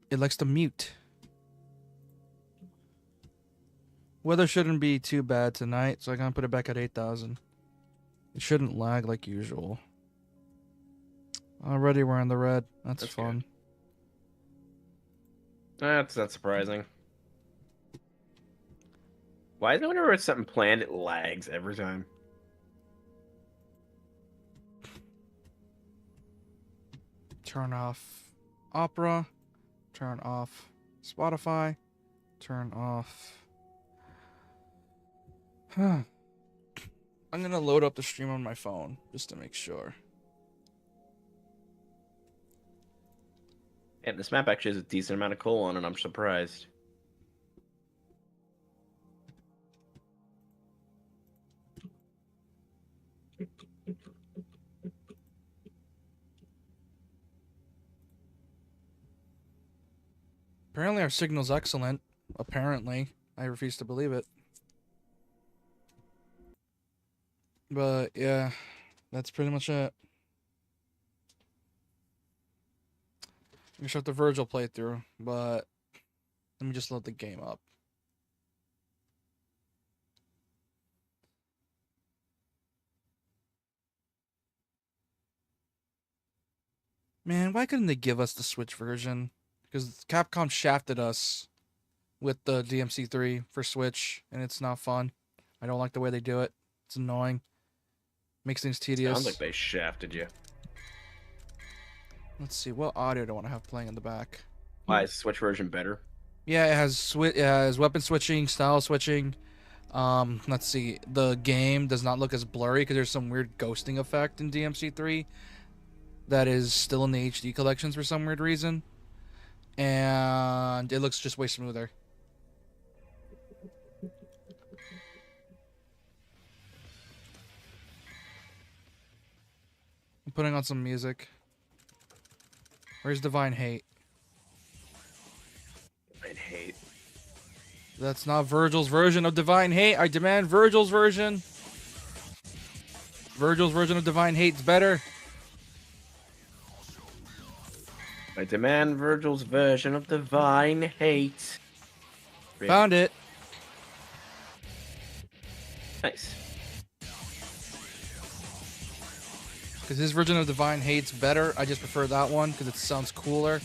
It likes to mute. Weather shouldn't be too bad tonight, so I'm gonna put it back at 8,000. It shouldn't lag like usual. Already we're in the red. That's fun. Good. That's not surprising. Why is it whenever it's something planned, it lags every time? Turn off Opera. Turn off Spotify. Turn off... Huh. I'm gonna load up the stream on my phone just to make sure. And this map actually has a decent amount of coal on it, I'm surprised. Apparently our signal's excellent. Apparently. I refuse to believe it. But yeah, that's pretty much it. I'm gonna start the Vergil playthrough, but let me just load the game up. Man, why couldn't they give us the Switch version? Because Capcom shafted us with the DMC3 for Switch, and it's not fun. I don't like the way they do it. It's annoying. Makes things tedious. Sounds like they shafted you. Let's see, what audio do I want to have playing in the back? Why is the Switch version better? Yeah, it has weapon switching, style switching. Let's see. The game does not look as blurry because there's some weird ghosting effect in DMC3 that is still in the HD collections for some weird reason. And it looks just way smoother. I'm putting on some music. Where's Divine Hate? Divine Hate. That's not Vergil's version of Divine Hate. I demand Vergil's version. Vergil's version of Divine Hate's better. I demand Vergil's version of Divine Hate. Found it. Nice. Because his version of Divine Hate's better. I just prefer that one because it sounds cooler.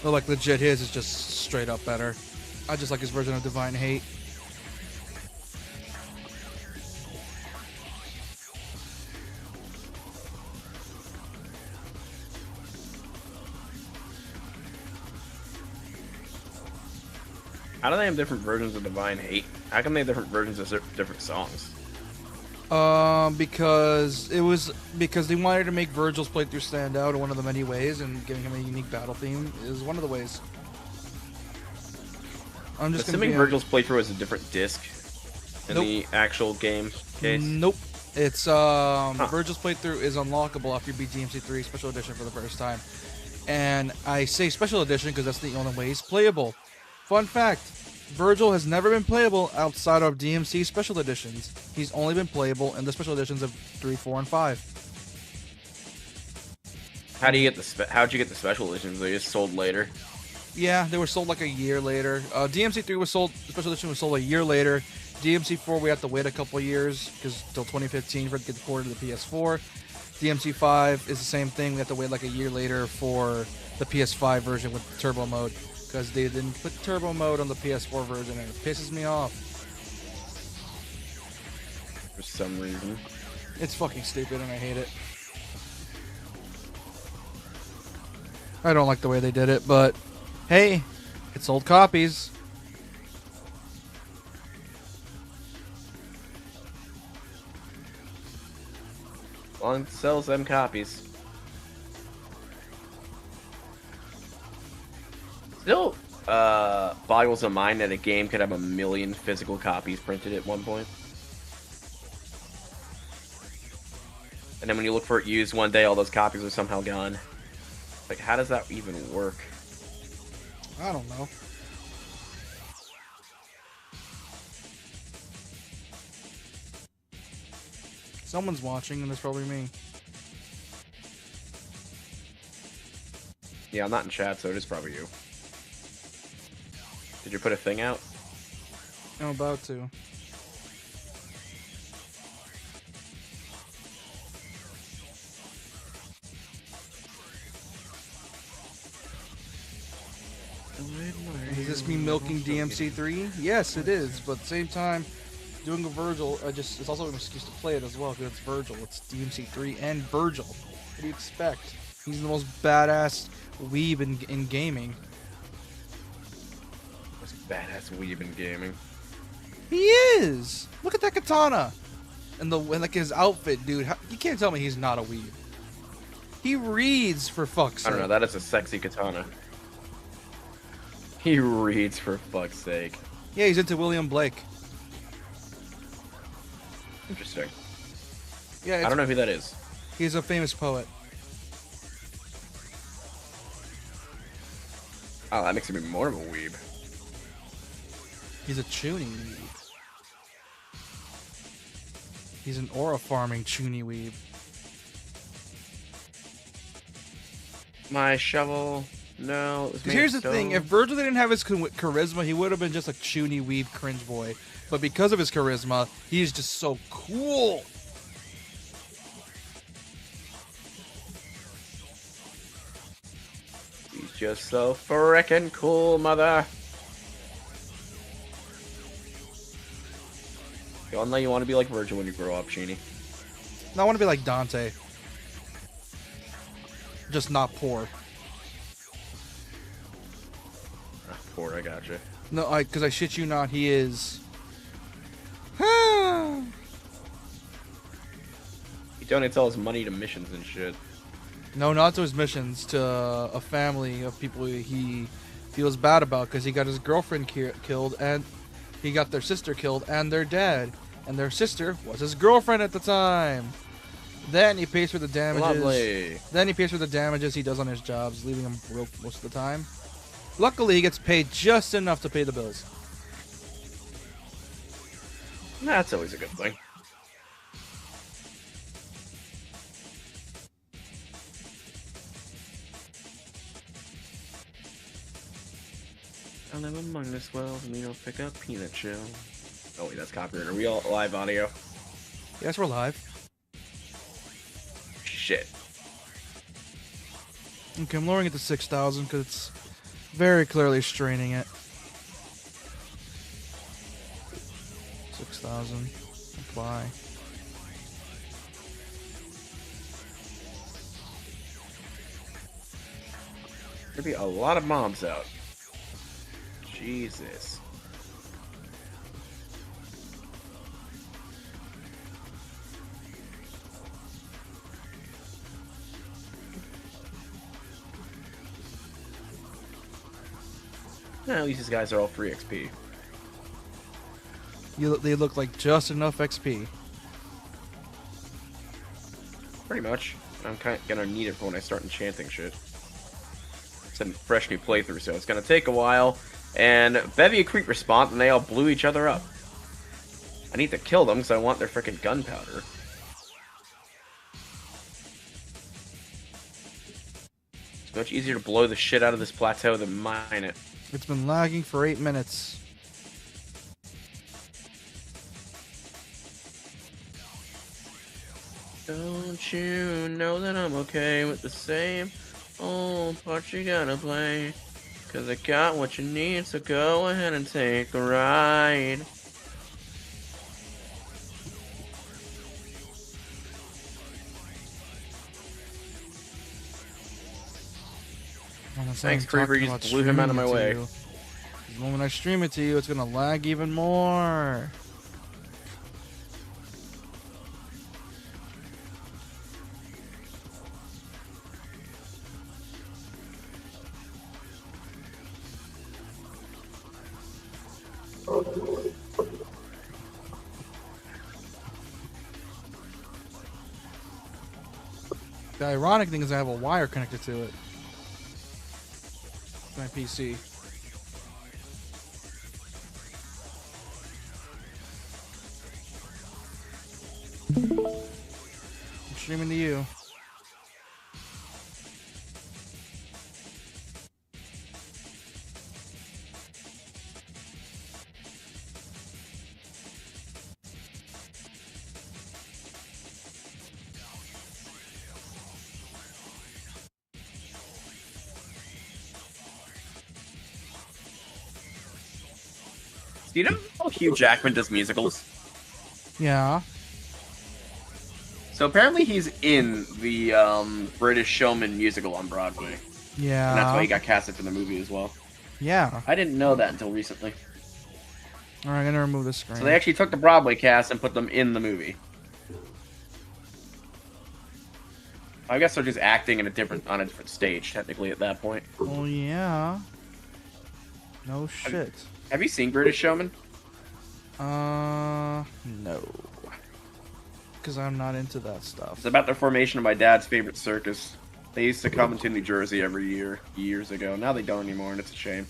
But like legit, his is just straight up better. I just like his version of Divine Hate. How do they have different versions of Divine Hate? How come they have different versions of different songs? Because they wanted to make Vergil's playthrough stand out in one of the many ways, and giving him a unique battle theme is one of the ways. I'm just assuming Vergil's playthrough is a different disc in the actual game case. Nope. It's Vergil's playthrough is unlockable after you beat DMC3 Special Edition for the first time, and I say Special Edition because that's the only way he's playable. Fun fact. Vergil has never been playable outside of DMC Special Editions. He's only been playable in the Special Editions of 3, 4, and 5. How do you get how'd you get the Special Editions? They just sold later? Yeah, they were sold like a year later. DMC3 was sold, the Special Edition was sold a year later. DMC4 we had to wait a couple years because till 2015 for it to get ported to the PS4. DMC5 is the same thing. We have to wait like a year later for the PS5 version with turbo mode. Because they didn't put turbo mode on the PS4 version, and it pisses me off. For some reason. It's fucking stupid, and I hate it. I don't like the way they did it, but hey, it's old copies. Well, it sells them copies. Still boggles the mind that a game could have 1 million physical copies printed at one point. And then when you look for it used one day, all those copies are somehow gone. Like, how does that even work? I don't know. Someone's watching, and it's probably me. Yeah, I'm not in chat, so it is probably you. Did you put a thing out? I'm about to. Is this me milking DMC3? Yes, it is. But at the same time, doing a Vergil, it's also an excuse to play it as well because it's Vergil. It's DMC3 and Vergil. What do you expect? He's the most badass weeb in gaming. Most badass weeb in gaming. He is. Look at that katana, and like his outfit, dude. You can't tell me he's not a weeb. He reads, for fuck's sake. I don't know. That is a sexy katana. He reads, for fuck's sake. Yeah, he's into William Blake. Interesting. Yeah, I don't know who that is. He's a famous poet. Oh, that makes him even more of a weeb. He's a chuny weeb. He's an aura farming chuny weeb. My shovel. No. It was made Here's of the thing: if Vergil didn't have his charisma, he would have been just a chuny weeb cringe boy. But because of his charisma, he's just so cool. He's just so frickin' cool, mother. Y'all know you want to be like Vergil when you grow up, Sheeny. No, I want to be like Dante. Just not poor. Ah, poor, I gotcha. No, because I shit you not, he is. He donates all his money to missions and shit. No, not to his missions, to a family of people he feels bad about because he got his girlfriend killed and he got their sister killed and their dad. And their sister was his girlfriend at the time. Then he pays for the damages. Lovely. Then he pays for the damages he does on his jobs, leaving him broke most of the time. Luckily, he gets paid just enough to pay the bills. That's always a good thing. I live among the swells and we don't pick up peanut shell. Oh wait, that's copyright. Are we all live audio? Yes, we're live. Shit. Okay, I'm lowering it to 6,000 because it's very clearly straining it. 6,000. Apply. There'd be a lot of mobs out. Jesus. At least these guys are all free XP. They look like just enough XP. Pretty much. I'm kind of gonna need it for when I start enchanting shit. It's a fresh new playthrough, so it's gonna take a while. And Bevy and Creep respawned, and they all blew each other up. I need to kill them because I want their frickin' gunpowder. It's much easier to blow the shit out of this plateau than mine it. It's been lagging for 8 minutes. Don't you know that I'm okay with the same old part you gotta play? Cause I got what you need, so go ahead and take a ride. Thanks, Creeper, you just blew him out of my way. The moment I stream it to you, it's gonna lag even more. The ironic thing is I have a wire connected to it. My PC. streaming to you. Do you know Hugh Jackman does musicals? Yeah. So apparently he's in the British Showman musical on Broadway. Yeah. And that's why he got casted for the movie as well. Yeah. I didn't know that until recently. Alright, I'm gonna remove the screen. So they actually took the Broadway cast and put them in the movie. I guess they're just acting in on a different stage, technically, at that point. Oh, yeah. No shit. Have you seen British Showman? No. Because I'm not into that It's stuff. about the formation of my dad's favorite circus. They used to come into New Jersey every year, years ago. Now they don't anymore, and it's a shame.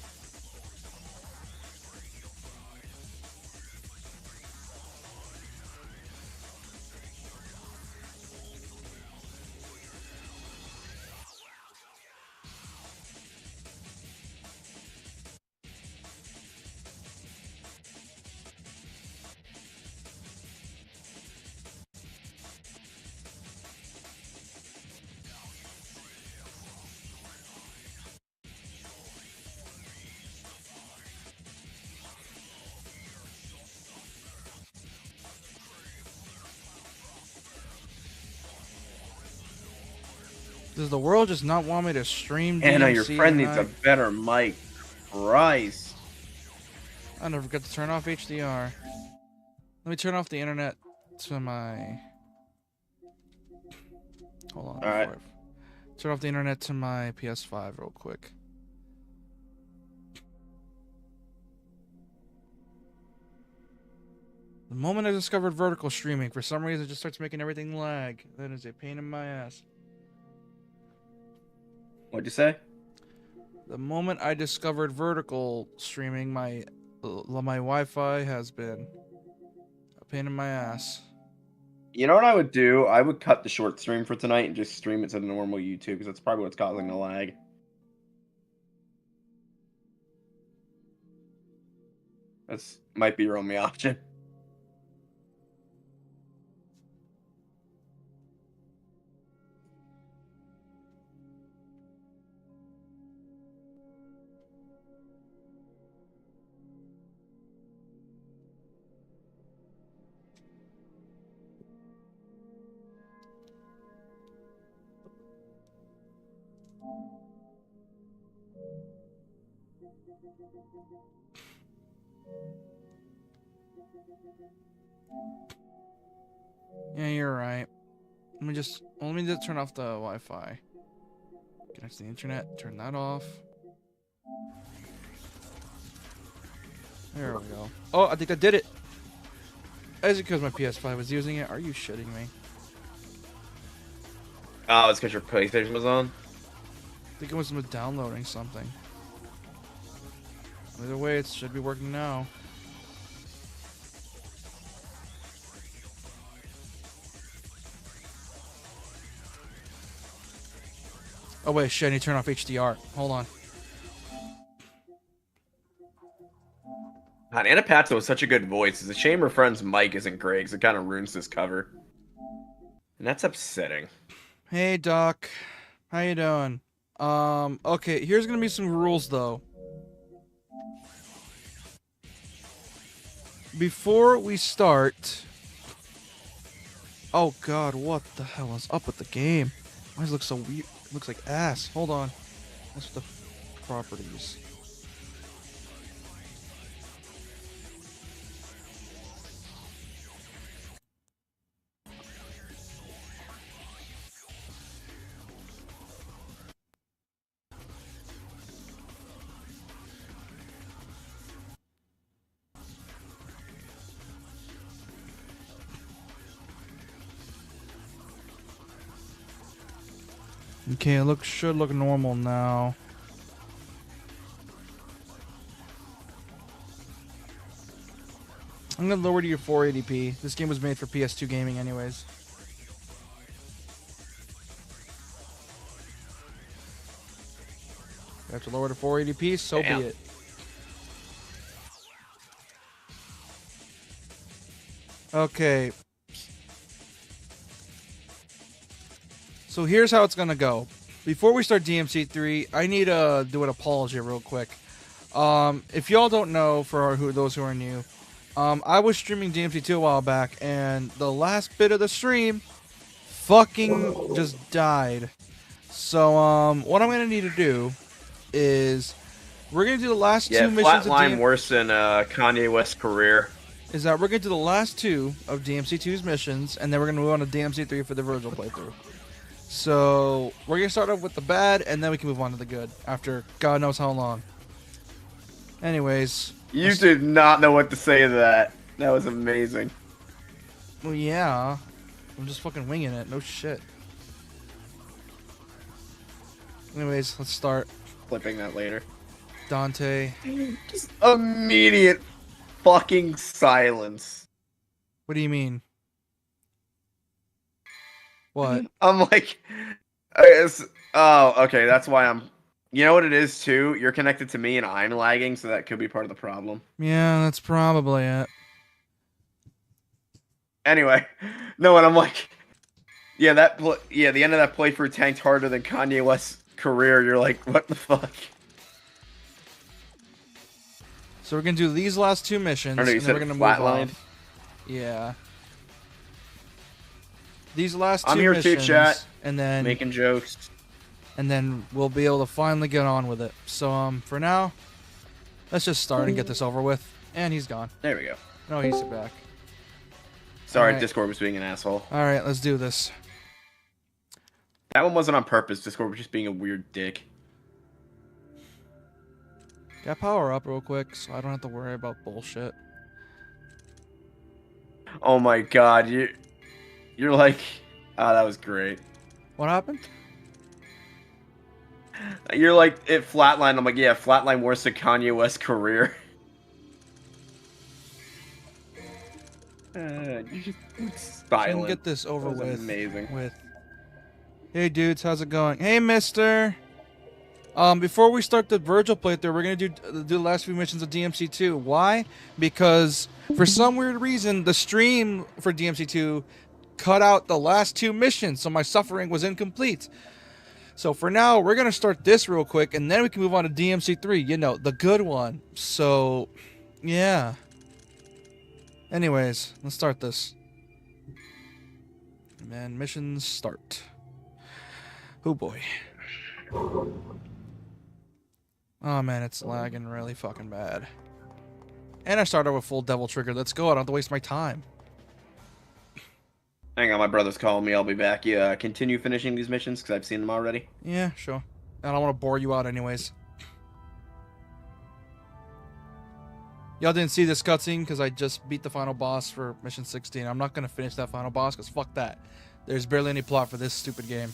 Does the world just not want me to stream Anna, DMC your friend needs a tonight? better mic. Christ. I never forgot to turn off HDR. Let me turn off the internet to my... Hold on. Alright. Turn off the internet to my PS5 real quick. The moment I discovered vertical streaming, for some reason it just starts making everything lag. That is a pain in my ass. What'd you say? The moment I discovered vertical streaming, my Wi-Fi has been a pain in my ass. You know what I would do? I would cut the short stream for tonight and just stream it to the normal YouTube, because that's probably what's causing the lag. That's might be your only option. Yeah, you're right. Let me just turn off the Wi-Fi. Connect to the internet. Turn that off. There we go. Oh, I think I did it. Is it because my PS5 was using it? Are you shitting me? Oh, it's because your PlayStation was on? I think it was downloading something. Either way, it should be working now. Oh wait, shit, I need to turn off HDR. Hold on. God, Anna Pato has such a good voice. It's a shame her friend's mic isn't great, because it kind of ruins this cover. And that's upsetting. Hey, Doc. How you doing? Okay, here's gonna be some rules, though. Before we start... Oh god, what the hell is up with the game? Why does it look so weird? It looks like ass. Hold on. What's the properties? Okay, it should look normal now. I'm gonna lower to your 480p. This game was made for PS2 gaming anyways. We have to lower to 480p, so Damn. be it. Okay. So here's how it's gonna go. Before we start DMC3, I need to do an apology real quick. If y'all don't know, for those who are new, I was streaming DMC2 a while back, and the last bit of the stream fucking just died. So, what I'm gonna need to do is we're gonna do the last two missions of Flatline worse than Kanye West's career. is that we're gonna do the last two of DMC2's missions, and then we're gonna move on to DMC3 for the Vergil playthrough. So we're gonna start off with the bad, and then we can move on to the good after God knows how long. Anyways, You did not know what to say to that. That was amazing. well, yeah, I'm just fucking winging it. No shit. Anyways, let's start. Flipping that later. Dante. Just immediate fucking silence. What do you mean? What? I'm like, oh, okay, that's why I'm. You know what it is too? You're connected to me and I'm lagging, so that could be part of the problem. Yeah, that's probably it. Anyway, no, and I'm like, yeah, the end of that playthrough tanked harder than Kanye West's career. You're like, what the fuck? So we're gonna do these last two missions, I know you and then said we're gonna move flatlined. on. Yeah. These last two I'm here missions, too, chat. and then Making jokes. we'll be able to finally get on with it. So for now, let's just start and get this over with. And he's gone. There we go. No, he's back. Sorry, Alright. Discord was being an asshole. All right, let's do this. That one wasn't on purpose. Discord was just being a weird dick. Got power up real quick, so I don't have to worry about bullshit. Oh my god, you're like, oh, that was great. What happened? You're like, it flatlined. I'm like, yeah, flatline worse than Kanye West's career. You just So I silent. can get this over That was with. amazing. Hey dudes, how's it going? Hey mister. Before we start the Vergil playthrough, we're gonna do the last few missions of DMC2. Why? Because for some weird reason, the stream for DMC2 cut out the last two missions, so my suffering was incomplete. So for now, we're gonna start this real quick, and then we can move on to DMC3. You know, the good one. So, yeah. Anyways, let's start this. And then missions start. Oh boy. Oh man, it's lagging really fucking bad. And I started with full devil trigger. Let's go. I don't have to waste my time. Hang on, my brother's calling me. I'll be back. Yeah, continue finishing these missions because I've seen them already. Yeah, sure. I don't want to bore you out anyways. Y'all didn't see this cutscene because I just beat the final boss for mission 16. I'm not going to finish that final boss because fuck that. There's barely any plot for this stupid game.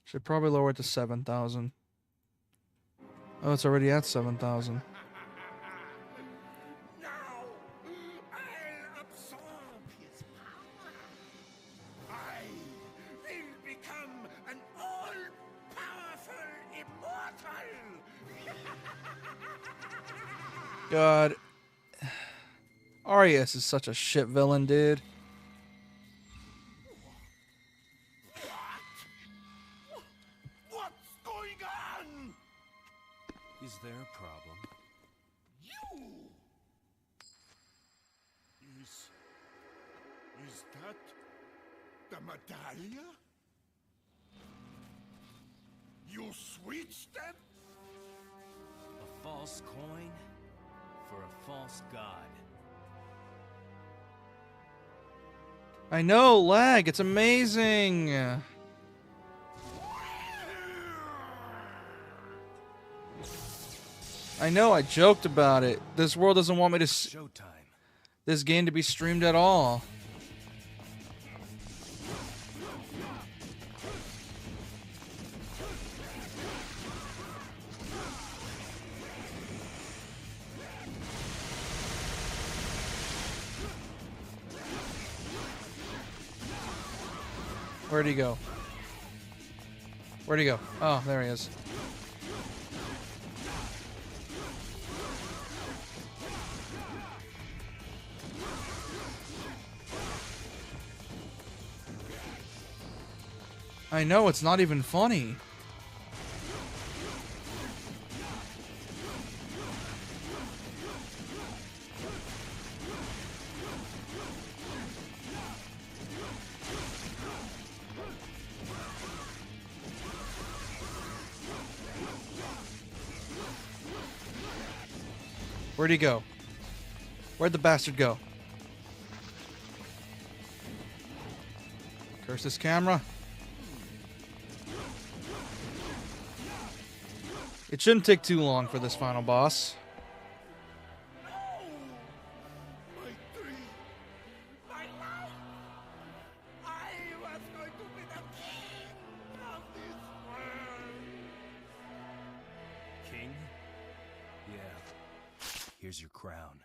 Should probably lower it to 7,000. Oh, it's already at 7,000. Now I'll absorb his power. I will become an all-powerful immortal. God. Arias is such a shit villain, dude. What's going on? Is there a problem? You. Is that the medallia? You switched them? A false coin for a false god. I know, lag. It's amazing. I know, I joked about it. This world doesn't want me to Showtime. this game to be streamed at all. Where'd he go? Where'd he go? Oh, there he is. I know, it's not even funny. Where'd he go? Where'd the bastard go? Curse this camera. It shouldn't take too long for this final boss. My dream. My life. I was going to be the king of this world. King? Yeah. Here's your crown.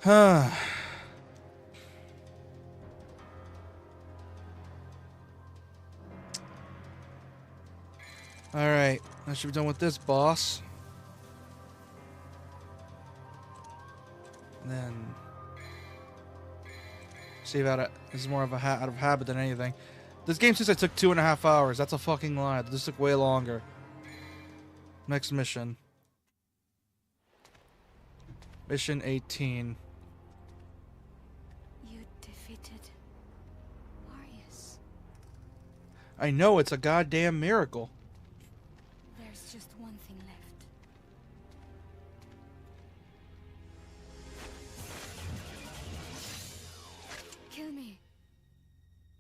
Huh. Alright, I should be done with this boss. And then save out. This is more of a out of habit than anything. This game says I took 2.5 hours. That's a fucking lie. This took way longer. Next mission. Mission 18. You defeated Arius. I know, it's a goddamn miracle. There's just one thing left. Kill me.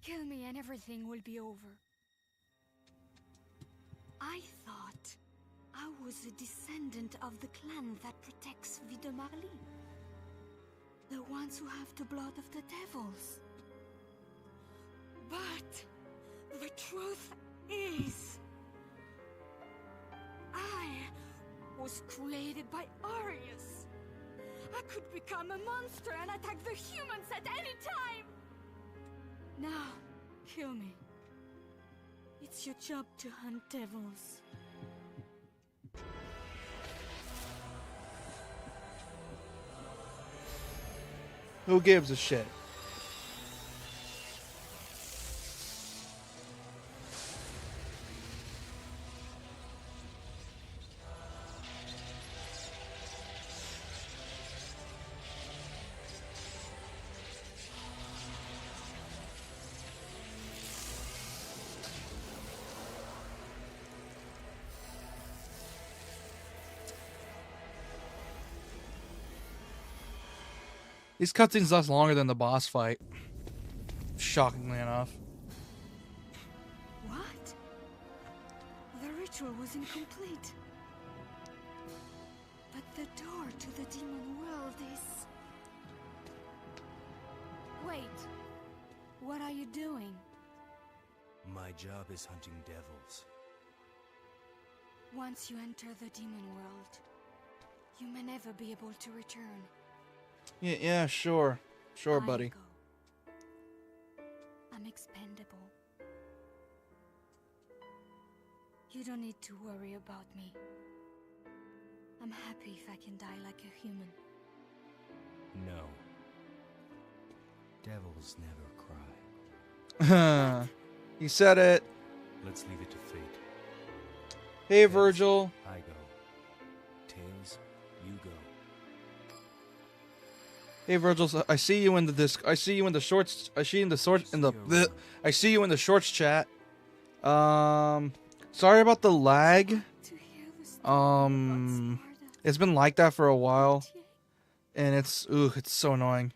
Kill me and everything will be over. I thought I was a descendant of the clan that protects Videmarli. The ones who have the blood of the devils. But the truth is, I was created by Arius. I could become a monster and attack the humans at any time. Now, kill me. It's your job to hunt devils. Who gives a shit? These cutscenes last longer than the boss fight. Shockingly enough. What? The ritual was incomplete. But the door to the demon world is... Wait. What are you doing? My job is hunting devils. Once you enter the demon world, you may never be able to return. Yeah, sure. Sure, buddy. Go. I'm expendable. You don't need to worry about me. I'm happy if I can die like a human. No. Devils never cry. He said it. Let's leave it to fate. Hey, Heads, Vergil. I go. Tails, you go. Hey, Vergil. I see you in the disc. I see you in the shorts. I see you in the shorts. I see you in the shorts chat. Sorry about the lag. To hear the story about Sparta. It's been like that for a while, and it's so annoying.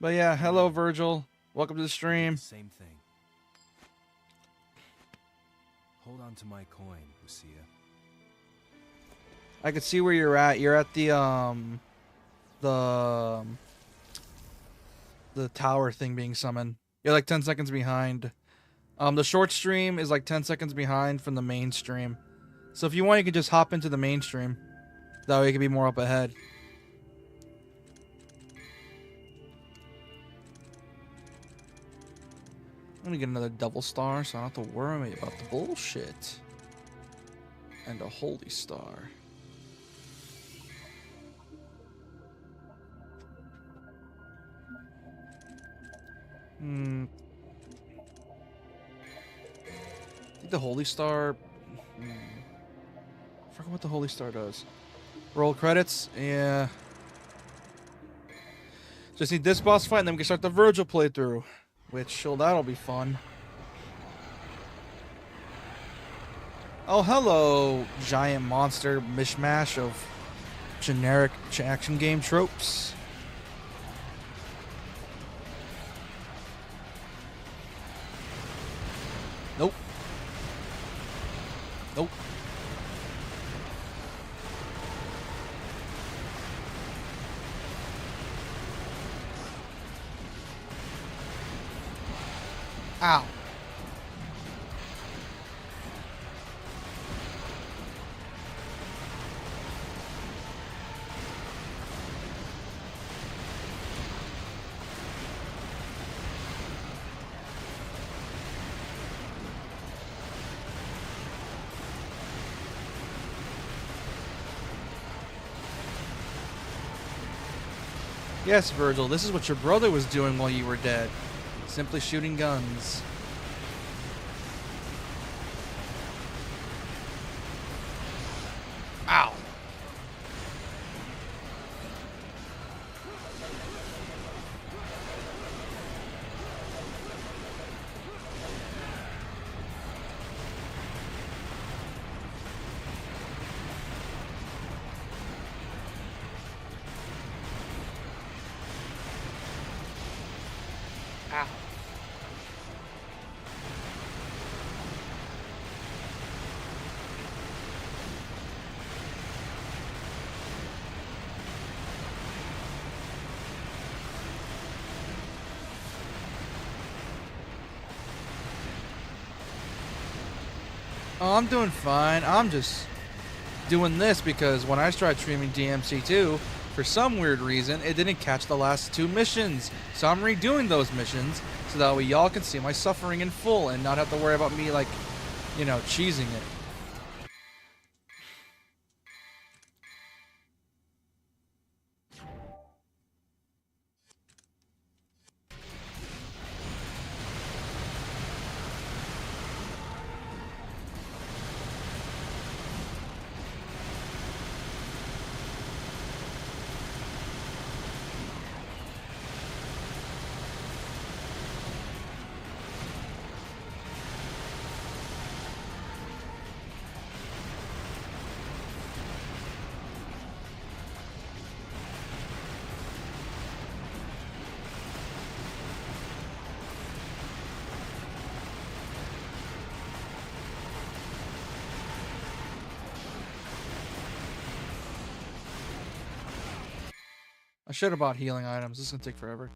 But yeah, hello, Vergil. Welcome to the stream. Same thing. Hold on to my coin, Lucia. I can see where you're at. You're at the tower thing being summoned. You're like 10 seconds behind. The short stream is like 10 seconds behind from the main stream. So if you want, you can just hop into the main stream. That way you can be more up ahead. gonna get another double star, so I don't have to worry about the bullshit. And a holy star. I think the holy star. I forgot what the holy star does. Roll credits, yeah. Just need this boss fight, and then we can start the Vergil playthrough. Which, well, that'll be fun. Oh, hello, giant monster mishmash of generic action game tropes. Nope. Nope. Ow. Yes, Vergil, this is what your brother was doing while you were dead. Simply shooting guns. Ow. Ow. Oh, I'm doing fine. I'm just doing this because when I tried streaming DMC2, for some weird reason, it didn't catch the last 2 missions. So I'm redoing those missions so that way y'all can see my suffering in full and not have to worry about me, like, you know, cheesing it. I should have bought healing items. This is gonna take forever.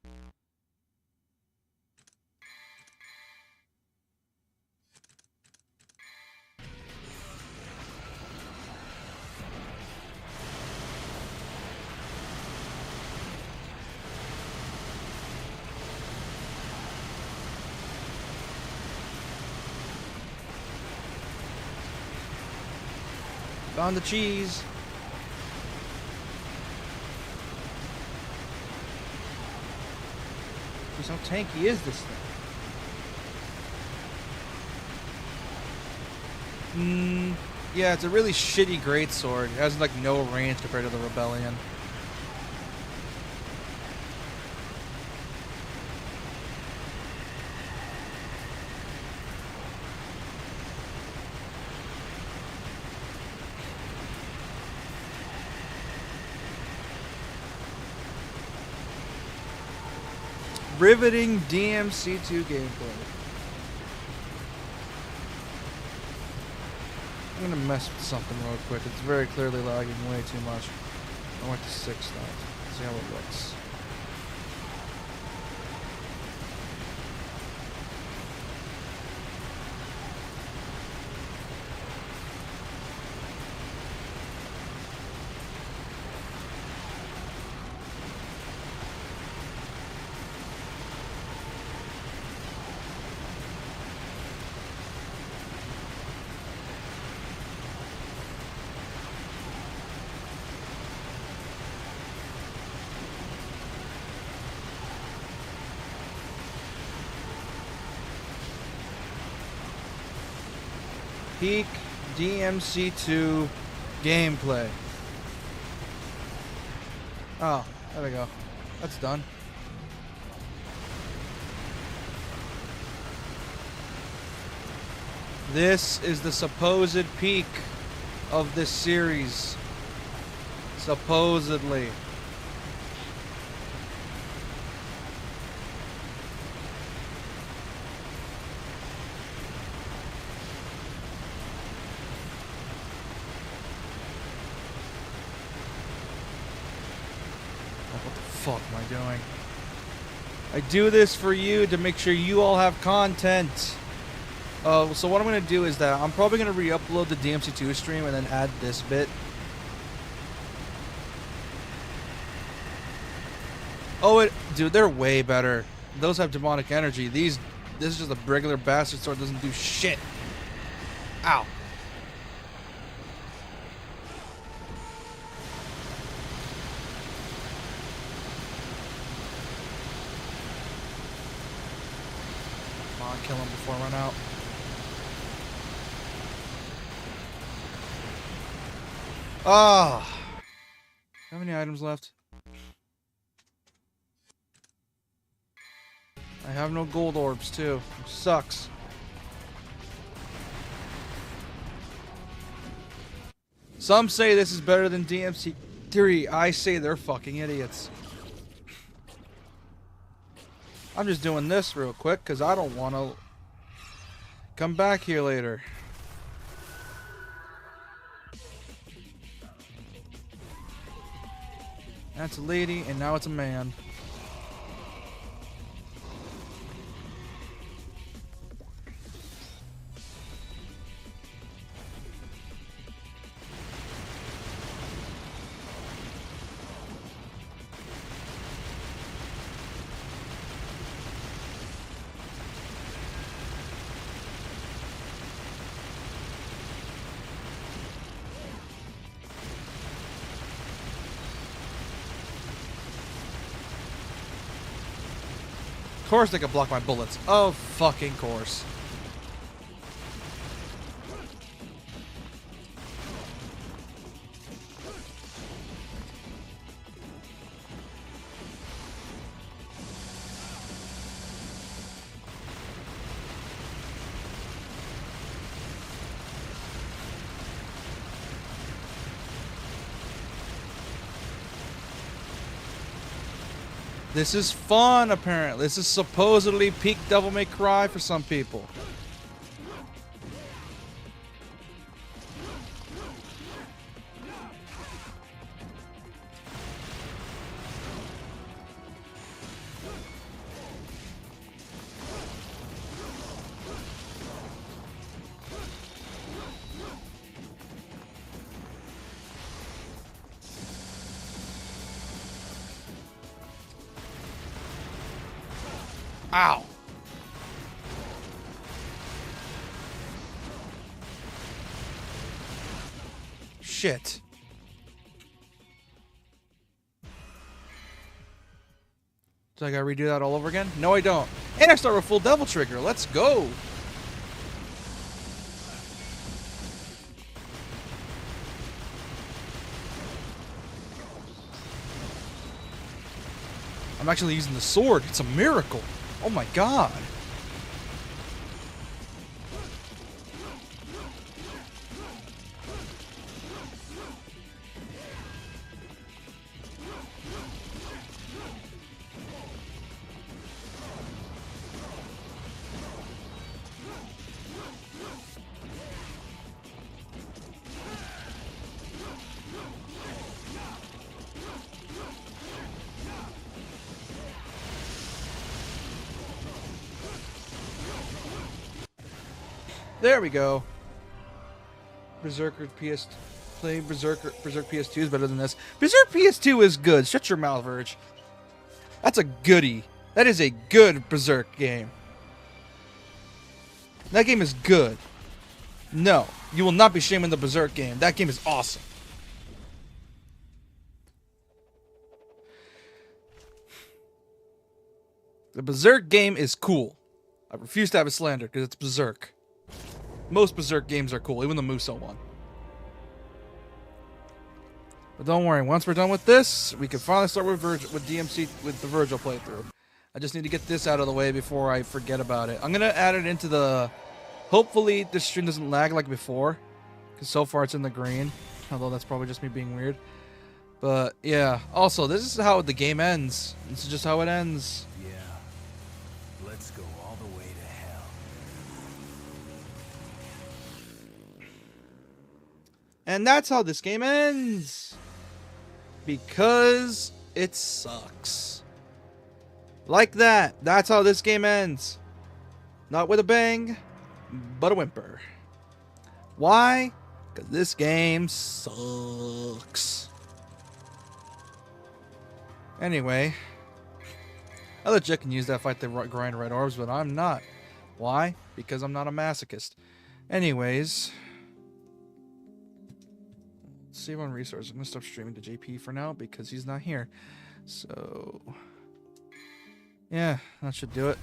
Found the cheese. Just how tanky is this thing? Yeah, it's a really shitty greatsword. It has like no range compared to the Rebellion. Riveting DMC2 gameplay. I'm gonna mess with something real quick. It's very clearly lagging way too much. I went to 6 now. See how it looks. Peak DMC2 gameplay. Oh, there we go. That's done. This is the supposed peak of this series. Supposedly. Oh, what the fuck am I doing? I do this for you to make sure you all have content. So what I'm going to do is that I'm probably going to re-upload the DMC2 stream and then add this bit. Oh, dude, they're way better. Those have demonic energy. This is just a regular bastard sword, doesn't do shit. Ow. Come on, kill him before I run out. Ah. How many items left? I have no gold orbs too, which sucks. Some say this is better than DMC3. I say they're fucking idiots. I'm just doing this real quick because I don't want to come back here later. That's a lady, and now it's a man. Of course they can block my bullets. Oh, fucking course. This is fun, apparently. This is supposedly peak Devil May Cry for some people. Ow. Shit. So I gotta redo that all over again? No, I don't. And I start with full Devil Trigger. Let's go. I'm actually using the sword. It's a miracle. Oh my god. There we go. Berserk PS2 is better than this. Berserk PS2 is good. Shut your mouth, Verge. That's a goodie. That is a good Berserk game. That game is good. No, you will not be shaming the Berserk game. That game is awesome. The Berserk game is cool. I refuse to have it slandered because it's Berserk. Most Berserk games are cool, even the Musou one. But don't worry, once we're done with this, we can finally start with DMC with the Vergil playthrough. I just need to get this out of the way before I forget about it. I'm gonna add it into the. Hopefully, this stream doesn't lag like before, because so far it's in the green. Although that's probably just me being weird. But yeah. Also, this is how the game ends. This is just how it ends. Yeah. Let's go all the way to hell. And that's how this game ends. Because it sucks. Like that. That's how this game ends. Not with a bang, but a whimper. Why? Because this game sucks. Anyway. I legit can use that fight to grind red orbs, but I'm not. Why? Because I'm not a masochist. Anyways. Save on resources. I'm going to stop streaming to JP for now because he's not here. So, yeah, that should do it.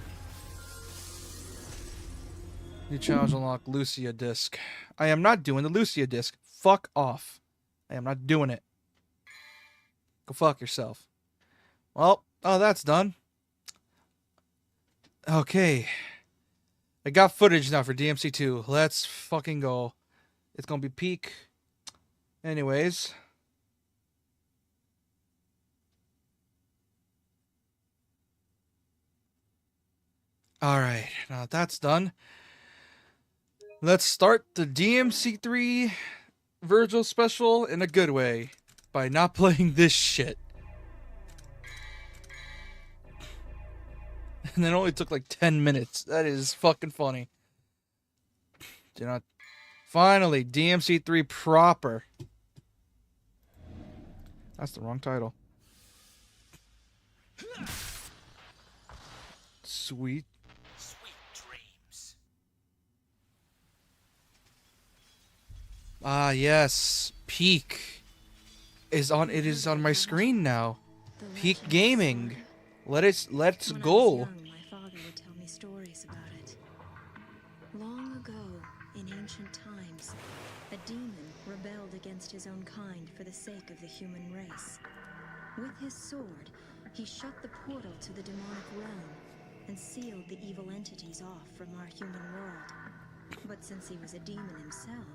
New challenge unlock, Lucia disc. I am not doing the Lucia disc. Fuck off. I am not doing it. Go fuck yourself. Well, oh, that's done. Okay. I got footage now for DMC2. Let's fucking go. It's going to be peak. Anyways. Alright, now that that's done. Let's start the DMC3 Vergil special in a good way. By not playing this shit. And it only took like 10 minutes. That is fucking funny. Do not... Finally, DMC3 proper. That's the wrong title. Sweet. Sweet dreams. Ah, yes. Peak is on. It is on my screen now. Peak Gaming. Let's When I was go. young, my father would tell me stories about it. Long ago, in ancient times, a demon rebelled against his own kind for the sake of the human race. With his sword, he shut the portal to the demonic realm and sealed the evil entities off from our human world. But since he was a demon himself,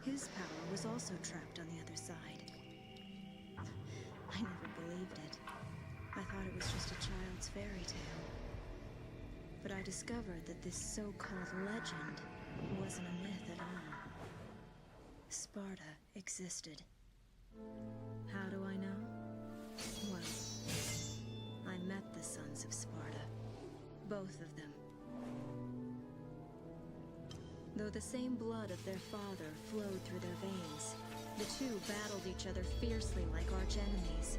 his power was also trapped on the other side. I never believed it. I thought it was just a child's fairy tale. But I discovered that this so-called legend wasn't a myth at all. Sparta existed. How do I know? Well, I met the sons of Sparta. Both of them. Though the same blood of their father flowed through their veins, the two battled each other fiercely like arch-enemies.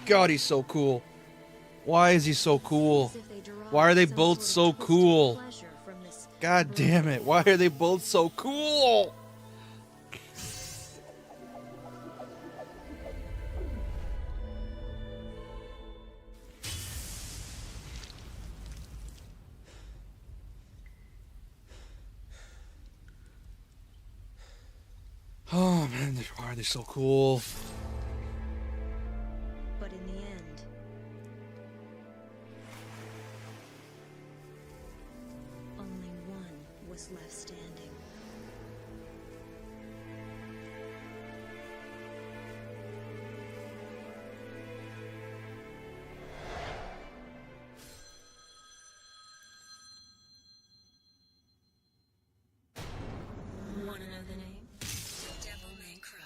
God, he's so cool. Why is he so cool? Why are they both so cool? God damn it. Why are they both so cool? Oh man, why are they so cool? But in the end, only one was left standing. Want to know the name? Devil May Cry.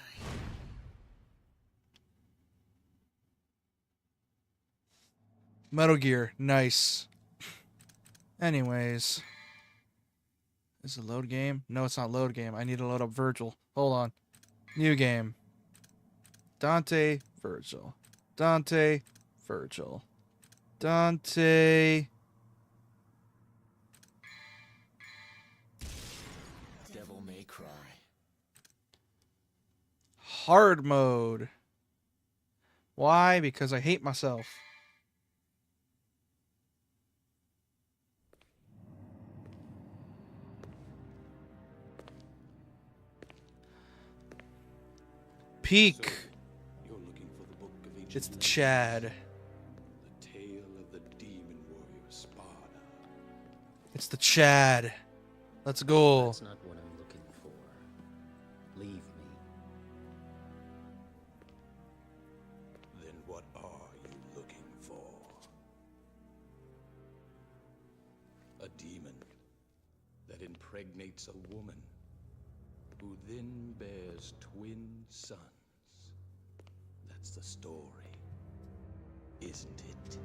Metal Gear, nice. Anyways. Is it load game? No, it's not load game. I need to load up Vergil. Hold on. New game. Dante, Vergil. Dante, Vergil. Dante. Devil May Cry. Hard mode. Why? Because I hate myself. peak. You're looking for the book of ancient It's the legends, Chad. the tale of the demon warrior Sparda. It's the Chad. Let's go. That's not what I'm looking for. Leave me. Then what are you looking for? A demon that impregnates a woman who then bears twin sons. That's the story, isn't it?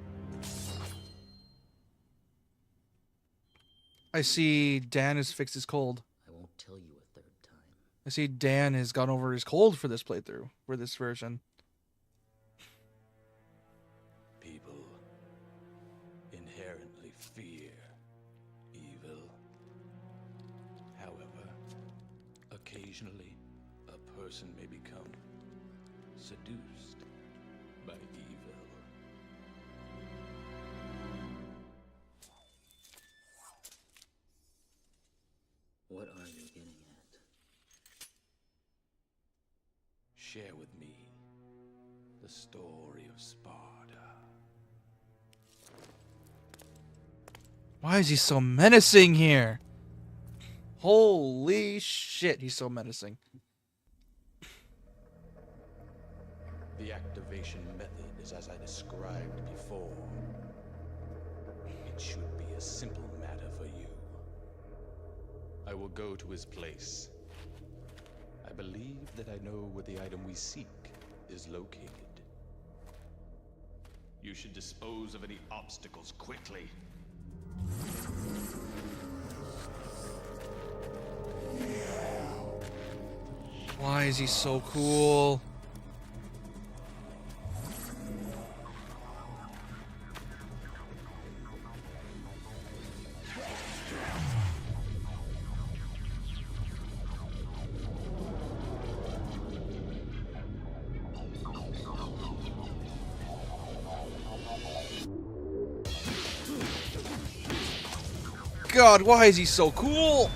I see Dan has fixed his cold. I won't tell you a third time. I see Dan has gone over his cold for this playthrough, for this version. People inherently fear evil. However, occasionally a person may become seduced by evil. What are you getting at? Share with me the story of Sparda. Why is he so menacing here? Holy shit, he's so menacing. The activation method is as I described before. It should be a simple matter for you. I will go to his place. I believe that I know where the item we seek is located. You should dispose of any obstacles quickly. Why is he so cool? God, why is he so cool?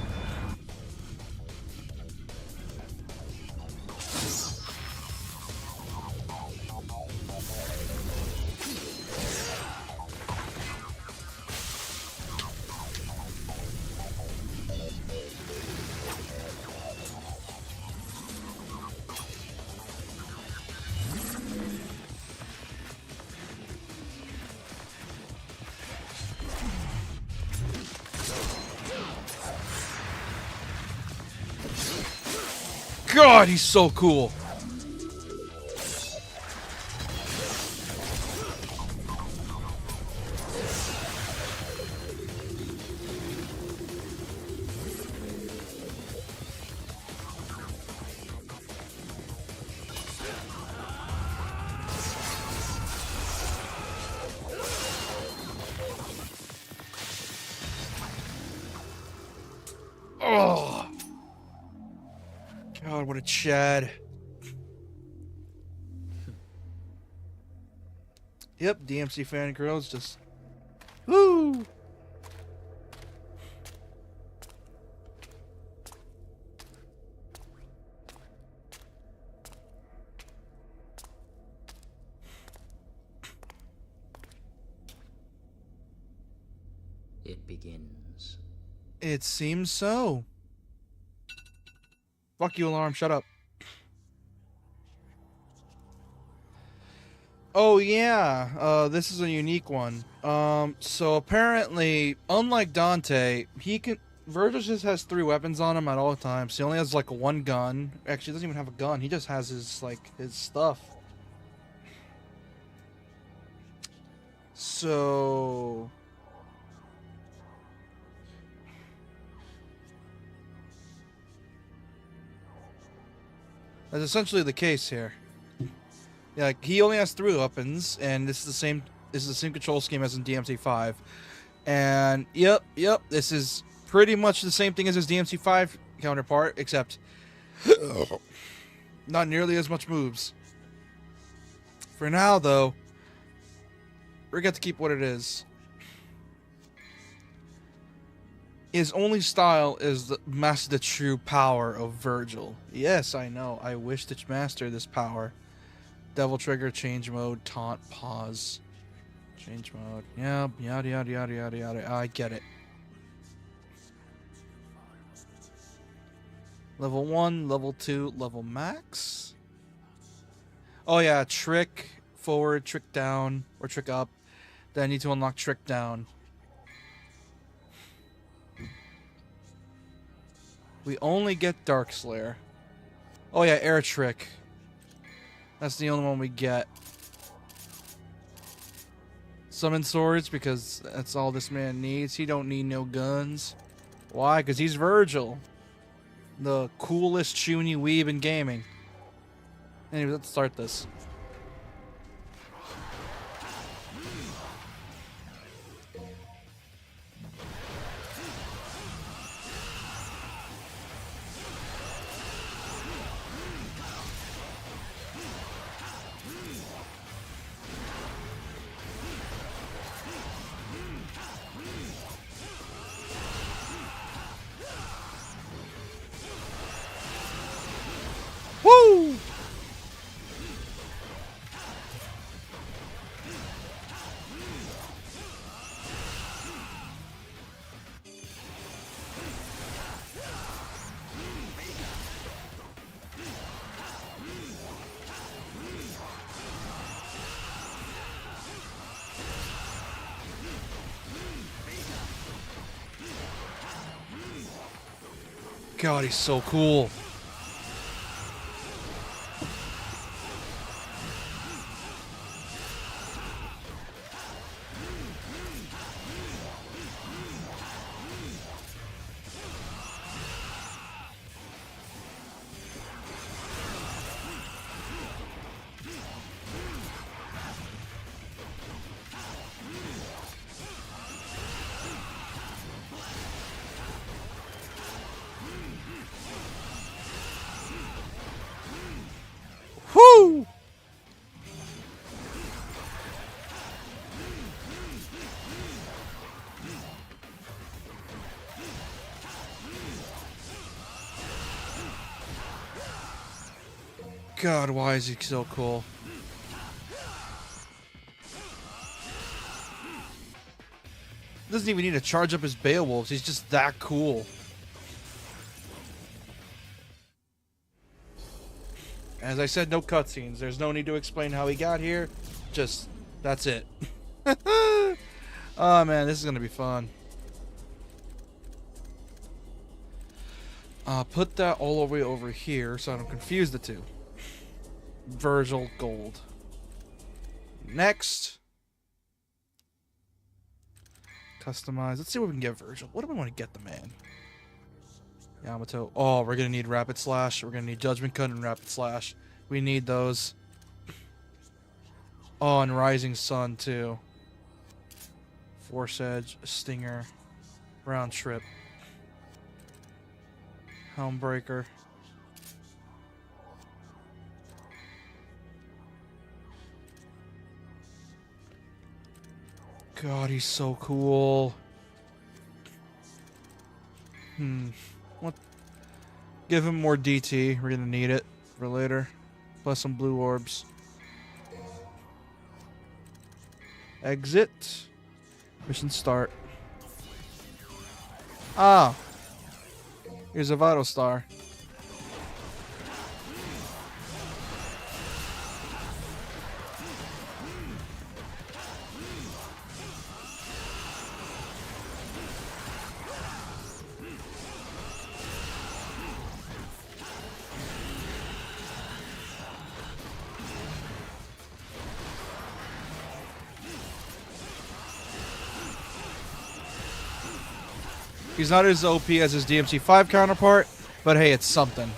God, he's so cool. Oh. God, what a Chad. Yep, DMC fan girls just... Woo! It begins. It seems so. Fuck you, alarm. Shut up. Oh, yeah. This is a unique one. So apparently, unlike Dante, Vergil just has 3 weapons on him at all times. He only has, like, 1 gun. Actually, he doesn't even have a gun. He just has his, like, his stuff. So... that's essentially the case here. Yeah, like, he only has 3 weapons, and this is the same. This is the same control scheme as in DMC5, and yep, this is pretty much the same thing as his DMC5 counterpart, except not nearly as much moves. For now, though, we get to keep what it is. His only style is the master the true power of Vergil. Yes, I know. I wish to master this power. Devil trigger, change mode, taunt, pause. Change mode. Yeah, yada yada yada yada yada. I get it. Level 1, level 2, level max. Oh yeah, trick forward, trick down, or trick up. Then I need to unlock trick down. We only get Dark Slayer. Oh yeah, air trick. That's the only one we get. Summon swords because that's all this man needs. He don't need no guns. Why? Because he's Vergil. The coolest Chuny weeb in gaming. Anyway, let's start this. Woo! God, he's so cool. Woo! God, why is he so cool? Doesn't even need to charge up his Beowulfs. He's just that cool. As I said, no cutscenes. There's no need to explain how he got here. Just, that's it. Oh man, this is gonna be fun. Put that all the way over here so I don't confuse the two. Vergil gold. Next. Customize. Let's see what we can get Vergil. What do we want to get the man? Yamato. Oh, we're gonna need Rapid Slash. We're gonna need Judgment Cut and Rapid Slash. We need those. Oh, and Rising Sun too. Force Edge, Stinger, Round Trip, Helmbreaker. God, he's so cool. What? Give him more DT. We're gonna need it for later. Plus some blue orbs. Exit. Mission start. Ah. Here's a Vital Star. He's not as OP as his DMC5 counterpart, but hey, it's something.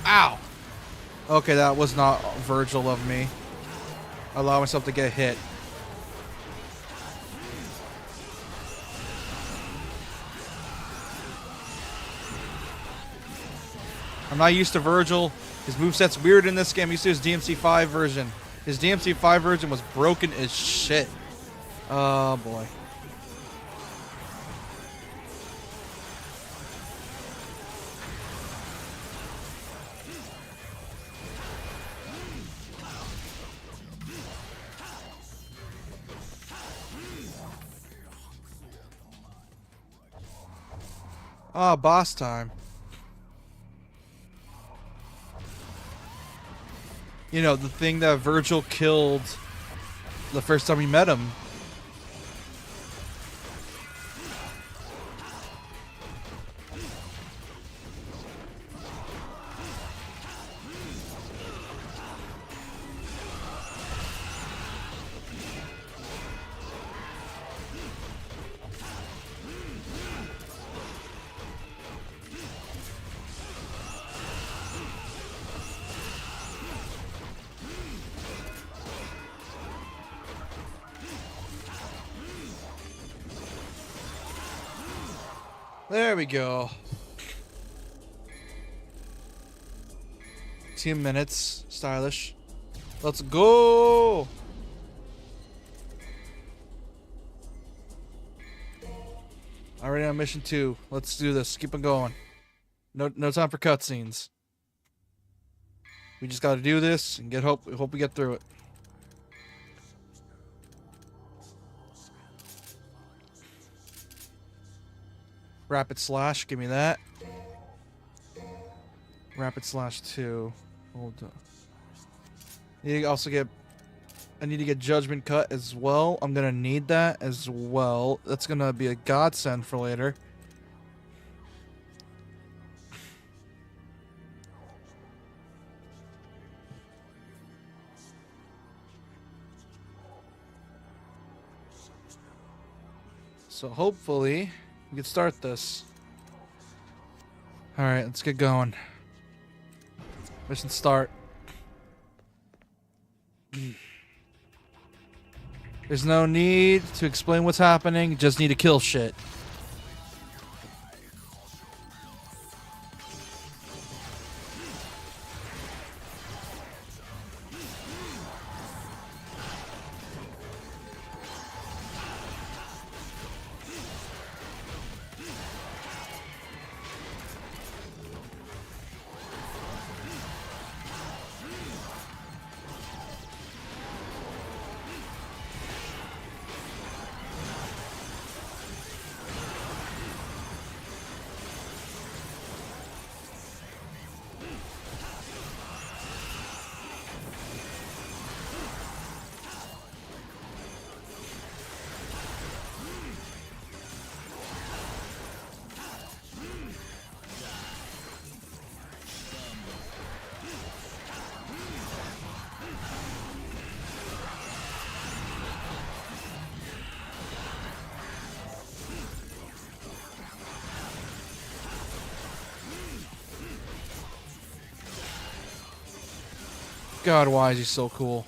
Ow! Okay, that was not Vergil of me. allow myself to get hit. I'm not used to Vergil. His moveset's weird in this game. I'm used to his DMC5 version. His DMC5 version was broken as shit. Oh boy. Ah, boss time. You know, the thing that Vergil killed the first time we met him. There we go. 2 minutes. Stylish. Let's go! Already on mission 2. Let's do this. Keep on going. No time for cutscenes. We just gotta do this and hope we get through it. Rapid slash, give me that. Rapid slash 2. Hold on. I need to get judgment cut as well. I'm gonna need that as well. That's gonna be a godsend for later. So hopefully we can start this. Alright, let's get going. Mission start. There's no need to explain what's happening, just need to kill shit. God, why is he so cool?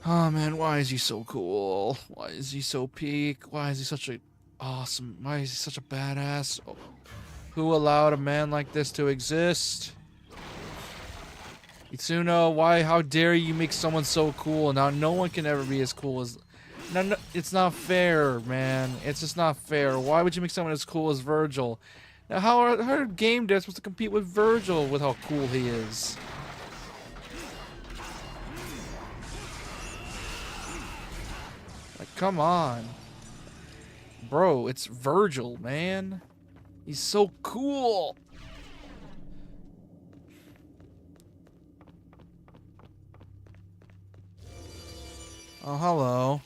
Oh man, why is he so cool? Why is he so peak? Why is he such a awesome? Why is he such a badass? Who allowed a man like this to exist? Itsuno, why? How dare you make someone so cool? Now no one can ever be as cool as. No, it's not fair, man. It's just not fair. Why would you make someone as cool as Vergil? Now, how are game devs supposed to compete with Vergil with how cool he is? Like, come on, bro. It's Vergil, man. He's so cool. Oh, hello.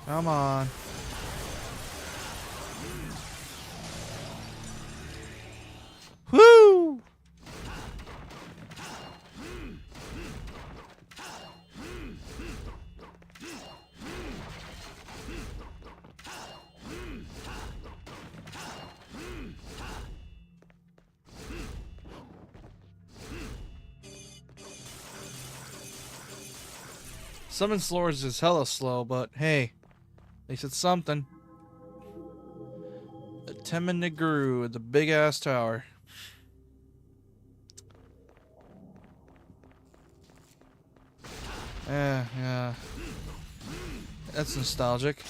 Come on. Woo! Summon Slores is hella slow, but hey, at least it's something. The Temeniguru, the big ass tower. Yeah. That's nostalgic.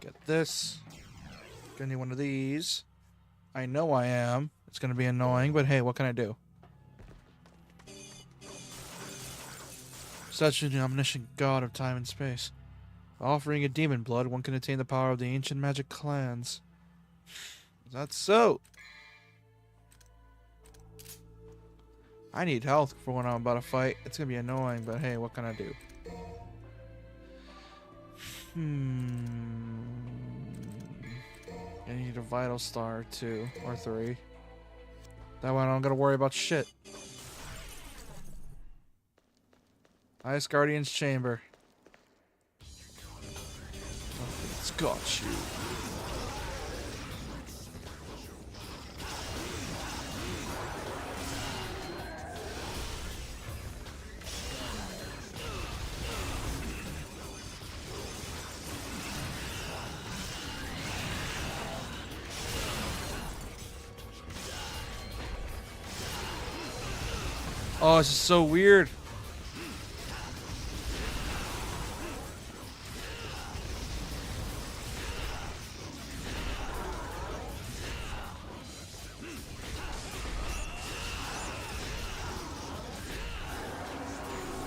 Get this. Gonna need one of these. I know I am. It's gonna be annoying, but hey, what can I do? Such an omniscient god of time and space. By offering a demon blood, one can attain the power of the ancient magic clans. Is that so? I need health for when I'm about to fight. It's gonna be annoying, but hey, what can I do? I need a vital star or 2 or 3. That way I don't gotta worry about shit. Ice Guardian's Chamber. It's got you. Oh, this is so weird.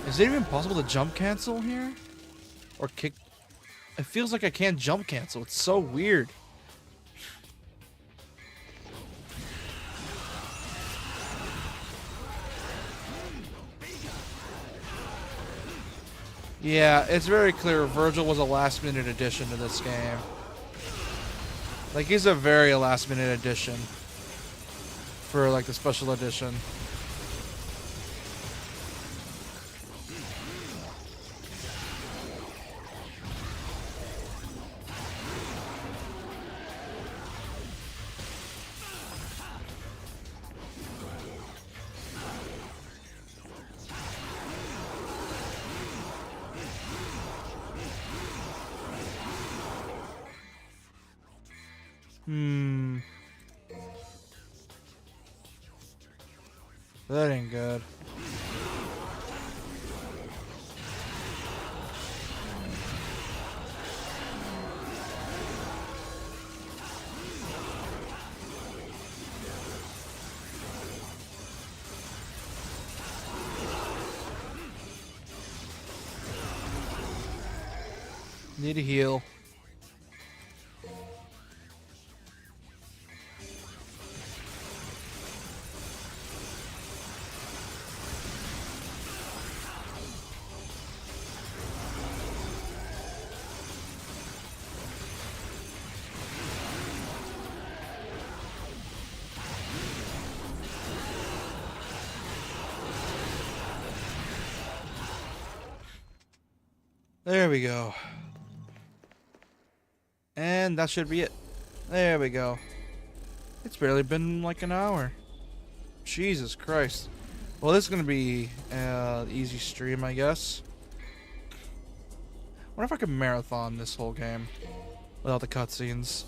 Is it even possible to jump cancel here? Or kick? It feels like I can't jump cancel. It's so weird. Yeah, it's very clear Vergil was a last-minute addition to this game. Like, he's a very last-minute addition for, like, the special edition. That ain't good. Need a heal. There we go. And that should be it. There we go. It's barely been like an hour. Jesus Christ. Well, this is going to be an easy stream, I guess. I wonder if I could marathon this whole game without the cutscenes.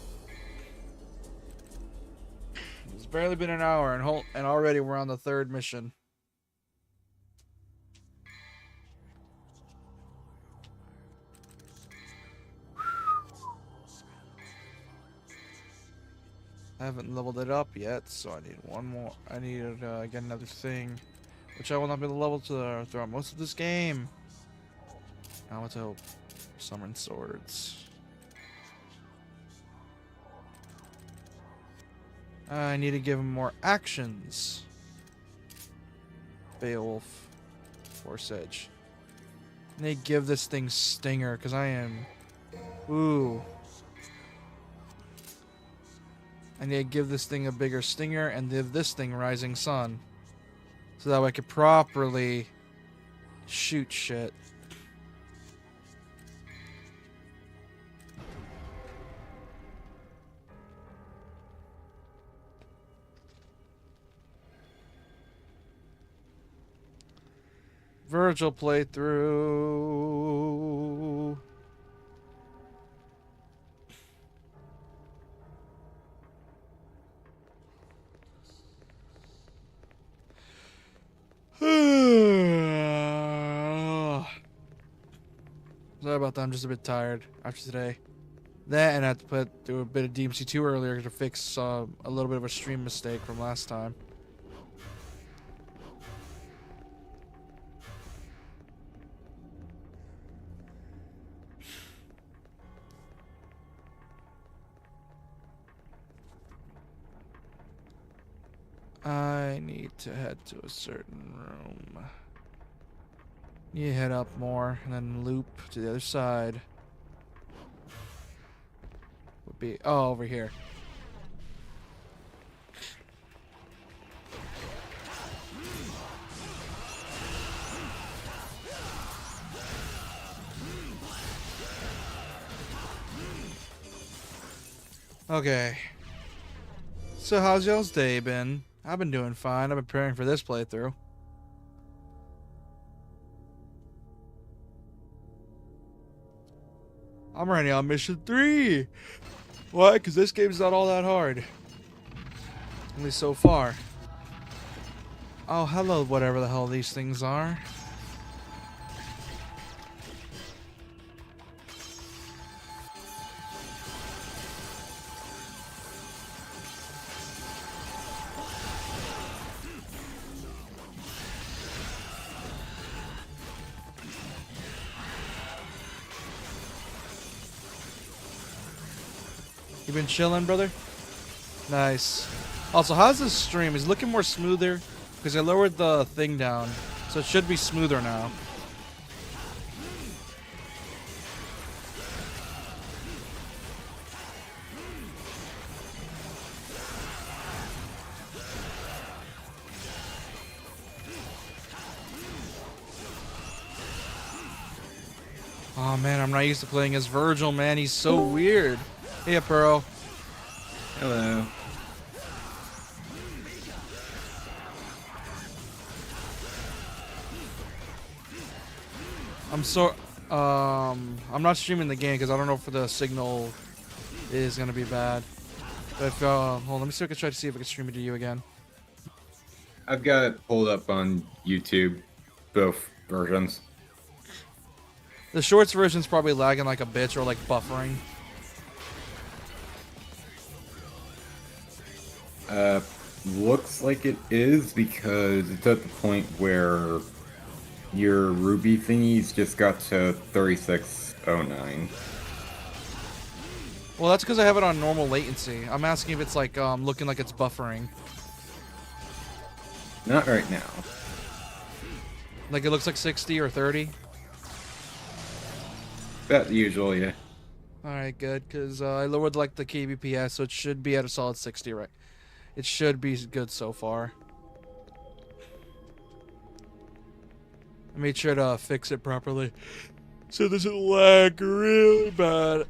It's barely been an hour, and already we're on the 3rd mission. I haven't leveled it up yet, so I need one more. I need to get another thing, which I will not be able to level throughout most of this game. Now let's hope. Summon swords. I need to give him more actions. Beowulf. Force Edge. I need to give this thing Stinger, because I am... Ooh. I need to give this thing a bigger Stinger and give this thing Rising Sun. So that way I could properly shoot shit. Vergil playthrough. Sorry about that, I'm just a bit tired after today. That, and I had to do a bit of DMC2 earlier to fix a little bit of a stream mistake from last time. I need to head to a certain room. You head up more and then loop to the other side. Would be over here. Okay. So how's y'all's day been? I've been doing fine. I've been preparing for this playthrough. I'm already on mission 3. Why? Because this game's not all that hard. At least so far. Oh, hello, whatever the hell these things are. You been chilling, brother? Nice. Also, how's this stream? Is it looking more smoother? Because I lowered the thing down, so it should be smoother now. Oh man, I'm not used to playing as Vergil, man. He's so weird. Hey, Pearl. Hello. I'm not streaming the game because I don't know if the signal is gonna be bad. But if, hold on, let me see if I can try to see if I can stream it to you again. I've got it pulled up on YouTube, both versions. The shorts version's probably lagging like a bitch or like buffering. Looks like it is because it's at the point where your Ruby thingies just got to 3609. Well, that's because I have it on normal latency. I'm asking if it's like looking like it's buffering. Not right now. Like it looks like 60 or 30. About the usual, yeah. All right, good, because I lowered like the kbps, so it should be at a solid 60, right? It should be good so far. I made sure to fix it properly, so it doesn't lag really bad.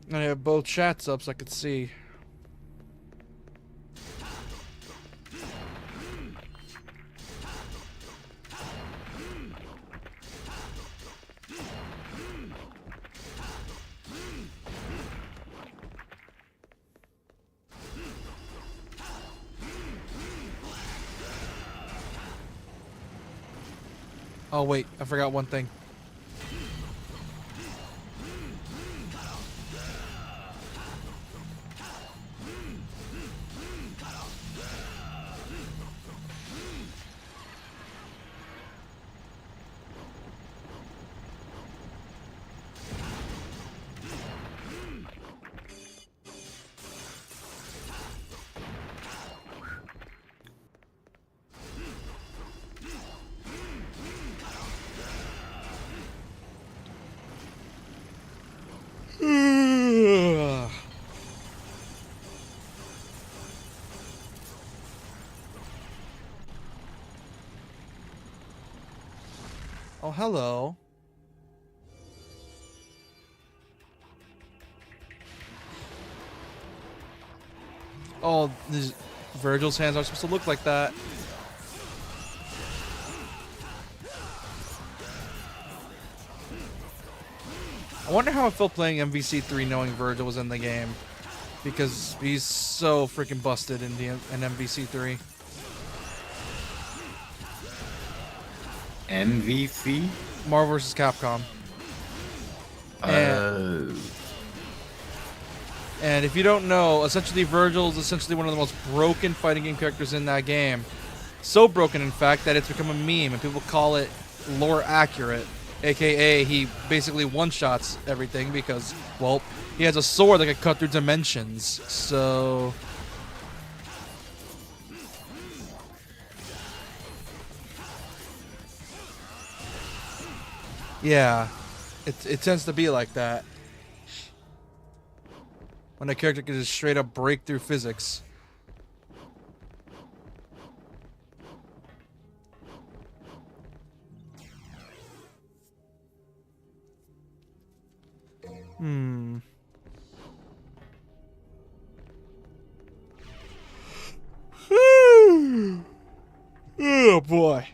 And I have both chats up so I could see. Oh wait, I forgot one thing. Oh, hello. Oh, Vergil's hands aren't supposed to look like that. I wonder how it felt playing MVC3 knowing Vergil was in the game. Because he's so freaking busted in MVC3. MVC? Marvel vs. Capcom. And if you don't know, essentially Vergil is essentially one of the most broken fighting game characters in that game. So broken, in fact, that it's become a meme, and people call it lore accurate. AKA, he basically one-shots everything because, well, he has a sword that can cut through dimensions. So... yeah, it tends to be like that. When a character can just straight up break through physics. Oh boy.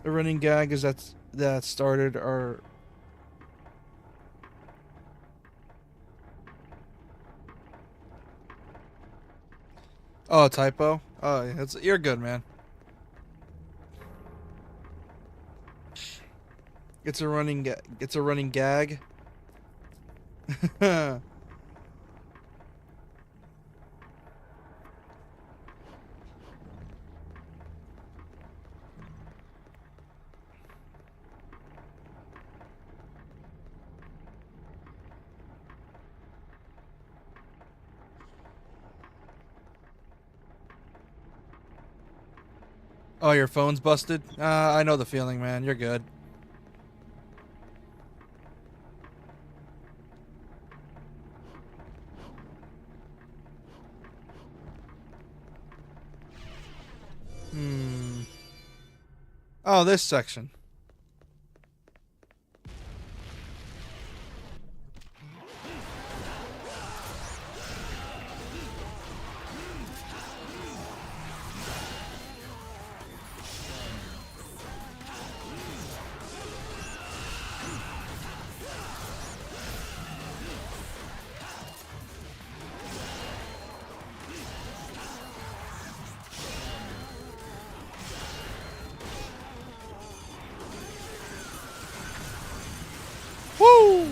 The running gag is that started our... oh, typo? Oh, yeah, you're good, man. It's a running gag. Oh, your phone's busted? I know the feeling, man. You're good. Oh, this section. Woo!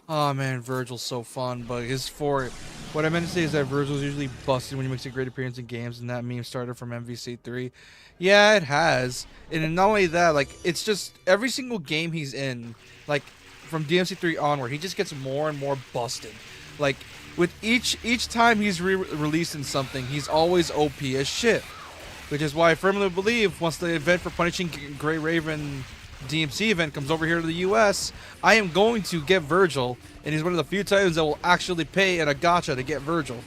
Oh man, Vergil's so fun, but what I meant to say is that Vergil's usually busted when he makes a great appearance in games, and that meme started from MVC3. Yeah, it has. And not only that, like, it's just every single game he's in, like, from DMC3 onward, he just gets more and more busted. Like, with each time he's released in something, he's always OP as shit. Which is why I firmly believe once the event for Punishing Grey Raven DMC event comes over here to the US, I am going to get Vergil, and he's one of the few times that will actually pay in a gacha to get Vergil,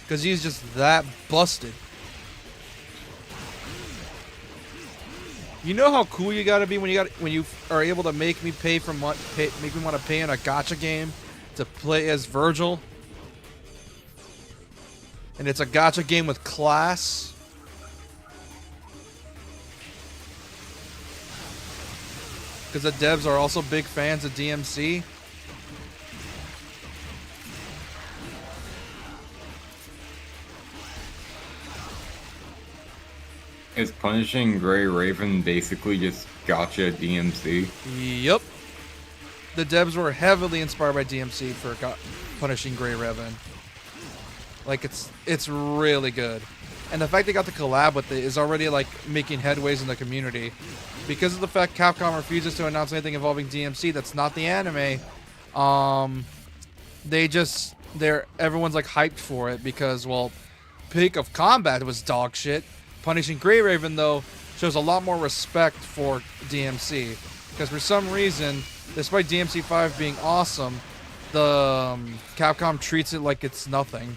because he's just that busted. You know how cool you gotta be when you are able to make me make me want to pay in a gacha game to play as Vergil, and it's a gacha game with class. Because the devs are also big fans of DMC. Is Punishing Grey Raven basically just gotcha DMC? Yep. The devs were heavily inspired by DMC for Punishing Grey Raven. Like, it's really good. and the fact they got to collab with it is already like making headways in the community. Because of the fact Capcom refuses to announce anything involving DMC that's not the anime, everyone's like hyped for it because, well, Peak of Combat was dog shit. Punishing Grey Raven, though, shows a lot more respect for DMC. Because for some reason, despite DMC 5 being awesome, the Capcom treats it like it's nothing.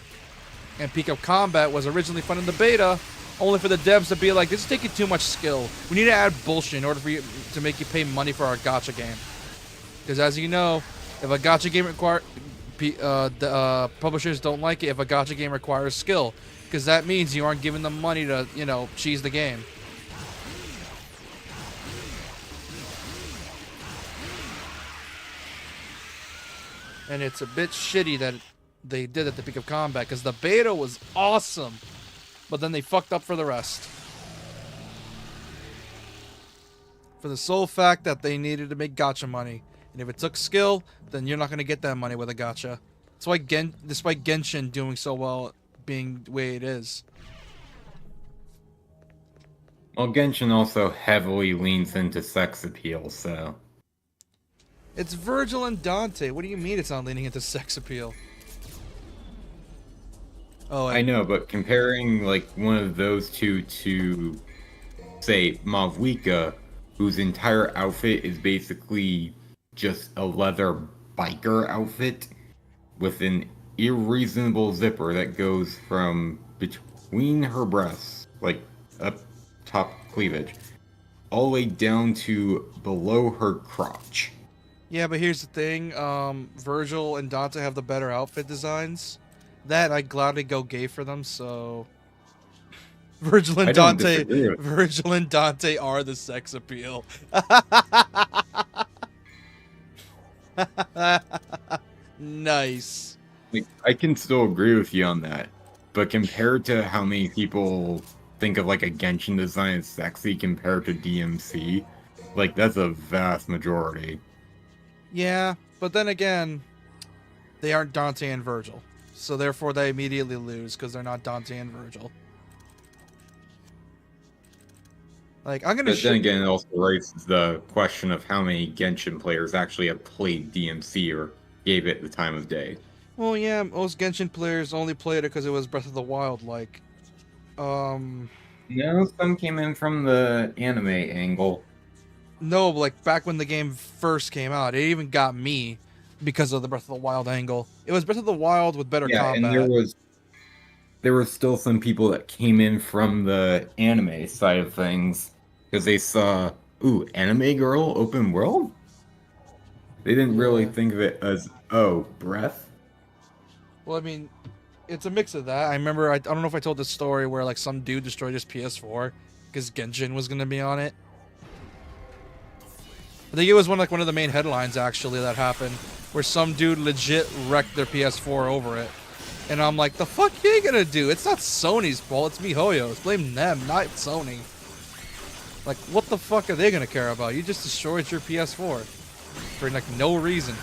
And Peak of Combat was originally fun in the beta, only for the devs to be like, this is taking too much skill. We need to add bullshit in order for you to make you pay money for our gacha game. Because as you know, if a gacha game publishers don't like it if a gacha game requires skill. Because that means you aren't giving them money to, cheese the game. And it's a bit shitty that they did at the Peak of Combat, because the beta was awesome, but then they fucked up for the rest. For the sole fact that they needed to make gacha money. And if it took skill, then you're not going to get that money with a gacha. That's why despite Genshin doing so well, being the way it is. Well, Genshin also heavily leans into sex appeal, so... It's Vergil and Dante. What do you mean it's not leaning into sex appeal? Oh, I know, but comparing, like, one of those two to, say, Mavwika, whose entire outfit is basically just a leather biker outfit with an irreasonable zipper that goes from between her breasts, like up top cleavage, all the way down to below her crotch. Yeah, but here's the thing, Vergil and Dante have the better outfit designs. That I'd gladly go gay for them, so Vergil and Dante are the sex appeal. Nice. Like, I can still agree with you on that, but compared to how many people think of like a Genshin design as sexy compared to DMC, like that's a vast majority. Yeah, but then again, they aren't Dante and Vergil, so therefore they immediately lose because they're not Dante and Vergil. Like, I'm gonna. But then again, it also raises the question of how many Genshin players actually have played DMC or gave it the time of day. Well, yeah, most Genshin players only played it because it was Breath of the Wild. Like, No, some came in from the anime angle. No, like back when the game first came out, it even got me because of the Breath of the Wild angle. It was Breath of the Wild with better combat. And there were still some people that came in from the anime side of things because they saw, ooh, anime girl open world? They didn't really think of it as, oh, Breath? Well, I mean, it's a mix of that. I remember, I don't know if I told this story where like some dude destroyed his PS4 because Genshin was going to be on it. I think it was one of the main headlines actually that happened, where some dude legit wrecked their PS4 over it. And I'm like, the fuck you gonna do? It's not Sony's fault, it's MiHoYo's. Blame them, not Sony. Like, what the fuck are they gonna care about? You just destroyed your PS4 for like no reason.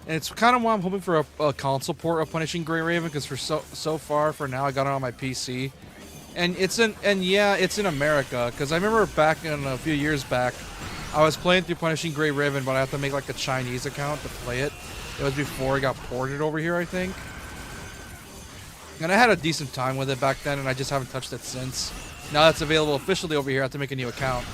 And it's kind of why I'm hoping for a console port of Punishing Grey Raven, because for so far for now I got it on my PC. And it's in America, because I remember back in a few years back, I was playing through Punishing Grey Raven, but I had to make like a Chinese account to play it. It was before it got ported over here, I think. And I had a decent time with it back then, and I just haven't touched it since. Now that it's available officially over here, I have to make a new account.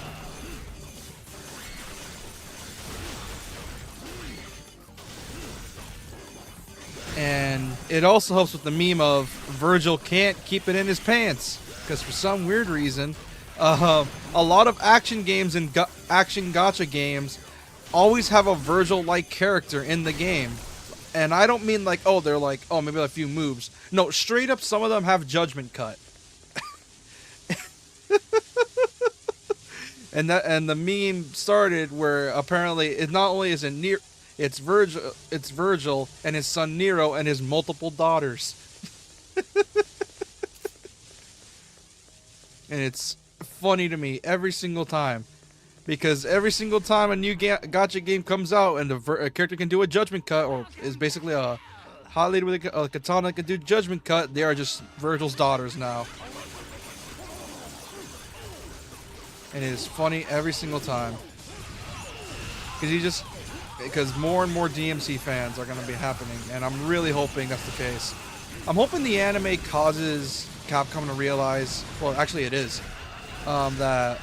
And it also helps with the meme of Vergil can't keep it in his pants. Because for some weird reason, a lot of action games and action gacha games always have a Vergil-like character in the game. And I don't mean like, oh, they're like, oh, maybe a few moves. No, straight up, some of them have Judgment Cut. and the meme started where apparently it not only is it's Vergil and his son Nero and his multiple daughters. And it's funny to me every single time, because every single time a new gacha game comes out and a character can do a Judgment Cut, or is basically a hot lady with a katana can do judgment cut. They are just Vergil's daughters now. And it is funny every single time. Because more and more DMC fans are going to be happening, and I'm really hoping that's the case. I'm hoping the anime causes Capcom to realize, well, actually it is, that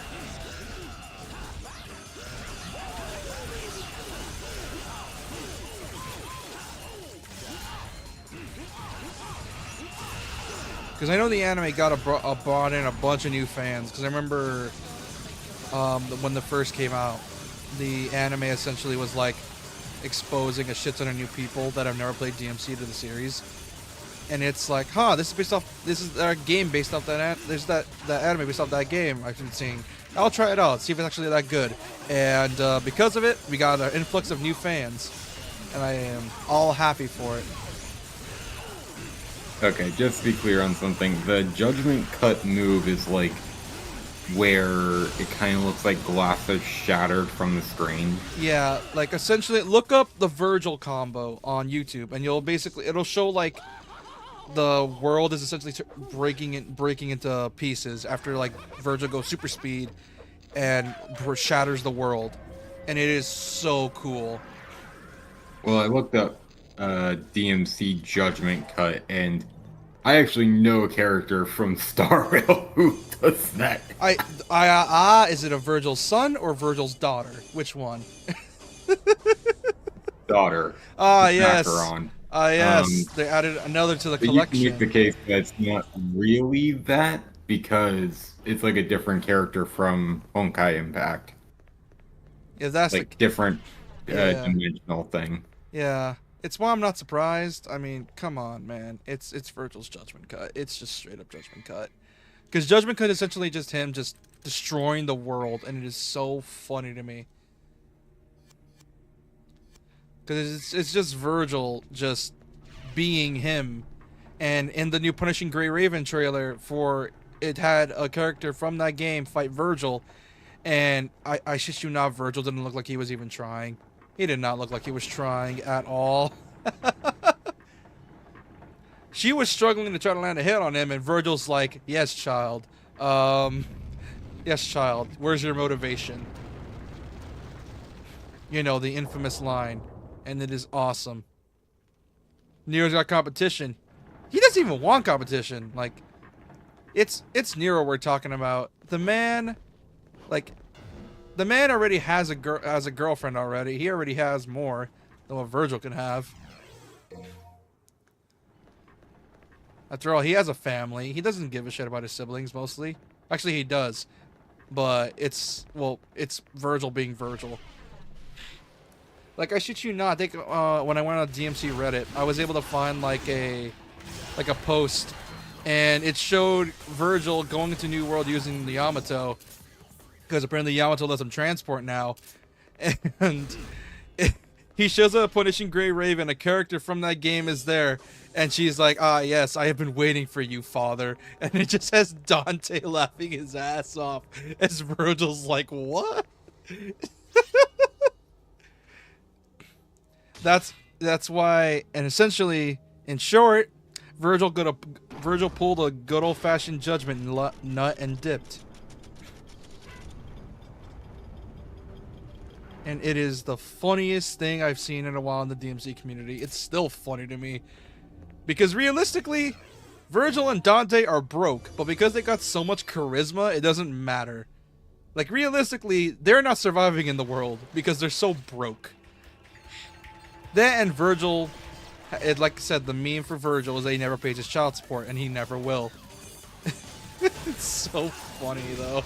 because I know the anime brought in a bunch of new fans. Because I remember when the first came out, the anime essentially was like exposing a shit ton of new people that have never played DMC to the series, and it's like, this is a game based off that. There's that anime based off that game I've been seeing. I'll try it out, see if it's actually that good. And because of it, we got an influx of new fans, and I am all happy for it. Okay, just to be clear on something, the judgment cut move is like where it kind of looks like glass is shattered from the screen. Yeah, like essentially, look up the Vergil combo on YouTube, and it'll show like the world is essentially breaking into pieces after like Vergil goes super speed and shatters the world, and it is so cool. Well, I looked up DMC Judgment Cut, and I actually know a character from Star Rail who does that. Is it a Vergil's son or Vergil's daughter? Which one? Daughter. Yes. Macaron. Yes. They added another to the collection. You can make the case that it's not really that, because it's like a different character from Honkai Impact. Yeah, that's like different dimensional thing. Yeah. It's why I'm not surprised. I mean, come on, man. It's Vergil's Judgment Cut. It's just straight up Judgment Cut. Because Judgment Cut is essentially just him just destroying the world, and it is so funny to me. Because it's just Vergil just being him. And in the new Punishing Gray Raven trailer, it had a character from that game fight Vergil, and I shit you not, Vergil didn't look like he was even trying. He did not look like he was trying at all. She was struggling to try to land a hit on him, and Vergil's like, yes, child. Yes, child. Where's your motivation? You know, the infamous line. And it is awesome. Nero's got competition. He doesn't even want competition. Like, it's Nero we're talking about. The man already has a girlfriend already. He already has more than what Vergil can have. After all, he has a family. He doesn't give a shit about his siblings mostly. Actually, he does. But it's Vergil being Vergil. Like, I shit you not, I think when I went on DMC Reddit, I was able to find like a post, and it showed Vergil going into New World using the Yamato, because apparently Yamato lets him transport now, and he shows up Punishing Gray Raven, a character from that game is there, and she's like, yes, I have been waiting for you, father, and it just has Dante laughing his ass off, as Vergil's like, what? That's why, and essentially, in short, Vergil pulled a good old-fashioned judgment nut and dipped. And it is the funniest thing I've seen in a while in the DMC community. It's still funny to me. Because realistically, Vergil and Dante are broke, but because they got so much charisma, it doesn't matter. Like, realistically, they're not surviving in the world because they're so broke. That and Vergil, like I said, the meme for Vergil is that he never pays his child support, and he never will. It's so funny, though.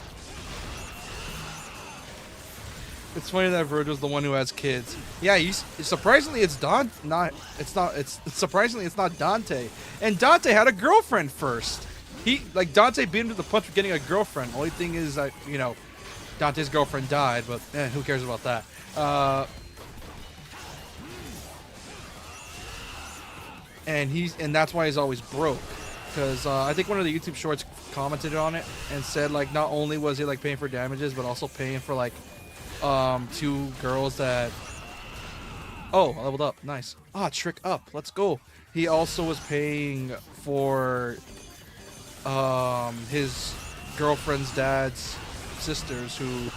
It's funny that Vergil's the one who has kids. Yeah, surprisingly, surprisingly it's not Dante. And Dante had a girlfriend first. Dante beat him to the punch for getting a girlfriend. Only thing is that, you know, Dante's girlfriend died, but who cares about that? And that's why he's always broke, because I think one of the YouTube shorts commented on it and said, like, not only was he like paying for damages, but also paying for like 2 girls that I leveled up. Nice. Trick up. Let's go. he also was paying for his girlfriend's dad's sisters, who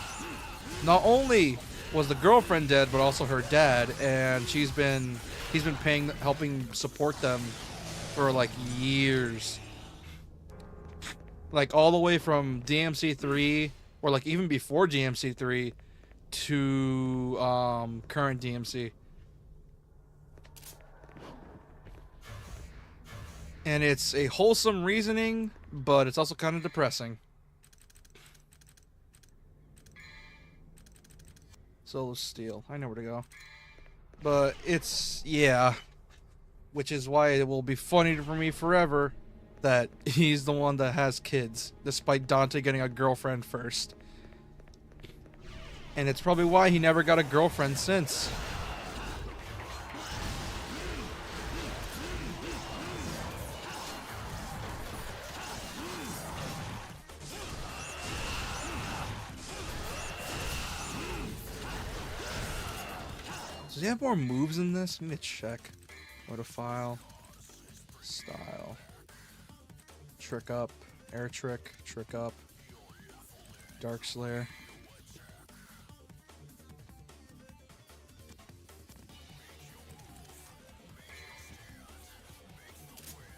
not only was the girlfriend dead but also her dad, and he's been paying, helping support them for like years, like all the way from DMC3, or like even before DMC3 to current DMC. And it's a wholesome reasoning, but it's also kind of depressing. Solo Steel. I know where to go. But it's, yeah. Which is why it will be funny for me forever that he's the one that has kids, despite Dante getting a girlfriend first. And it's probably why he never got a girlfriend since. Does he have more moves in this? Let me check. What a file. Style. Trick up. Air trick. Trick up. Dark Slayer.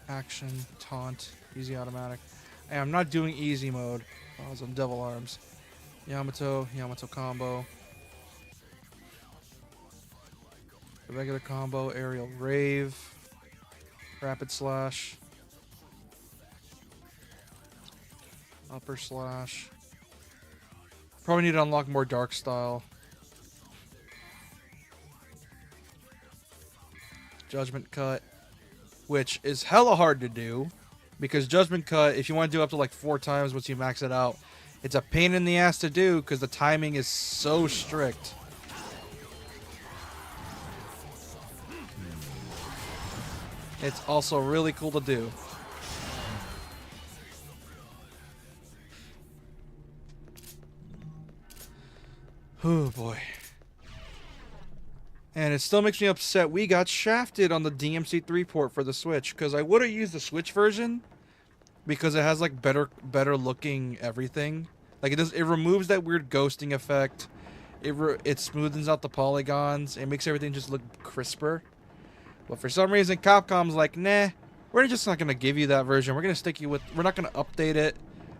Action. Taunt. Easy automatic. Hey, I'm not doing easy mode. I was on Devil Arms. Yamato. Yamato combo. The regular combo, aerial rave, rapid slash, upper slash. Probably need to unlock more dark style. Judgment cut, which is hella hard to do, because judgment cut, if you want to do up to like 4 times once you max it out, it's a pain in the ass to do because the timing is so strict. It's also really cool to do. Oh boy. And it still makes me upset we got shafted on the DMC3 port for the Switch, because I would have used the Switch version because it has like better looking everything. Like it removes that weird ghosting effect. It smoothens out the polygons. It makes everything just look crisper. But for some reason, Capcom's like, nah, we're just not going to give you that version. We're going to stick you with, we're not going to update it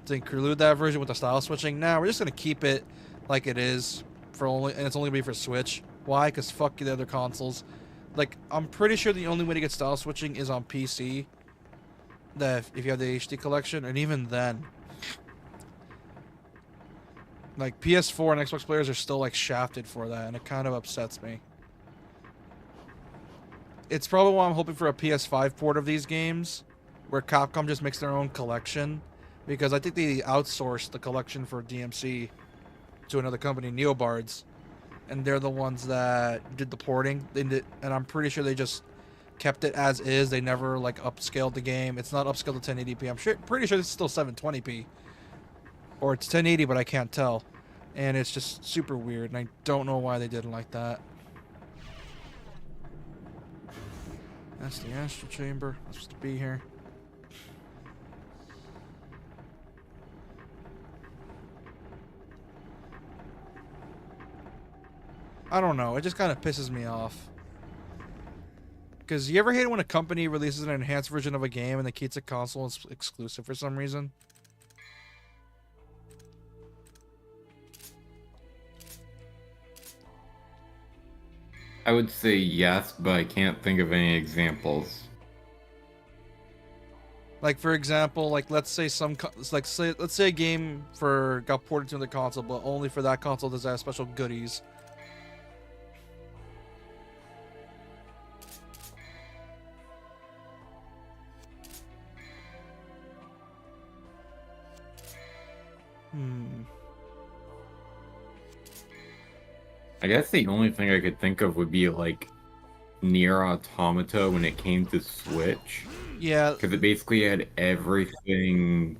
to include that version with the style switching. Nah, we're just going to keep it like it is, and it's only going to be for Switch. Why? Because fuck the other consoles. Like, I'm pretty sure the only way to get style switching is on PC. That if you have the HD collection, and even then, like PS4 and Xbox players are still like shafted for that, and it kind of upsets me. It's probably why I'm hoping for a PS5 port of these games, where Capcom just makes their own collection, because I think they outsourced the collection for DMC to another company, Neobards, and they're the ones that did the porting. And I'm pretty sure they just kept it as is. They never like upscaled the game. It's not upscaled to 1080p. I'm pretty sure it's still 720p, or it's 1080, but I can't tell. And it's just super weird, and I don't know why they did it like that. That's the Astral Chamber. I'm supposed to be here. I don't know. It just kind of pisses me off. Because you ever hate it when a company releases an enhanced version of a game and they keep it console exclusive for some reason? I would say yes, but I can't think of any examples. Like for example, like let's say let's say a game got ported to the console, but only for that console does have special goodies. I guess the only thing I could think of would be like Nier Automata when it came to Switch. Yeah. Because it basically had everything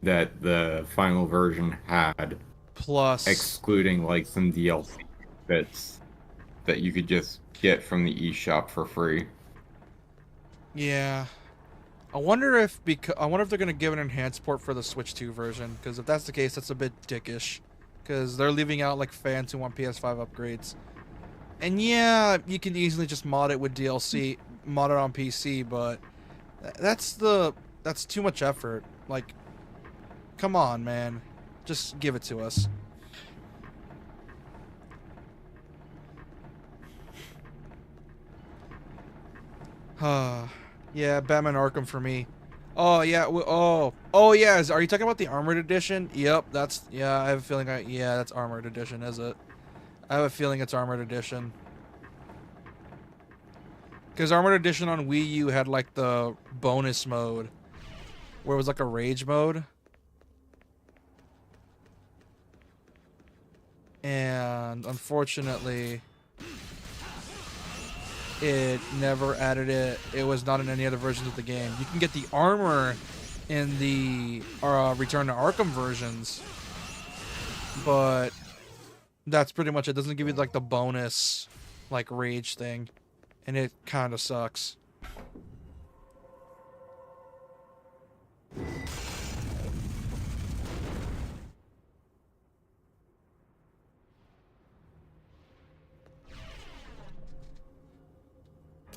that the final version had. Plus. Excluding like some DLC bits that you could just get from the eShop for free. Yeah. I wonder if they're gonna give an enhanced port for the Switch 2 version, because if that's the case, that's a bit dickish. Because they're leaving out like fans who want PS5 upgrades. And yeah, you can easily just mod it with DLC, mod it on PC, but that's too much effort. Like, come on, man, just give it to us. Yeah, Batman Arkham for me. Oh yeah, oh yeah. Are you talking about the Armored Edition? Yep, that's yeah. I have a feeling. Yeah, that's Armored Edition, is it? I have a feeling it's Armored Edition. Because Armored Edition on Wii U had like the bonus mode, where it was like a rage mode, and unfortunately, it never added it. It was not in any other versions of the game. You can get the armor in the Return to Arkham versions, but that's pretty much it. It doesn't give you like the bonus like rage thing, and it kind of sucks.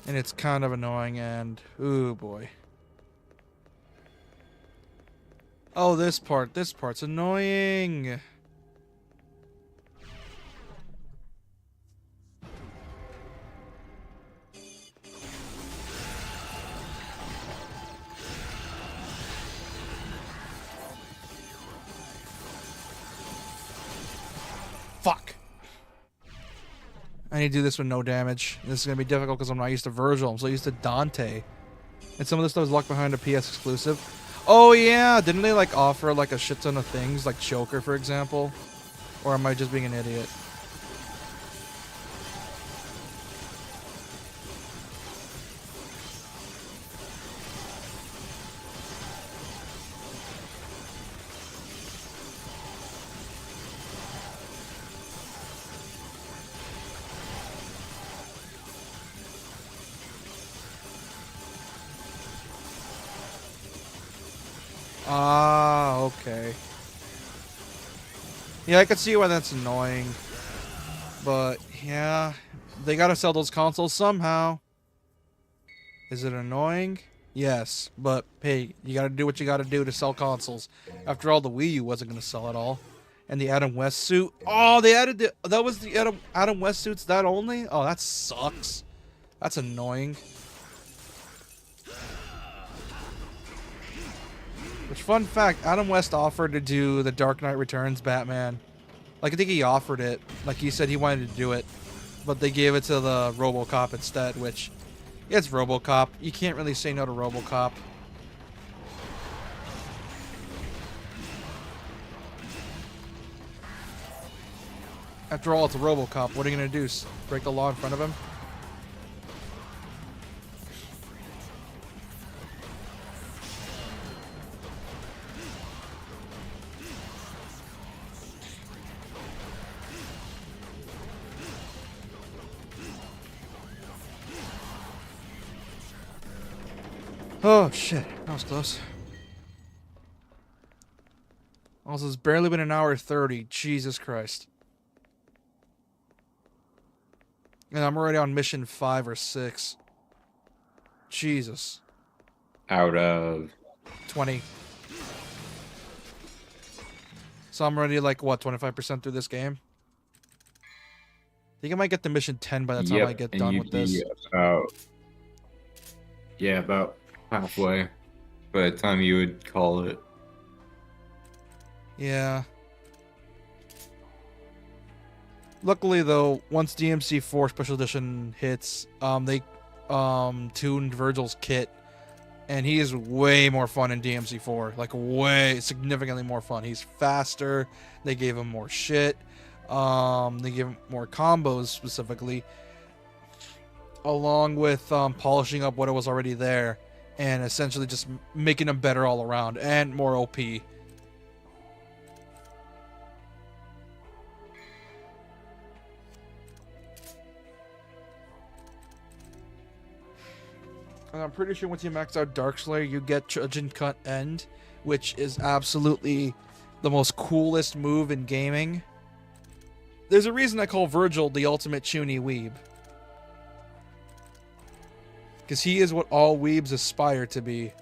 And it's kind of annoying, and ooh boy. Oh, this part's annoying. Fuck. I need to do this with no damage. This is going to be difficult because I'm not used to Vergil. I'm so used to Dante. And some of this stuff is locked behind a PS exclusive. Oh yeah, didn't they like offer like a shit ton of things, like Choker for example? Or am I just being an idiot? Ah, okay. Yeah, I can see why that's annoying. But, yeah, they gotta sell those consoles somehow. Is it annoying? Yes, but hey, you gotta do what you gotta do to sell consoles. After all, the Wii U wasn't gonna sell at all. And the Adam West suit. Oh, they added that was the Adam West suits that only? Oh, that sucks. That's annoying. Which, fun fact, Adam West offered to do the Dark Knight Returns Batman. Like, I think he offered it. Like, he said he wanted to do it. But they gave it to the RoboCop instead, which, it's RoboCop. You can't really say no to RoboCop. After all, it's a RoboCop. What are you going to do? Break the law in front of him? Oh, shit. That was close. Also, it's barely been an hour 30. Jesus Christ. And I'm already on mission 5 or 6. Jesus. Out of 20. So I'm already like, what, 25% through this game? I think I might get to mission 10 by the time I get done with this. About halfway by the time you would call it. Yeah. Luckily, though, once DMC 4 Special Edition hits, they tuned Vergil's kit, and he is way more fun in DMC 4. Like, way, significantly more fun. He's faster. They gave him more shit. They gave him more combos, specifically, along with polishing up what was already there, and essentially just making him better all around, and more OP. I'm pretty sure once you max out Darkslayer, you get Trudgeon Cut End, which is absolutely the most coolest move in gaming. There's a reason I call Vergil the ultimate Chuny weeb. Because he is what all weebs aspire to be.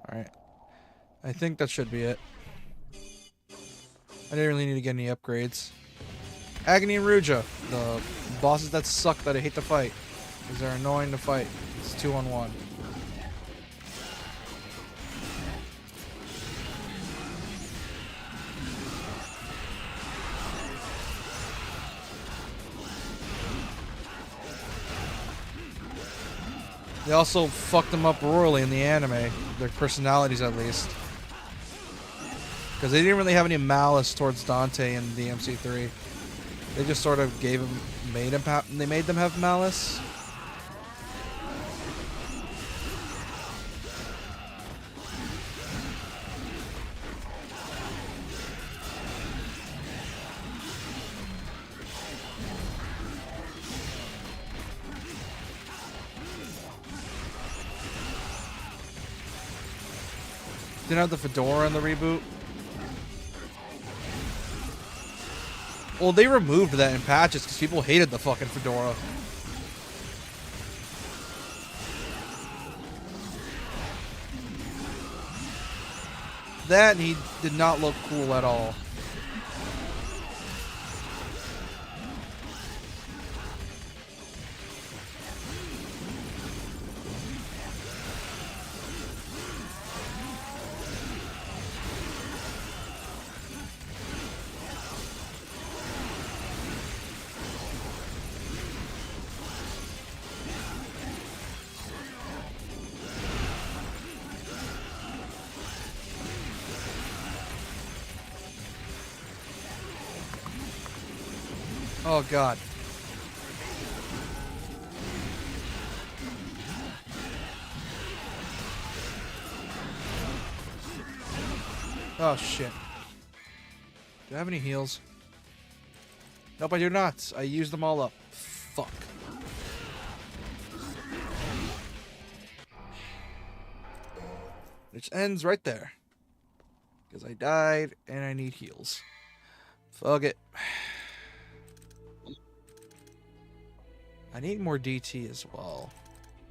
Alright. I think that should be it. I didn't really need to get any upgrades. Agony and Ruja, the bosses that suck that I hate to fight. Because they're annoying to fight. It's 2-on-1. They also fucked them up royally in the anime. Their personalities, at least. Because they didn't really have any malice towards Dante in DMC3. They just sort of made them have malice. Didn't have the fedora in the reboot. Well, they removed that in patches because people hated the fucking fedora. That, he did not look cool at all. Oh god. Oh shit. Do I have any heals? Nope, I do not. I used them all up. Fuck. Which ends right there. Because I died and I need heals. Fuck it. I need more DT as well.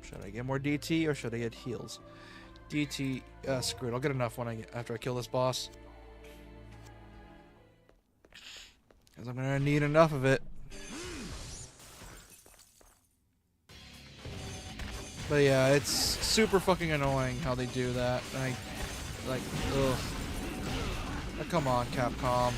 Should I get more DT or should I get heals? DT, screw it. I'll get enough after I kill this boss. Because I'm gonna need enough of it. But yeah, it's super fucking annoying how they do that. And ugh. Oh, come on, Capcom.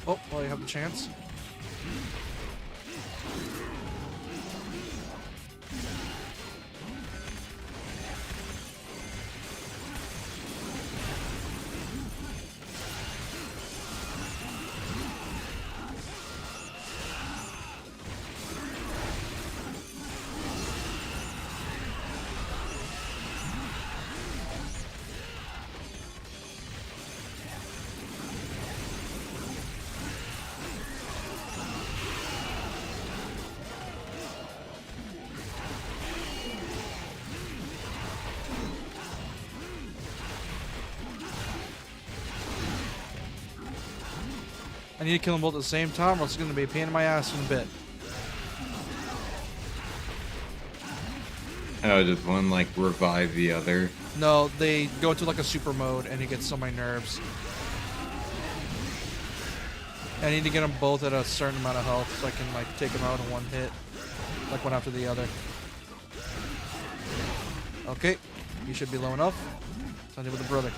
Oh, well, you have the chance. I need to kill them both at the same time or it's going to be a pain in my ass in a bit. Oh, does one, like, revive the other? No, they go into like a super mode and it gets on my nerves. I need to get them both at a certain amount of health so I can like take them out in one hit, like one after the other. Okay, you should be low enough. Something with the brother.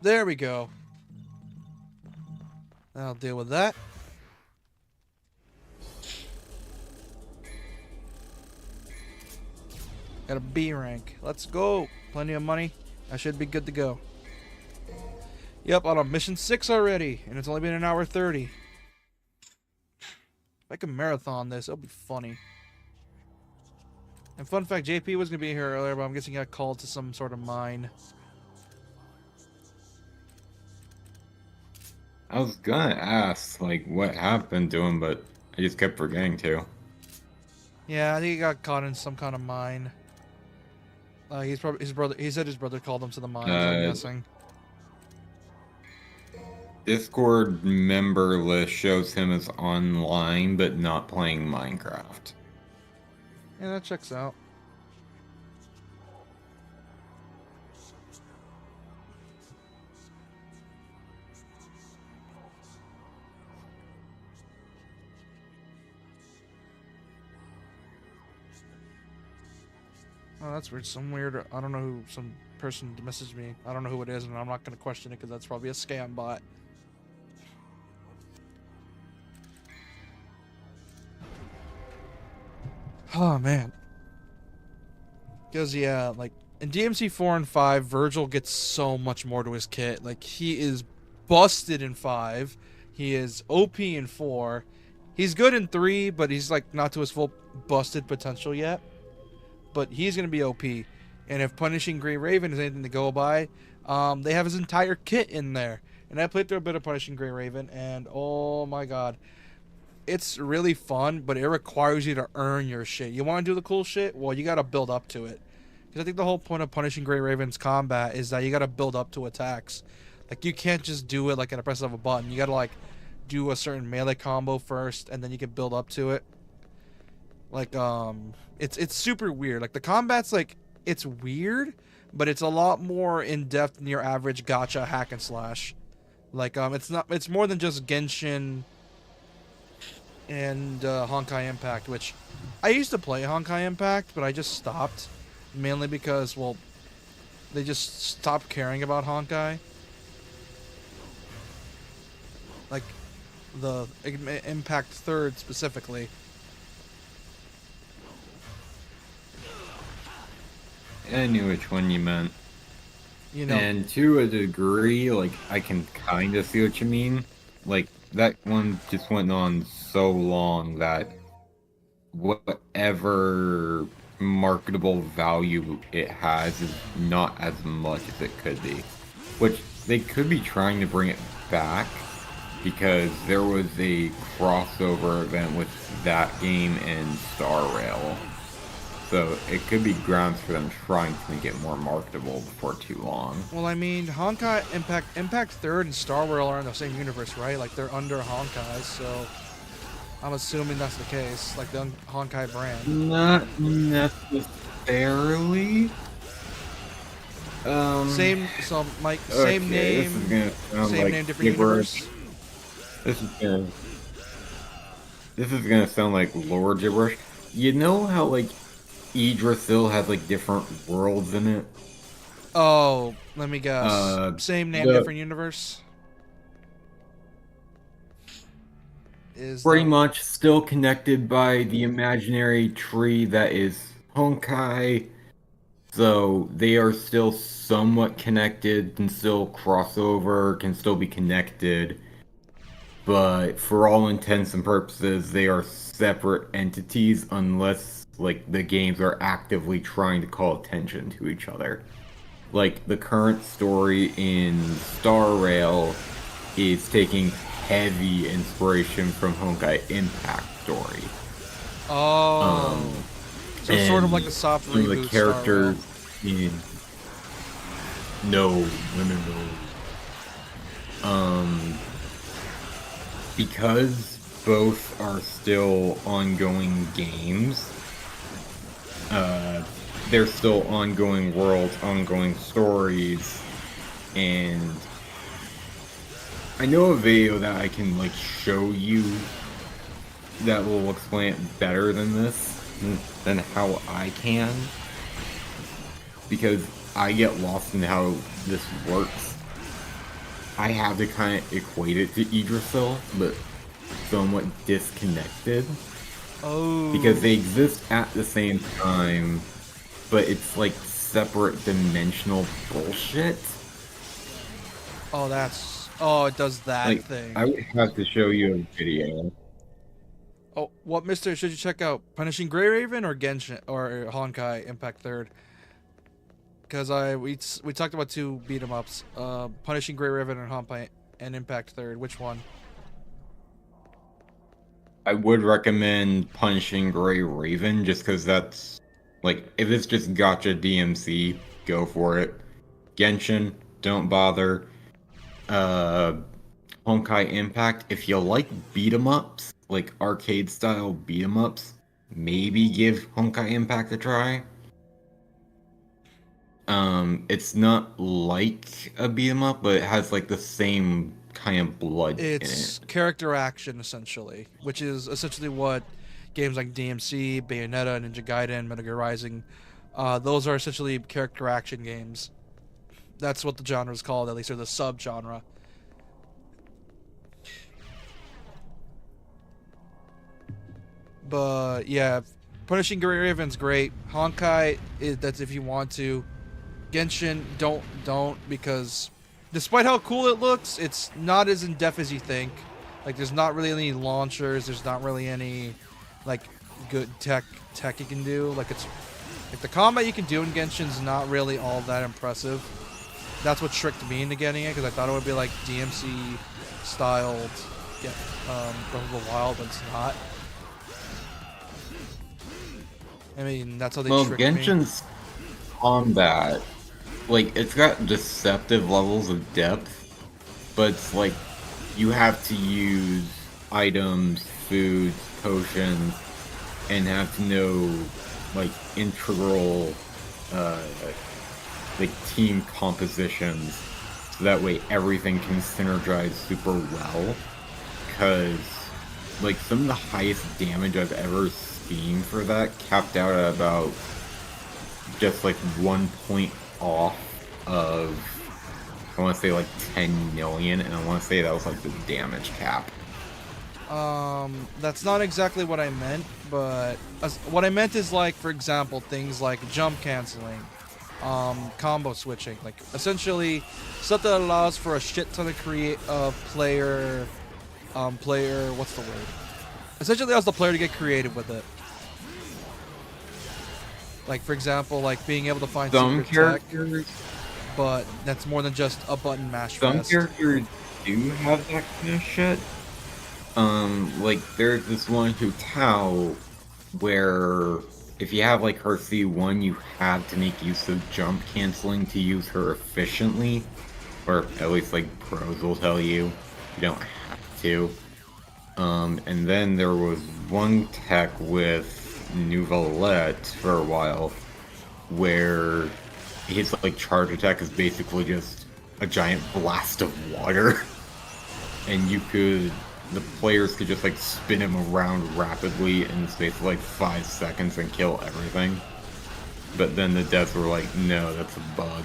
There we go. I'll deal with that. Got a B rank. Let's go. Plenty of money. I should be good to go. Yep, on mission 6 already, and it's only been an hour 30. If I can marathon this, it'll be funny. And fun fact, JP was going to be here earlier, but I'm guessing he got called to some sort of mine. I was gonna ask, like, what happened to him, but I just kept forgetting to. Yeah, I think he got caught in some kind of mine. He's probably his brother. He said his brother called him to the mines. I'm guessing. Discord member list shows him as online, but not playing Minecraft. Yeah, that checks out. Oh, that's weird. Some weird. I don't know who. Some person messaged me. I don't know who it is, and I'm not going to question it because that's probably a scam bot. Oh man. Because yeah, like in DMC 4 and 5, Vergil gets so much more to his kit. Like he is busted in 5. He is OP in 4. He's good in 3, but he's like not to his full busted potential yet. But he's going to be OP. And if Punishing Grey Raven is anything to go by, they have his entire kit in there. And I played through a bit of Punishing Grey Raven, and oh my god. It's really fun, but it requires you to earn your shit. You want to do the cool shit? Well, you got to build up to it. Because I think the whole point of Punishing Grey Raven's combat is that you got to build up to attacks. Like, you can't just do it like at a press of a button. You got to, like, do a certain melee combo first, and then you can build up to it. Like, it's super weird. Like, the combat's, like, it's weird, but it's a lot more in-depth than your average gacha hack and slash. Like, it's more than just Genshin and Honkai Impact, which I used to play Honkai Impact, but I just stopped. Mainly because, well, they just stopped caring about Honkai. Like, the Impact 3rd specifically. I knew which one you meant. You know. And to a degree, like, I can kind of see what you mean. Like, that one just went on so long that whatever marketable value it has is not as much as it could be. Which they could be trying to bring it back because there was a crossover event with that game and Star Rail. So it could be grounds for them trying to make it more marketable before too long. Well, I mean, Honkai Impact 3rd and Star Rail are in the same universe, right? Like, they're under Honkai, so I'm assuming that's the case. Like, the Honkai brand. Not necessarily. Same, so, Mike, same okay, name, same name, different universe. This is gonna sound like lore gibberish. You know how, like, Yggdrasil has, like, different worlds in it? Oh, let me guess. Same name, different universe? Is pretty much still connected by the imaginary tree that is Honkai. So they are still somewhat connected, can still cross over, can still be connected. But for all intents and purposes, they are separate entities unless, like, the games are actively trying to call attention to each other. Like, the current story in Star Rail is taking heavy inspiration from Honkai Impact story. So sort of like a soft reboot. The characters in No. Because both are still ongoing games, there's still ongoing worlds, ongoing stories, and I know a video that I can like show you that will explain it better than this, than how I can, because I get lost in how this works. I have to kind of equate it to Idrisil, but somewhat disconnected. Oh. Because they exist at the same time, but it's like separate dimensional bullshit. Oh, that's... Oh, it does that Like, thing. I would have to show you a video. Oh, what, mister? Should you check out Punishing Grey Raven or Genshin or Honkai Impact Third? Because we talked about two beat 'em ups, Punishing Grey Raven and Honkai and Impact Third. Which one? I would recommend Punishing Grey Raven, just because that's, like, if it's just gotcha DMC, go for it. Genshin, don't bother. Honkai Impact, if you like beat 'em ups, like arcade style beat 'em ups, maybe give Honkai Impact a try. It's not like a beat 'em up, but it has like the same kind of blood It's in it. character action, essentially, which is essentially what games like DMC, Bayonetta, Ninja Gaiden, Metal Gear Rising, those are essentially character action games. That's what the genre is called, at least, or the sub-genre. But yeah, Punishing Grey Raven's great. Honkai, that's if you want to. Genshin, don't, because despite how cool it looks, it's not as in depth as you think. Like, there's not really any launchers. There's not really any like good tech you can do. Like, it's like the combat you can do in Genshin's not really all that impressive. That's what tricked me into getting it, because I thought it would be like DMC styled Breath of the Wild, but it's not. I mean, that's how they tricked me. Genshin's combat, like, it's got deceptive levels of depth, but it's like you have to use items, foods, potions, and have to know like integral like team compositions, so that way everything can synergize super well. Because like some of the highest damage I've ever seen for that capped out at about just like 1 point off of, I want to say like 10 million, and I want to say that was like the damage cap. That's not exactly what I meant, but what I meant is, like, for example, things like jump canceling, combo switching, like essentially stuff that allows for a shit ton of player, what's the word? Essentially allows the player to get creative with it. Like, for example, like being able to find Some secret characters, tech, but that's more than just a button mash some fest. characters do have that kind of shit. Like there's this one Hu Tao where if you have like her C1, you have to make use of jump canceling to use her efficiently, or at least like pros will tell you you don't have to. And then there was one tech with Nouvelette for a while where his like charge attack is basically just a giant blast of water, and the players could just like spin him around rapidly in the space of like 5 seconds and kill everything. But then the devs were like, no, that's a bug,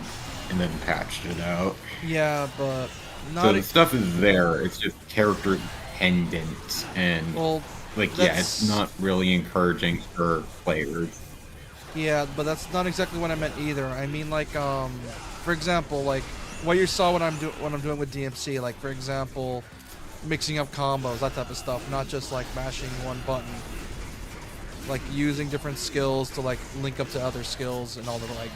and then patched it out. Yeah, but not so the stuff is there, it's just character dependent, and well, like, yeah, it's not really encouraging for players. Yeah, but that's not exactly what I meant either. I mean, like, for example, like what you saw what I'm doing with DMC, like, for example, mixing up combos, that type of stuff, not just like mashing one button, like using different skills to like link up to other skills and all the like.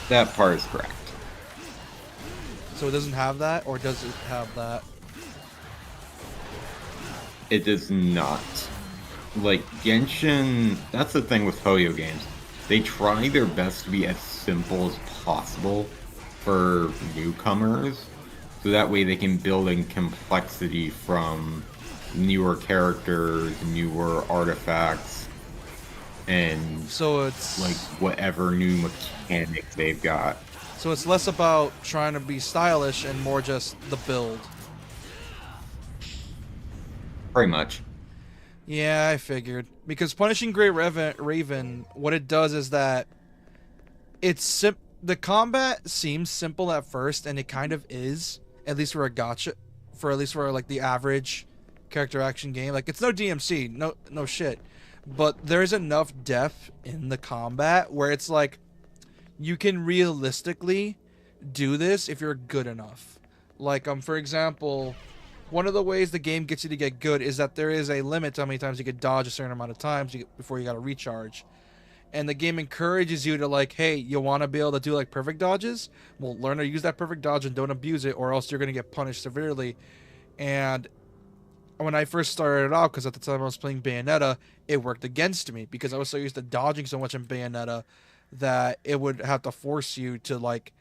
That part is correct. So it doesn't have that, or does it have that? It does not. Like, Genshin, that's the thing with Hoyo games. they try their best to be as simple as possible for newcomers, so that way they can build in complexity from newer characters, newer artifacts, and So it's like whatever new mechanics they've got. So it's less about trying to be stylish and more just the build. Pretty much. Yeah, I figured. Because Punishing Grey Raven, what it does is that the combat seems simple at first, and it kind of is, at least for a gacha, for like the average character action game. Like, it's no DMC, no shit, but there's enough depth in the combat where it's like you can realistically do this if you're good enough. Like, for example, one of the ways the game gets you to get good is that there is a limit to how many times you can dodge a certain amount of times before you got to recharge. And the game encourages you to, like, hey, you want to be able to do, like, perfect dodges? Well, learn to use that perfect dodge and don't abuse it, or else you're going to get punished severely. And when I first started out, because at the time I was playing Bayonetta, it worked against me, because I was so used to dodging so much in Bayonetta that it would have to force you to, like,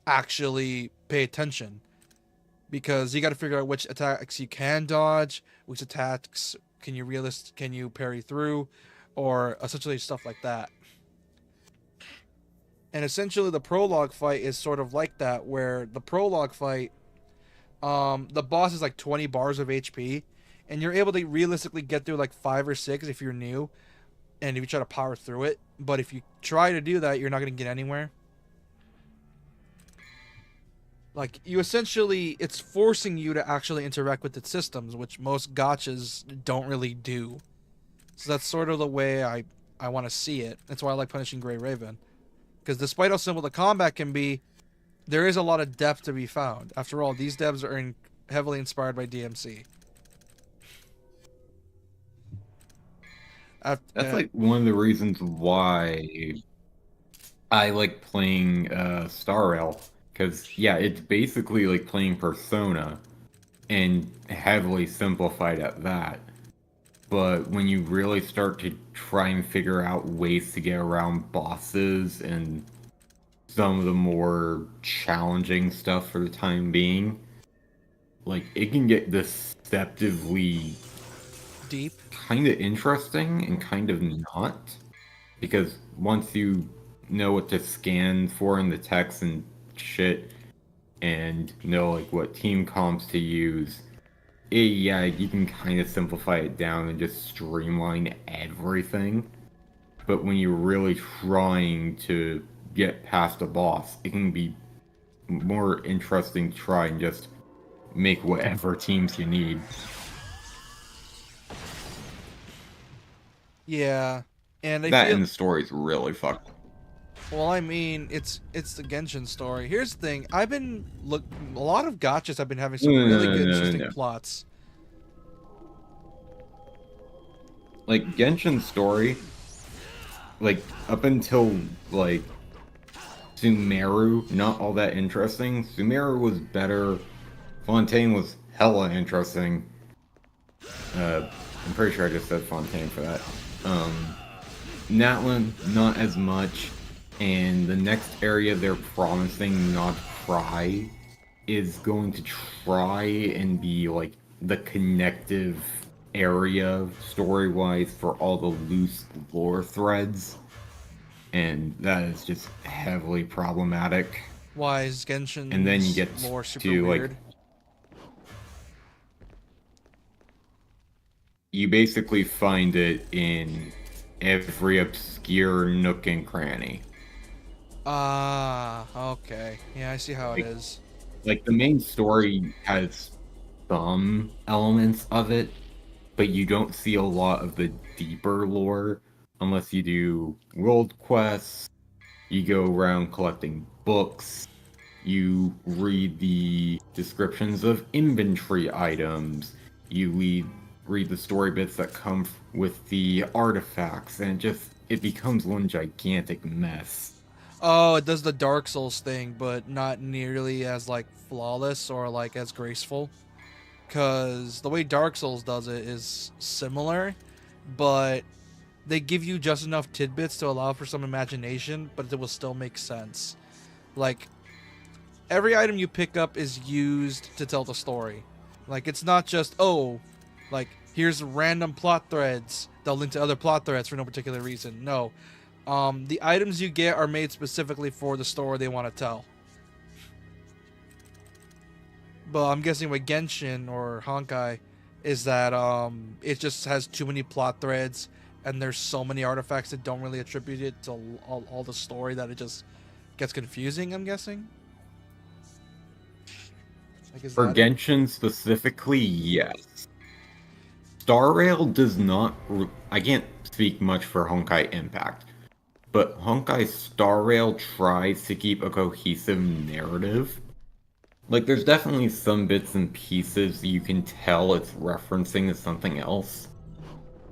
actually pay attention. Because you got to figure out which attacks you can dodge, which attacks can you parry through, or essentially stuff like that. And essentially the prologue fight is sort of like that, where the prologue fight, the boss is like 20 bars of HP, and you're able to realistically get through like 5 or 6 if you're new, and if you try to power through it. But if you try to do that, you're not going to get anywhere. Like, you essentially, it's forcing you to actually interact with its systems, which most gachas don't really do. So that's sort of the way I want to see it. That's why I like Punishing Grey Raven. Because despite how simple the combat can be, there is a lot of depth to be found. After all, these devs are heavily inspired by DMC. That's like one of the reasons why I like playing Star Rail. Because, yeah, it's basically like playing Persona, and heavily simplified at that. But when you really start to try and figure out ways to get around bosses and some of the more challenging stuff for the time being, like, it can get deceptively deep, kind of interesting and kind of not. Because once you know what to scan for in the text and shit, and know like what team comps to use, yeah, you can kind of simplify it down and just streamline everything. But when you're really trying to get past a boss, it can be more interesting to try and just make whatever teams you need. Yeah, and And the story's really fucked. Well, I mean, it's the Genshin story. Here's the thing: a lot of gachas have been having some really good, interesting plots. Like Genshin's story, like up until like Sumeru, not all that interesting. Sumeru was better. Fontaine was hella interesting. I'm pretty sure I just said Fontaine for that. Natlan, not as much. And the next area they're promising not to try is going to try and be like the connective area story-wise for all the loose lore threads. And that is just heavily problematic. Why is Genshin and then you get lore super to weird? Like, you basically find it in every obscure nook and cranny. Ah, okay. Yeah, I see how it is. Like, the main story has some elements of it, but you don't see a lot of the deeper lore unless you do world quests, you go around collecting books, you read the descriptions of inventory items, you read the story bits that come with the artifacts, and it becomes one gigantic mess. Oh, it does the Dark Souls thing, but not nearly as, like, flawless or, like, as graceful. Because the way Dark Souls does it is similar, but they give you just enough tidbits to allow for some imagination, but it will still make sense. Like, every item you pick up is used to tell the story. Like, it's not just, oh, like, here's random plot threads they'll link to other plot threads for no particular reason. No. The items you get are made specifically for the story they want to tell. But I'm guessing with Genshin or Honkai is that it just has too many plot threads and there's so many artifacts that don't really attribute it to all the story that it just gets confusing, I'm guessing. Like, For Genshin specifically, yes. Star Rail does not... I can't speak much for Honkai Impact, but Honkai Star Rail tries to keep a cohesive narrative. Like, there's definitely some bits and pieces you can tell it's referencing to something else.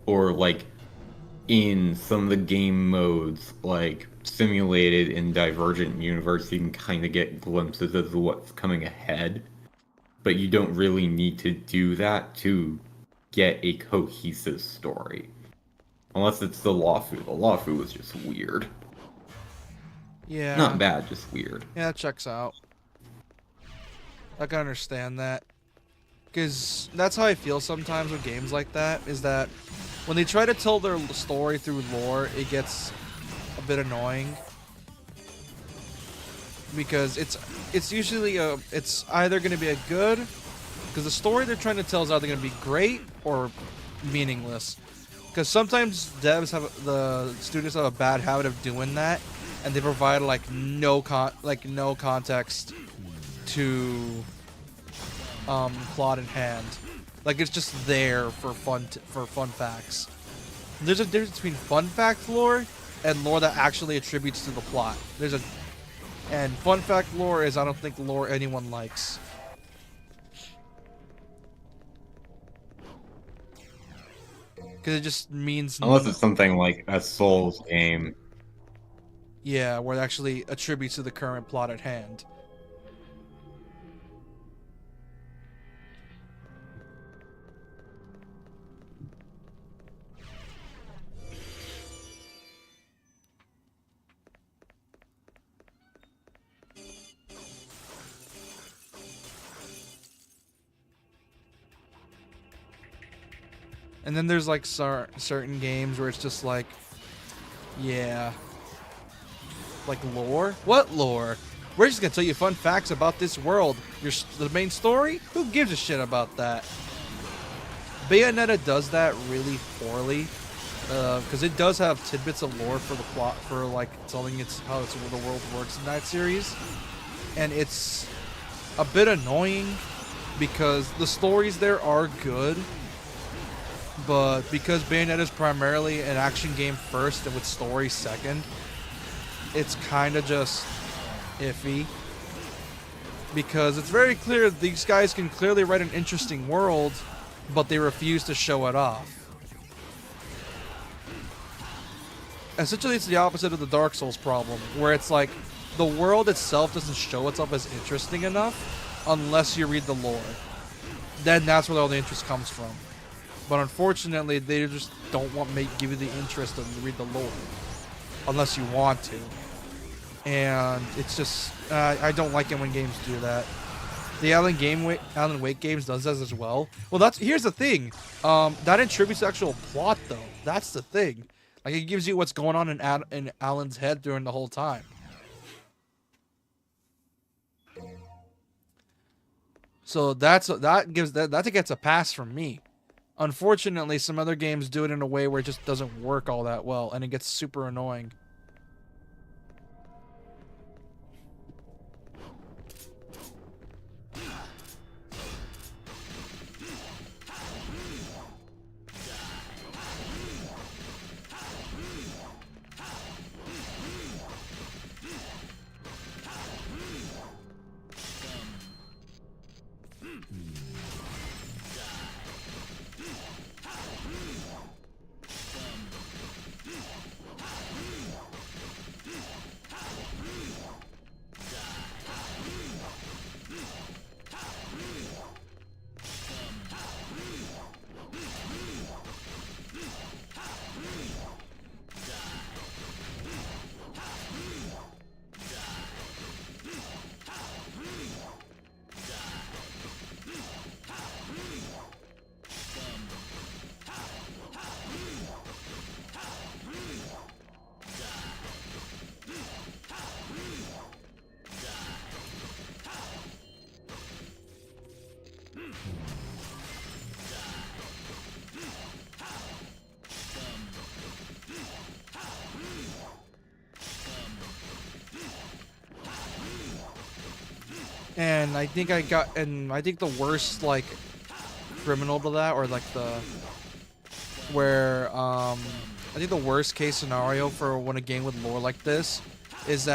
Or, like, in some of the game modes, like Simulated and Divergent Universe, you can kind of get glimpses of what's coming ahead. But you don't really need to do that to get a cohesive story. Unless it's the Lawfu. The Lawfu was just weird. Yeah. Not bad, just weird. Yeah, that checks out. I can understand that. Because that's how I feel sometimes with games like that, is that when they try to tell their story through lore, it gets a bit annoying. Because it's usually it's either going to be a good, because the story they're trying to tell is either going to be great or meaningless. Because sometimes the students have a bad habit of doing that, and they provide like no context to plot in hand. Like, it's just there for fun facts. There's a difference between fun fact lore and lore that actually attributes to the plot. And fun fact lore is, I don't think, lore anyone likes. Because it just means... Unless it's something like a Souls game. Yeah, where it actually attributes to the current plot at hand. And then there's like certain games where it's just like, yeah, like lore? What lore? We're just gonna tell you fun facts about this world. The main story? Who gives a shit about that? Bayonetta does that really poorly, because it does have tidbits of lore for the plot, for like telling how the world works in that series, and it's a bit annoying because the stories there are good. But because Bayonetta is primarily an action game first and with story second, it's kind of just iffy. Because it's very clear these guys can clearly write an interesting world, but they refuse to show it off. Essentially, it's the opposite of the Dark Souls problem, where it's like the world itself doesn't show itself as interesting enough unless you read the lore. Then that's where all the interest comes from. But unfortunately, they just don't give you the interest to read the lore, unless you want to. And it's just, I don't like it when games do that. The Alan Wake games does that as well. Well, here's the thing. That attributes to actual plot, though. That's the thing. Like, it gives you what's going on in Alan's head during the whole time. So that gets a pass from me. Unfortunately, some other games do it in a way where it just doesn't work all that well, and it gets super annoying. And I think the worst like criminal to that, or like I think the worst case scenario for when a game with lore like this is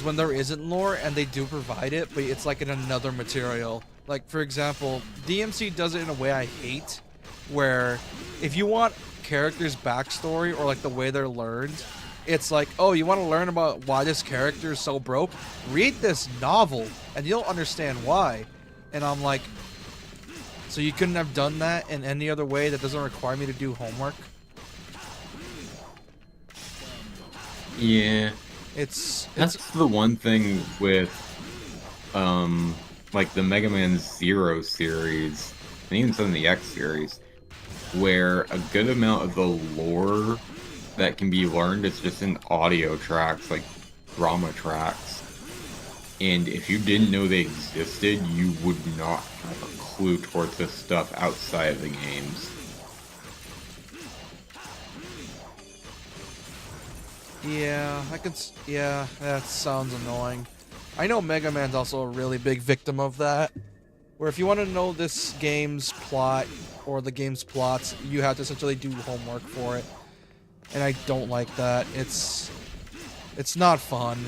when there isn't lore and they do provide it, but it's like in another material. Like, for example, DMC does it in a way I hate, where if you want characters' backstory or like the way they're learned, it's like, oh, you want to learn about why this character is so broke? Read this novel and you'll understand why. And I'm like, so you couldn't have done that in any other way that doesn't require me to do homework? Yeah. It's That's the one thing with, like the Mega Man Zero series, and even some of the X series, where a good amount of the lore that can be learned is just in audio tracks, like drama tracks. And if you didn't know they existed, you would not have a clue towards this stuff outside of the games. Yeah, yeah, that sounds annoying. I know Mega Man's also a really big victim of that, where if you want to know this game's plot or the game's plots, you have to essentially do homework for it. And I don't like that. It's not fun.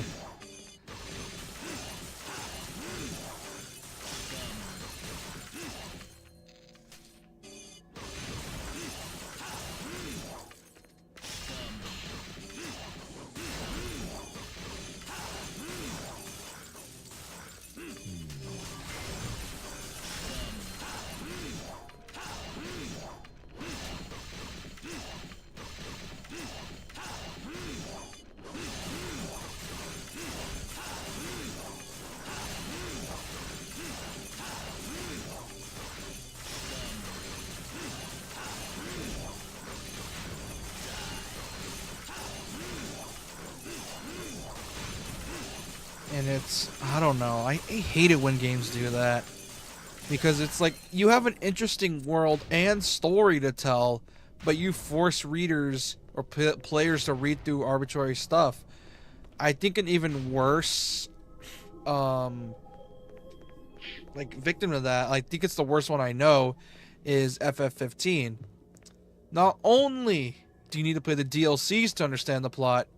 And I don't know, I hate it when games do that. Because it's like, you have an interesting world and story to tell, but you force readers or players to read through arbitrary stuff. I think an even worse, like, victim of that, I think it's the worst one I know, is FF15. Not only do you need to play the DLCs to understand the plot,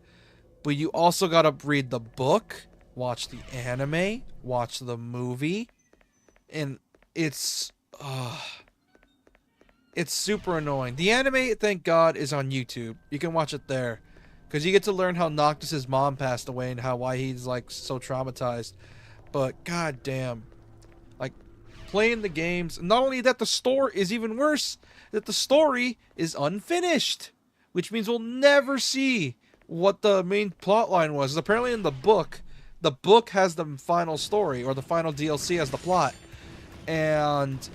but you also gotta read the book, watch the anime, watch the movie, and it's super annoying. The anime, thank God, is on YouTube. You can watch it there, because you get to learn how Noctis's mom passed away and why he's like so traumatized. But god damn, like, playing the games. Not only that, the story is even worse. That the story is unfinished, which means we'll never see what the main plot line was. Apparently in the book has the final story, or the final DLC has the plot. And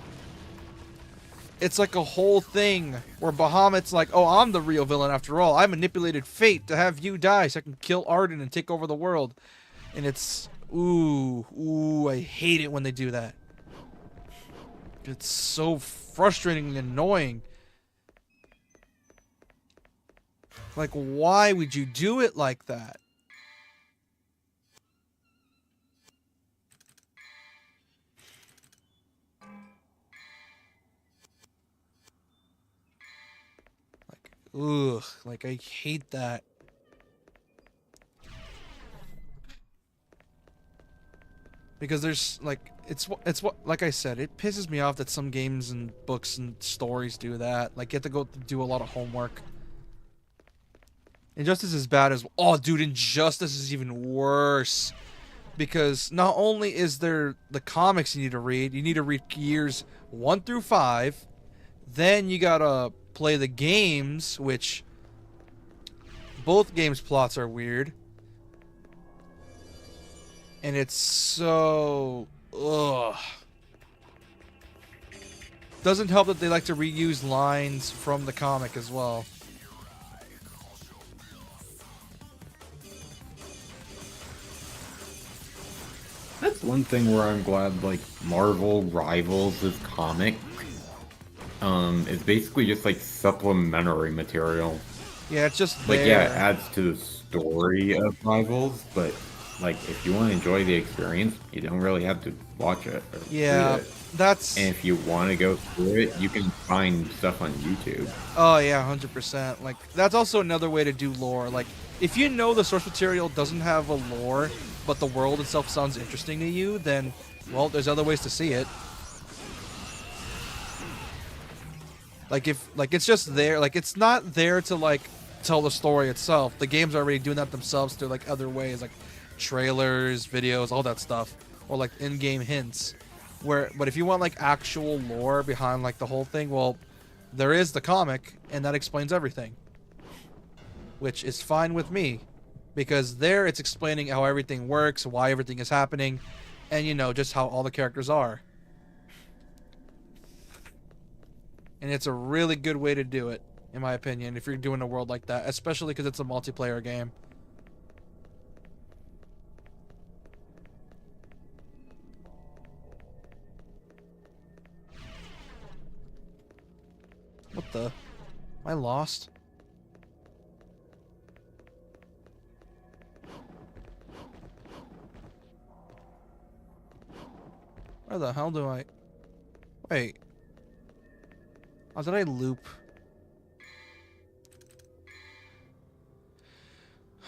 it's like a whole thing where Bahamut's like, oh, I'm the real villain after all. I manipulated fate to have you die so I can kill Arden and take over the world. And it's, ooh, I hate it when they do that. It's so frustrating and annoying. Like, why would you do it like that? Ugh, like, I hate that. Because there's, like, it's what, like I said, it pisses me off that some games and books and stories do that. Like, you have to go do a lot of homework. Injustice is bad as well. Oh, dude, Injustice is even worse. Because not only is there the comics you need to read years 1 through 5. Then you gotta play the games, which both games' plots are weird. And it's so... ugh. Doesn't help that they like to reuse lines from the comic as well. That's one thing where I'm glad, like, Marvel rivals this comic. It's basically just like supplementary material. Yeah, it's just like, there. yeah, it adds to the story of Rivals, but like if you want to enjoy the experience, you don't really have to watch it or Yeah, read it. that's. And if you want to go through it, you can find stuff on YouTube. Oh yeah, 100%. Like that's also another way to do lore. Like if you know the source material doesn't have a lore, but the world itself sounds interesting to you, then well, there's other ways to see it. Like if like it's just there, like it's not there to like tell the story itself. The game's already doing that themselves through like other ways, like trailers, videos, all that stuff, or like in-game hints. But if you want like actual lore behind like the whole thing, well, there is the comic, and that explains everything, which is fine with me, because there it's explaining how everything works, why everything is happening, and you know just how all the characters are. And it's a really good way to do it, in my opinion, if you're doing a world like that, especially because it's a multiplayer game. What the? Am I lost? Where the hell do I... Wait. Oh, did I loop?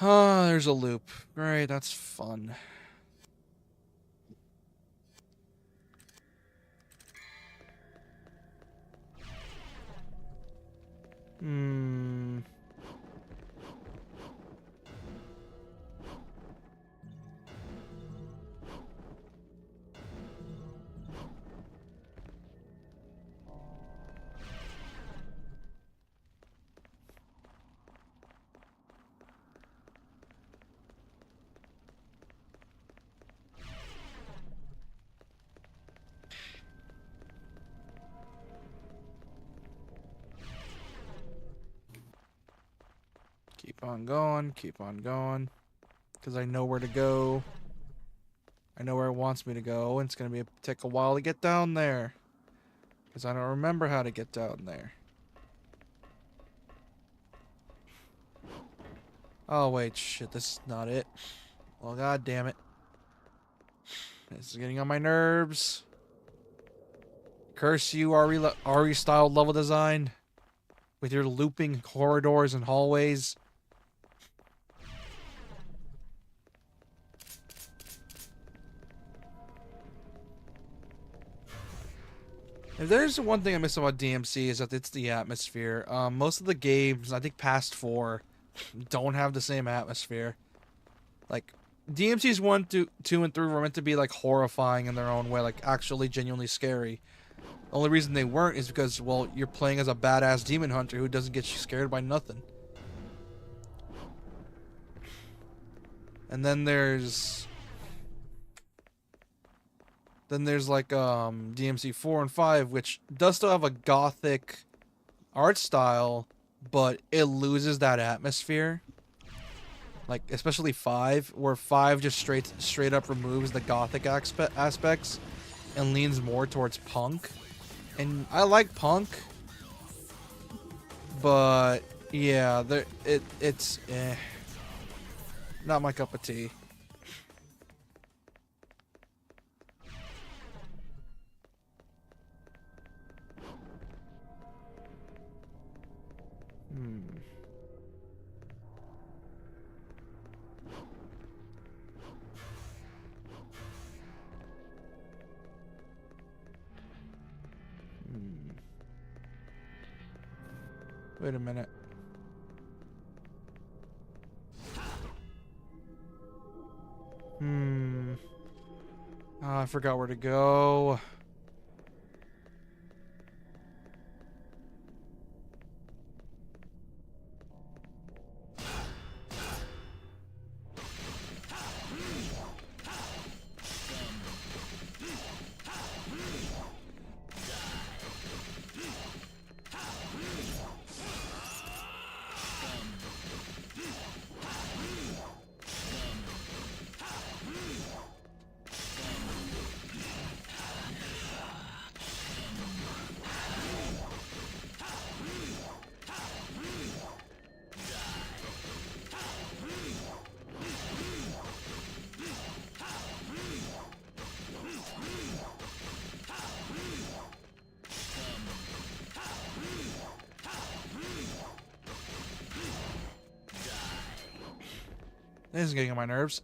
Ah, there's a loop. Great, that's fun. Hmm... Keep on going, keep on going. Because I know where to go. I know where it wants me to go, and it's going to take a while to get down there. Because I don't remember how to get down there. Oh, wait, shit, this is not it. Well, god damn it. This is getting on my nerves. Curse you, RE-style level design. With your looping corridors and hallways. If there's one thing I miss about DMC is that it's the atmosphere. Most of the games, I think past 4, don't have the same atmosphere. Like, DMC's 1, 2, and 3 were meant to be, like, horrifying in their own way, like, actually genuinely scary. The only reason they weren't is because, well, you're playing as a badass demon hunter who doesn't get scared by nothing. And then there's like DMC 4 and 5, which does still have a gothic art style, but it loses that atmosphere. Like especially 5, where 5 just straight up removes the gothic aspects and leans more towards punk. And I like punk, but yeah, it's not my cup of tea. Wait a minute. Oh, I forgot where to go. This is getting on my nerves.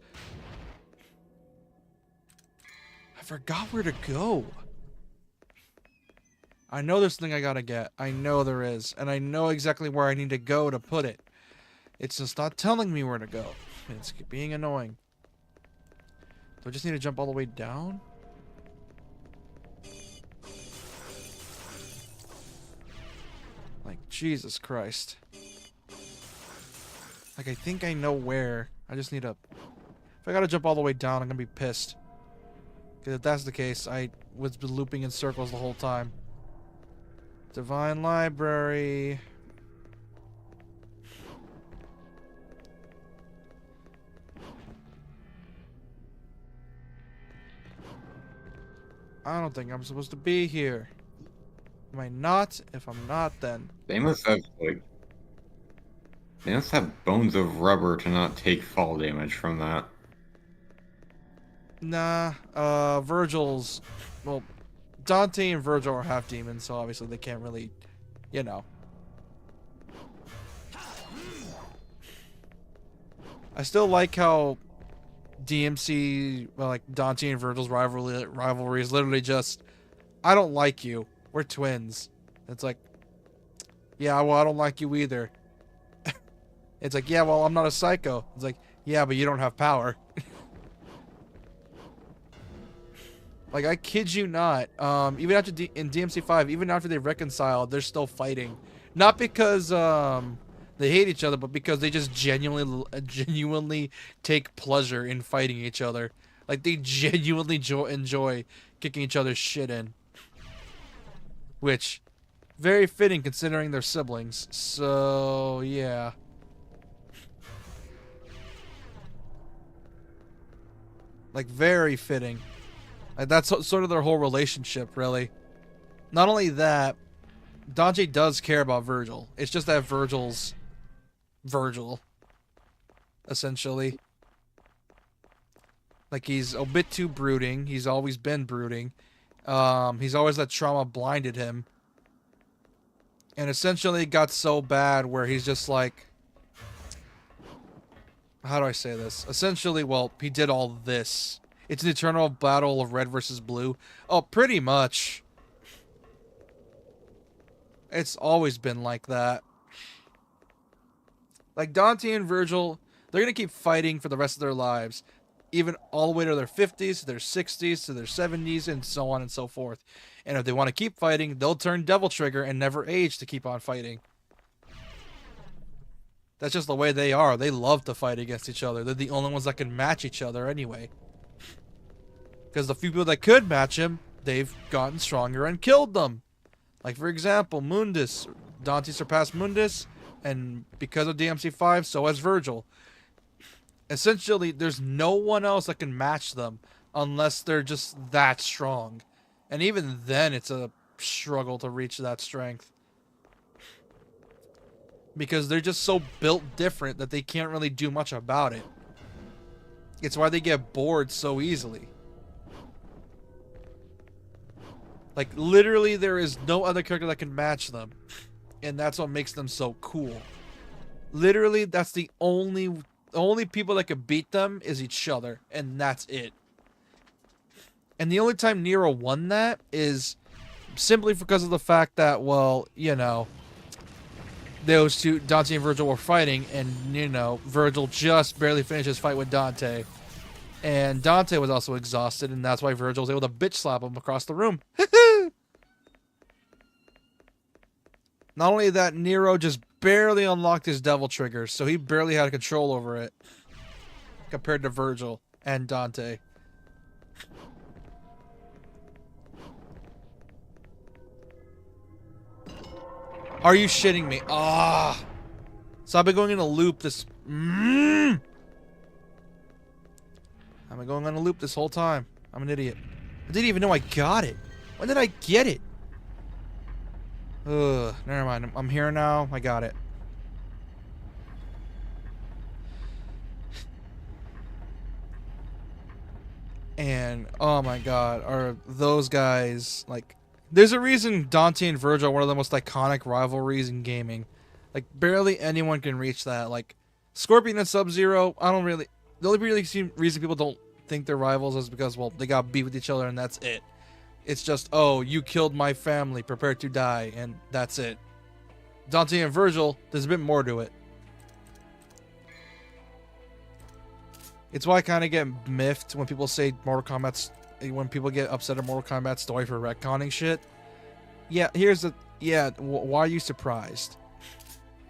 I forgot where to go. I know there's something I gotta get. I know there is. And I know exactly where I need to go to put it. It's just not telling me where to go. It's being annoying. Do I just need to jump all the way down? Like, Jesus Christ. Like, I think I know where. I just need to... If I gotta jump all the way down, I'm gonna be pissed. Because if that's the case, I was looping in circles the whole time. Divine Library. I don't think I'm supposed to be here. Am I not? If I'm not, then... They must have, like... They must have bones of rubber to not take fall damage from that. Nah, Vergil's... Well, Dante and Vergil are half demons, so obviously they can't really, you know. I still like how DMC, well, like Dante and Vergil's rivalry is literally just, I don't like you. We're twins. It's like, yeah, well, I don't like you either. It's like, yeah, well, I'm not a psycho. It's like, yeah, but you don't have power. Like, I kid you not, even after in DMC5, even after they reconciled, they're still fighting. Not because they hate each other, but because they just genuinely take pleasure in fighting each other. Like, they genuinely enjoy kicking each other's shit in. Which, very fitting considering they're siblings. So, yeah. Like, very fitting. Like, that's sort of their whole relationship, really. Not only that, Dante does care about Vergil. It's just that Vergil's Vergil, essentially. Like, he's a bit too brooding. He's always been brooding. He's always let trauma blinded him. And essentially it got so bad where he's just like... How do I say this? Essentially, well, he did all this. It's an eternal battle of red versus blue. Oh, pretty much. It's always been like that. Like, Dante and Vergil, they're going to keep fighting for the rest of their lives. Even all the way to their 50s, to their 60s, to their 70s, and so on and so forth. And if they want to keep fighting, they'll turn Devil Trigger and never age to keep on fighting. That's just the way they are. They love to fight against each other. They're the only ones that can match each other anyway. Because the few people that could match him, they've gotten stronger and killed them. Like, for example, Mundus. Dante surpassed Mundus, and because of DMC5, so has Vergil. Essentially, there's no one else that can match them unless they're just that strong. And even then, it's a struggle to reach that strength. Because they're just so built different that they can't really do much about it. It's why they get bored so easily. Like, literally, there is no other character that can match them. And that's what makes them so cool. Literally, that's the only people that can beat them is each other. And that's it. And the only time Nero won that is simply because of the fact that, well, you know, those two, Dante and Vergil, were fighting. And, you know, Vergil just barely finished his fight with Dante. And Dante was also exhausted, and that's why Vergil was able to bitch slap him across the room. Not only that, Nero just barely unlocked his Devil Trigger, so he barely had control over it. Compared to Vergil and Dante. Are you shitting me? Ah! So I've been going in a loop this... I've been going on a loop this whole time. I'm an idiot. I didn't even know I got it. When did I get it? Ugh, never mind. I'm here now. I got it. And, oh my god, are those guys, like... There's a reason Dante and Vergil are one of the most iconic rivalries in gaming. Like, barely anyone can reach that. Like, Scorpion and Sub-Zero, I don't really... the only reason people don't think they're rivals is because, well, they got beat with each other and that's it. It's just, oh, you killed my family, prepare to die, and that's it. Dante and Vergil, there's a bit more to it. It's why I kind of get miffed when people say when people get upset at Mortal Kombat story for retconning shit. Yeah, why are you surprised?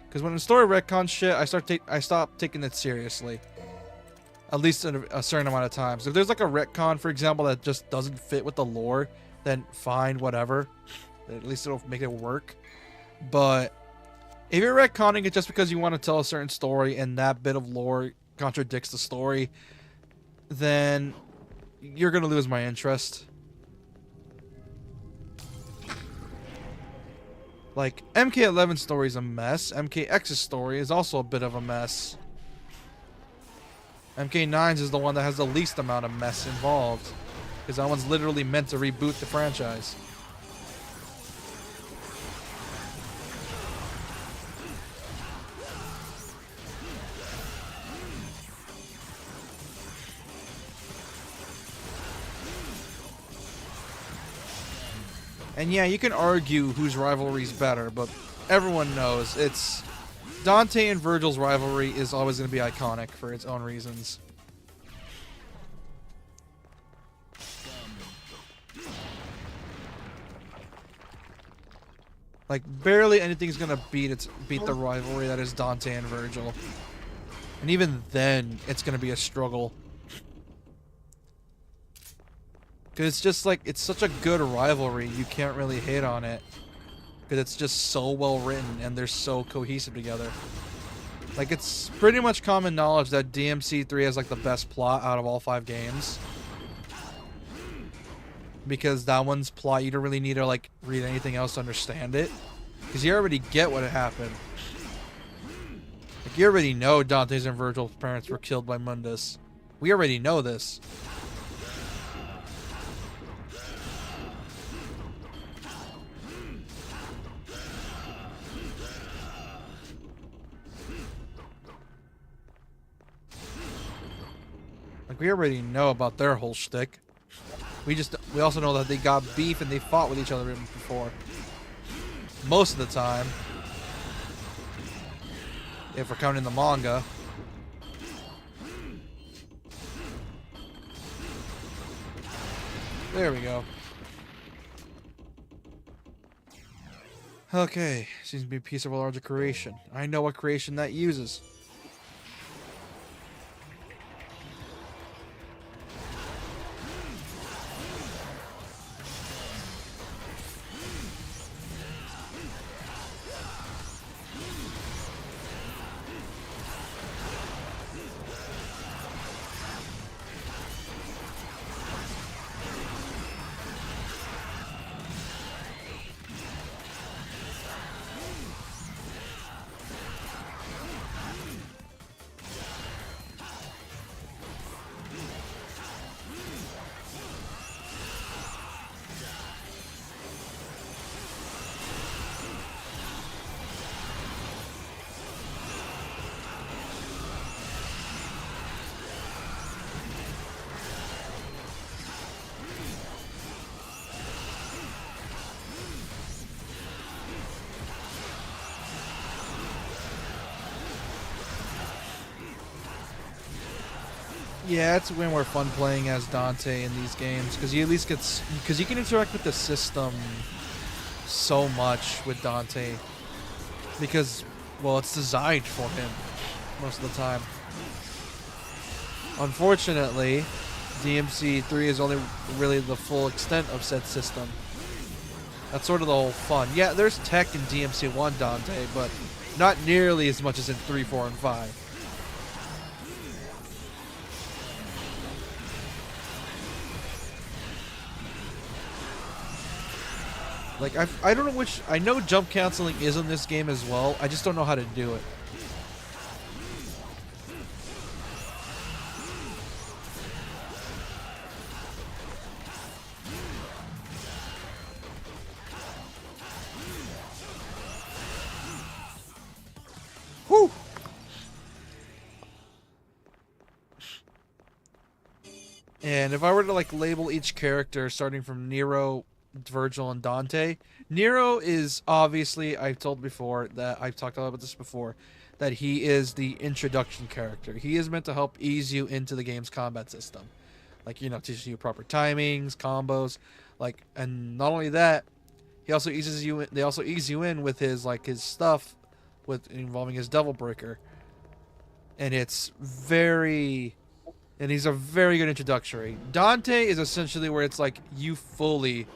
Because when the story retcons shit, I stop taking it seriously. At least in a certain amount of times. If there's like a retcon, for example, that just doesn't fit with the lore, then fine, whatever. At least it'll make it work. But if you're retconning it just because you want to tell a certain story and that bit of lore contradicts the story, then you're gonna lose my interest. Like, MK11's story is a mess. MKX's story is also a bit of a mess. MK9's is the one that has the least amount of mess involved, because that one's literally meant to reboot the franchise. And yeah, you can argue whose rivalry is better, but everyone knows it's Dante and Vergil's rivalry is always going to be iconic for its own reasons. Like, barely anything's going to beat the rivalry that is Dante and Vergil. And even then, it's going to be a struggle. Because it's just like, it's such a good rivalry, you can't really hate on it. Because it's just so well written and they're so cohesive together. Like, it's pretty much common knowledge that DMC3 has like the best plot out of all 5 games. Because that one's plot, you don't really need to like read anything else to understand it. Because you already get what happened. Like, you already know Dante's and Vergil's parents were killed by Mundus. We already know this. Like, we already know about their whole shtick. We also know that they got beef and they fought with each other before. Most of the time. If we're counting the manga. There we go. Okay, seems to be a piece of a larger creation. I know what creation that uses. Yeah, it's way more fun playing as Dante in these games because you at least because you can interact with the system so much with Dante because, well, it's designed for him most of the time. Unfortunately, DMC3 is only really the full extent of said system. That's sort of the whole fun. Yeah, there's tech in DMC1 Dante, but not nearly as much as in 3, 4, and 5. Like, I don't know which... I know jump canceling is in this game as well. I just don't know how to do it. Whew! if I were to like label each character starting from Nero, Vergil, and Dante, Nero is obviously, I've talked about this before, that he is the introduction character. He is meant to help ease you into the game's combat system. Like, teaches you proper timings, combos, like, and not only that, they also ease you in with his stuff with involving his Devil Breaker. And he's a very good introductory. Dante is essentially where it's like you fully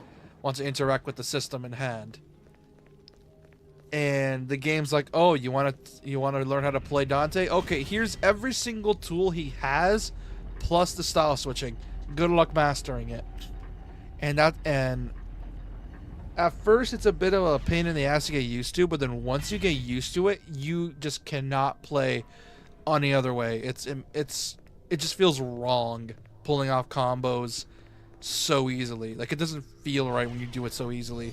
want to interact with the system in hand. And the game's like, oh, you want to learn how to play Dante? Okay, here's every single tool he has, plus the style switching. Good luck mastering it. And at first it's a bit of a pain in the ass to get used to, but then once you get used to it, you just cannot play any other way. It just feels wrong pulling off combos so easily. Like, it doesn't feel right when you do it so easily.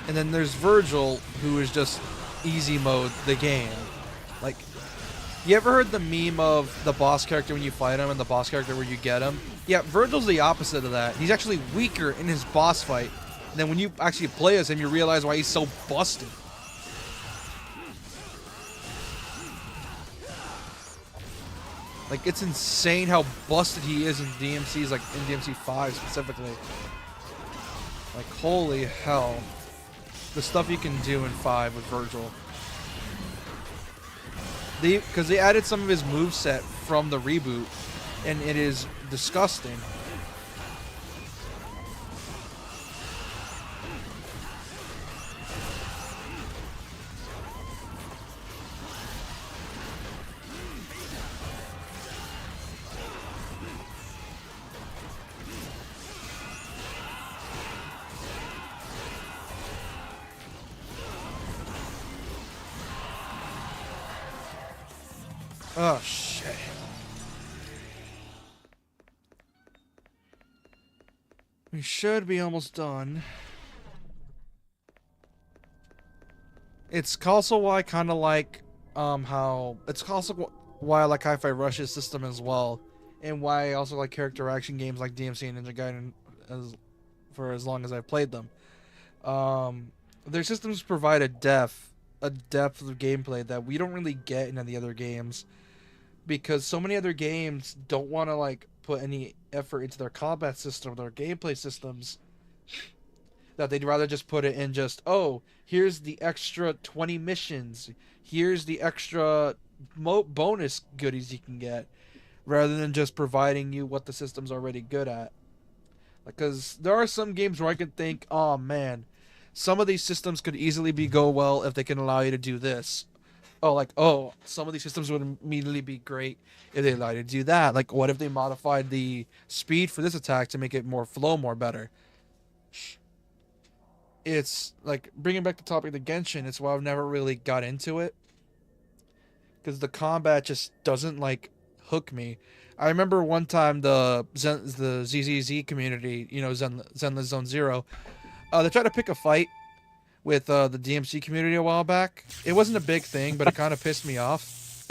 And then there's Vergil, who is just easy mode the game. Like, you ever heard the meme of the boss character when you fight him and the boss character where you get him? Yeah, Vergil's the opposite of that. He's actually weaker in his boss fight. And then when you actually play as him, you realize why he's so busted. Like, it's insane how busted he is in DMCs, like in DMC 5 specifically. Like, holy hell. The stuff you can do in 5 with Vergil. Because they added some of his moveset from the reboot, and it is disgusting. Oh, shit. We should be almost done. It's also why I kind of like, it's also why I like Hi-Fi Rush's system as well. And why I also like character action games like DMC and Ninja Gaiden for as long as I've played them. Their systems provide a depth of gameplay that we don't really get in any other games. Because so many other games don't want to like put any effort into their combat system, their gameplay systems, that they'd rather just put it in just, oh, here's the extra 20 missions, here's the extra bonus goodies you can get, rather than just providing you what the system's already good at. Because there are some games where I can think, oh man, some of these systems could easily go well if they can allow you to do this. Some of these systems would immediately be great if they allowed you to do that. Like, what if they modified the speed for this attack to make it more better? It's, like, bringing back the topic of the Genshin, it's why I've never really got into it. Because the combat just doesn't, like, hook me. I remember one time the ZZZ community, Zenless Zone Zero, they tried to pick a fight with the DMC community a while back. It wasn't a big thing, but it kind of pissed me off.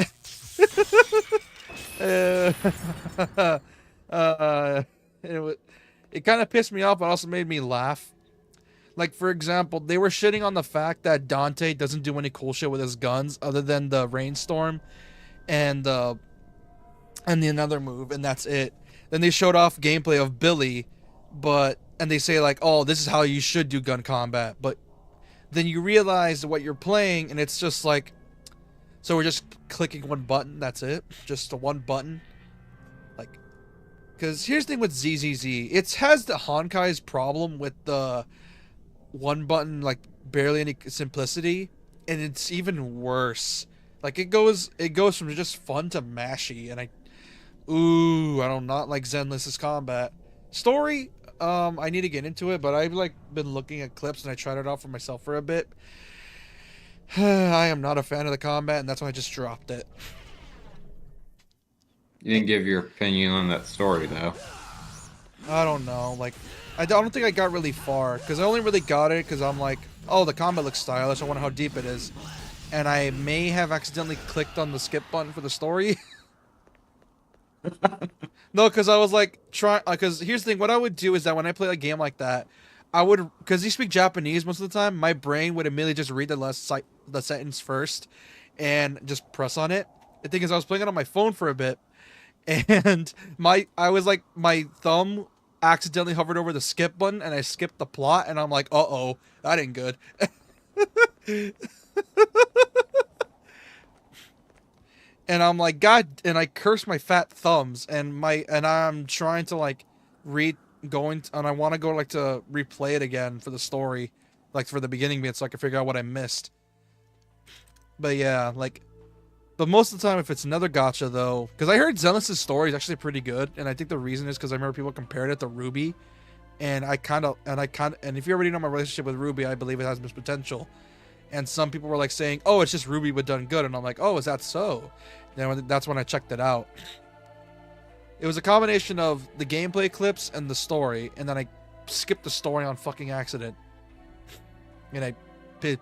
It kind of pissed me off, but also made me laugh. Like, for example, they were shitting on the fact that Dante doesn't do any cool shit with his guns other than the Rainstorm and the another move, and that's it. Then they showed off gameplay of Billy, and they say like, oh, this is how you should do gun combat, but then you realize what you're playing, and it's just like, so we're just clicking one button, that's it? Just the one button? Like, because here's the thing with ZZZ. It has the Honkai's problem with the one button, like, barely any simplicity, and it's even worse. Like, it goes from just fun to mashy, and I do not like Zenless's combat. Story, I need to get into it, but I've like been looking at clips and I tried it out for myself for a bit. I am not a fan of the combat, and that's why I just dropped it. You didn't give your opinion on that story, though. I don't know. Like, I don't think I got really far, because I only really got it because I'm like, oh, the combat looks stylish. I wonder how deep it is. And I may have accidentally clicked on the skip button for the story. No, because I was like trying. Because here's the thing: what I would do is that when I play a game like that, I would, because you speak Japanese most of the time, my brain would immediately just read the sentence first, and just press on it. The thing is, I was playing it on my phone for a bit, and I was like, my thumb accidentally hovered over the skip button, and I skipped the plot, and I'm like, uh-oh, that ain't good. And I'm like, God, and I curse my fat thumbs, and I'm trying to like read and I want to go like to replay it again for the story, like for the beginning bit, so I can figure out what I missed. But yeah, like, but most of the time, if it's another gacha though, because I heard Zenless's story is actually pretty good, and I think the reason is because I remember people compared it to Ruby, and and if you already know my relationship with Ruby, I believe it has much potential. And some people were like saying, "Oh, it's just Ruby but done good," and I'm like, "Oh, is that so?" Then that's when I checked it out. It was a combination of the gameplay clips and the story, and then I skipped the story on fucking accident, and it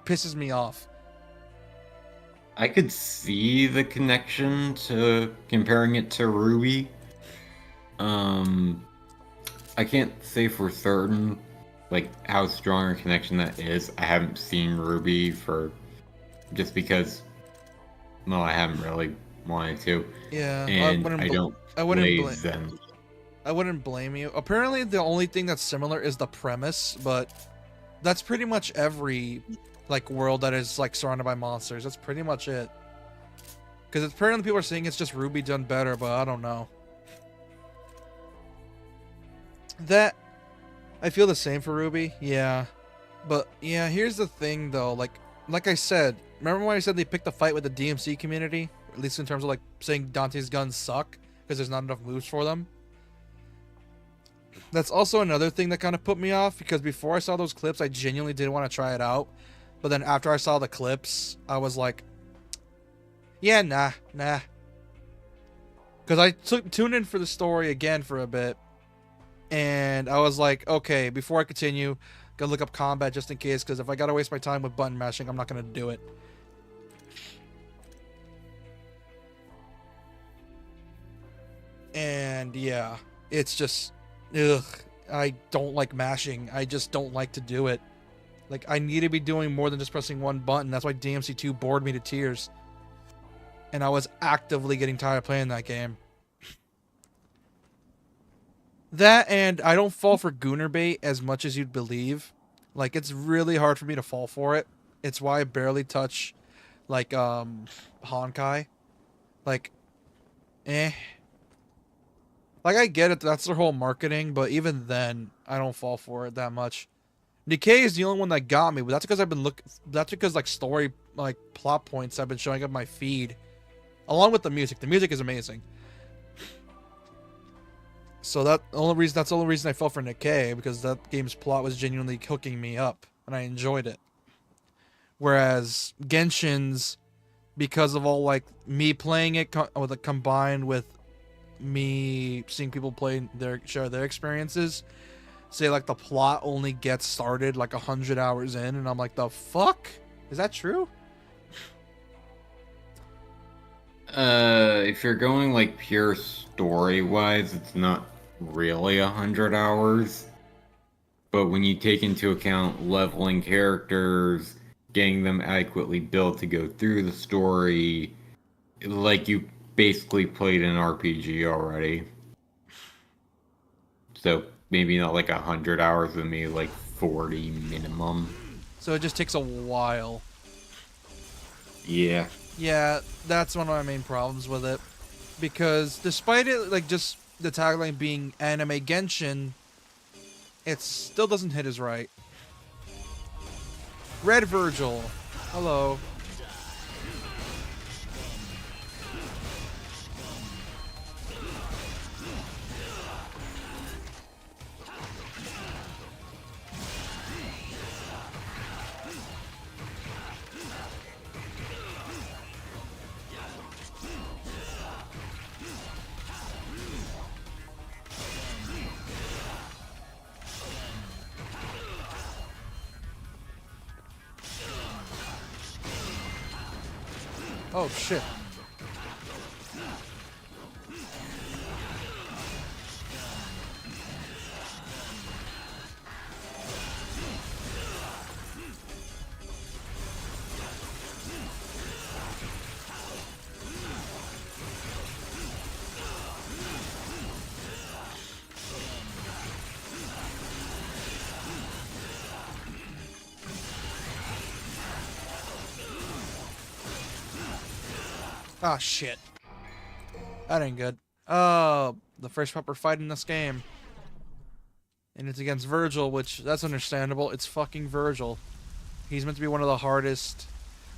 pisses me off. I could see the connection to comparing it to Ruby. I can't say for certain, like, how strong a connection that is. I haven't seen Ruby just because, well, I haven't really wanted to. Yeah, And I wouldn't play Zen. I wouldn't blame you. Apparently, the only thing that's similar is the premise, but that's pretty much every like world that is like surrounded by monsters. That's pretty much it. Because apparently people are saying it's just Ruby done better, but I don't know. That I feel the same for Ruby, yeah. But yeah, here's the thing though, like I said, remember when I said they picked a fight with the DMC community? Or at least in terms of like saying Dante's guns suck because there's not enough moves for them. That's also another thing that kind of put me off, because before I saw those clips, I genuinely did want to try it out. But then after I saw the clips, I was like, yeah, nah. Because I tuned in for the story again for a bit. And I was like, okay, before I continue, gotta look up combat just in case, because if I gotta waste my time with button mashing, I'm not gonna do it. And yeah, it's just, ugh, I don't like mashing. I just don't like to do it. Like, I need to be doing more than just pressing one button. That's why DMC2 bored me to tears. And I was actively getting tired of playing that game. That, and I don't fall for Gooner bait as much as you'd believe. Like, it's really hard for me to fall for it. It's why I barely touch, like, Honkai. Like, eh. Like, I get it, that's their whole marketing, but even then, I don't fall for it that much. Decay is the only one that got me, but that's because that's because, like, story, like, plot points have been showing up my feed. Along with the music. The music is amazing. So that's the only reason I fell for Nikkei, because that game's plot was genuinely hooking me up, and I enjoyed it. Whereas Genshin's, because of all like me playing it combined with me seeing people share their experiences, say like the plot only gets started like 100 hours in, and I'm like, the fuck? Is that true? If you're going like pure story-wise, it's not really 100 hours. But when you take into account leveling characters, getting them adequately built to go through the story, like you basically played an RPG already. So maybe not like 100 hours with me, like 40 minimum. So it just takes a while. Yeah. Yeah, that's one of my main problems with it. Because despite it, like, just the tagline being anime Genshin, it still doesn't hit as right. Red Vergil. Hello. Oh shit. Ah, shit. That ain't good. Oh, the first proper fight in this game. And it's against Vergil, which, that's understandable. It's fucking Vergil. He's meant to be one of the hardest.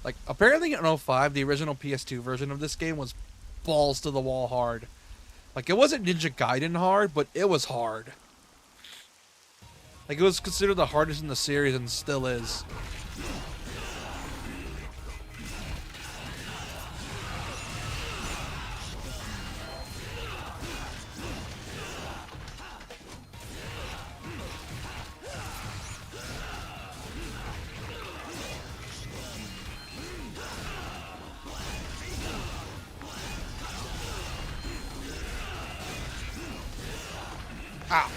Like, apparently in 05, the original PS2 version of this game was balls to the wall hard. Like, it wasn't Ninja Gaiden hard, but it was hard. Like, it was considered the hardest in the series and still is. Ow.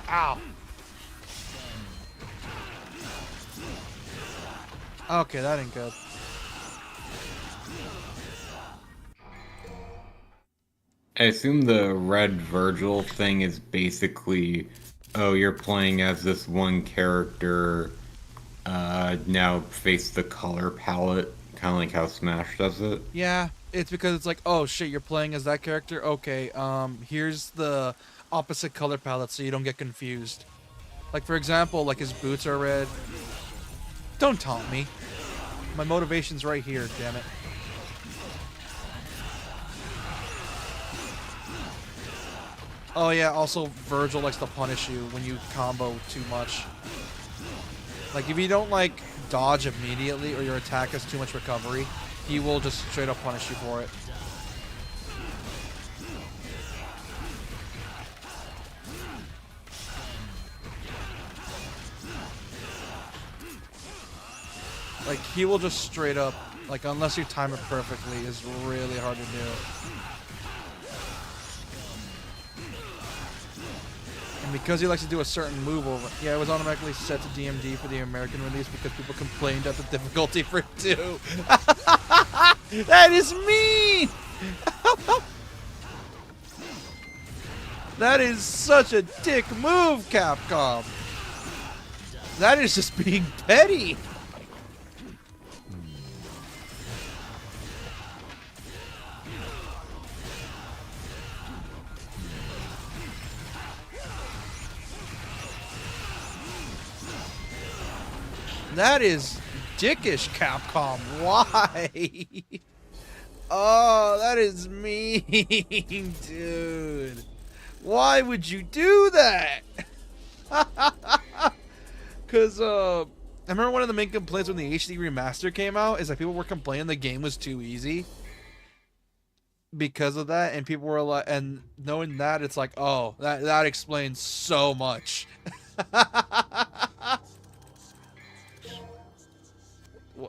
Ow. Okay, that ain't good. I assume the red Vergil thing is basically, oh, you're playing as this one character, now face the color palette, kind of like how Smash does it. Yeah, it's because it's like, oh shit, you're playing as that character? Okay, here's the opposite color palette so you don't get confused. Like, for example, like his boots are red. Don't taunt me. My motivation's right here, damn it. Oh yeah, also Vergil likes to punish you when you combo too much. Like, if you don't, like, dodge immediately or your attack has too much recovery, he will just straight up punish you for it. Like, he will just straight up, like, unless you time it perfectly, is really hard to do. And because he likes to do a certain move over, yeah, it was automatically set to DMD for the American release because people complained at the difficulty for 2. That is mean! That is such a dick move, Capcom! That is just being petty! That is dickish, Capcom. Why? Oh, that is mean, dude. Why would you do that? Because, I remember one of the main complaints when the HD remaster came out is that people were complaining the game was too easy. Because of that, and people were like, and knowing that, it's like, oh, that explains so much.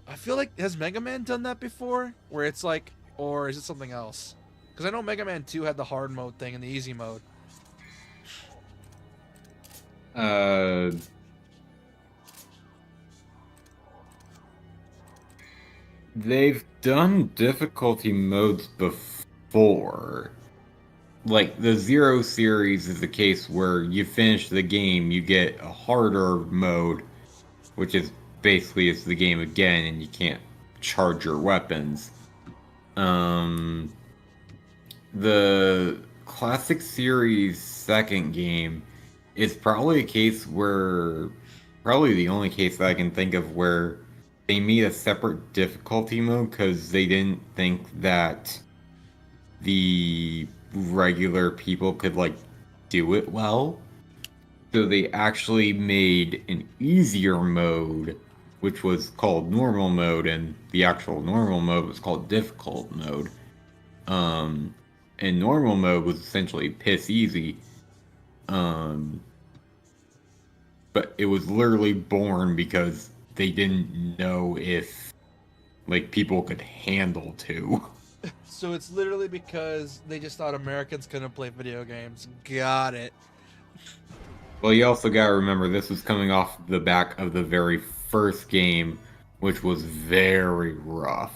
I feel like, has Mega Man done that before? Where it's like, or is it something else? Because I know Mega Man 2 had the hard mode thing and the easy mode. They've done difficulty modes before. Like, the Zero series is the case where you finish the game, you get a harder mode, which is basically it's the game again, and you can't charge your weapons. The Classic Series second game is probably a case where, probably the only case that I can think of where they made a separate difficulty mode because they didn't think that the regular people could, like, do it well. So they actually made an easier mode, which was called normal mode, and the actual normal mode was called difficult mode. And normal mode was essentially piss easy. But it was literally born because they didn't know if, like, people could handle 2. So it's literally because they just thought Americans couldn't play video games. Got it. Well, you also gotta remember this was coming off the back of the very first game, which was very rough.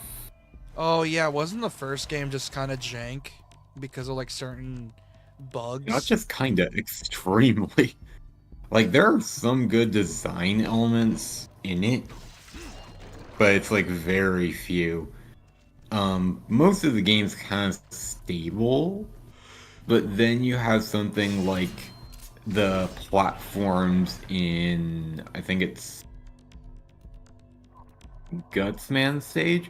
Oh yeah, wasn't the first game just kind of jank because of like certain Not bugs? just kinda, extremely. Like, there are some good design elements in it, but it's like very few. Most of the game's kind of stable, but then you have something like the platforms in, I think it's Gutsman stage,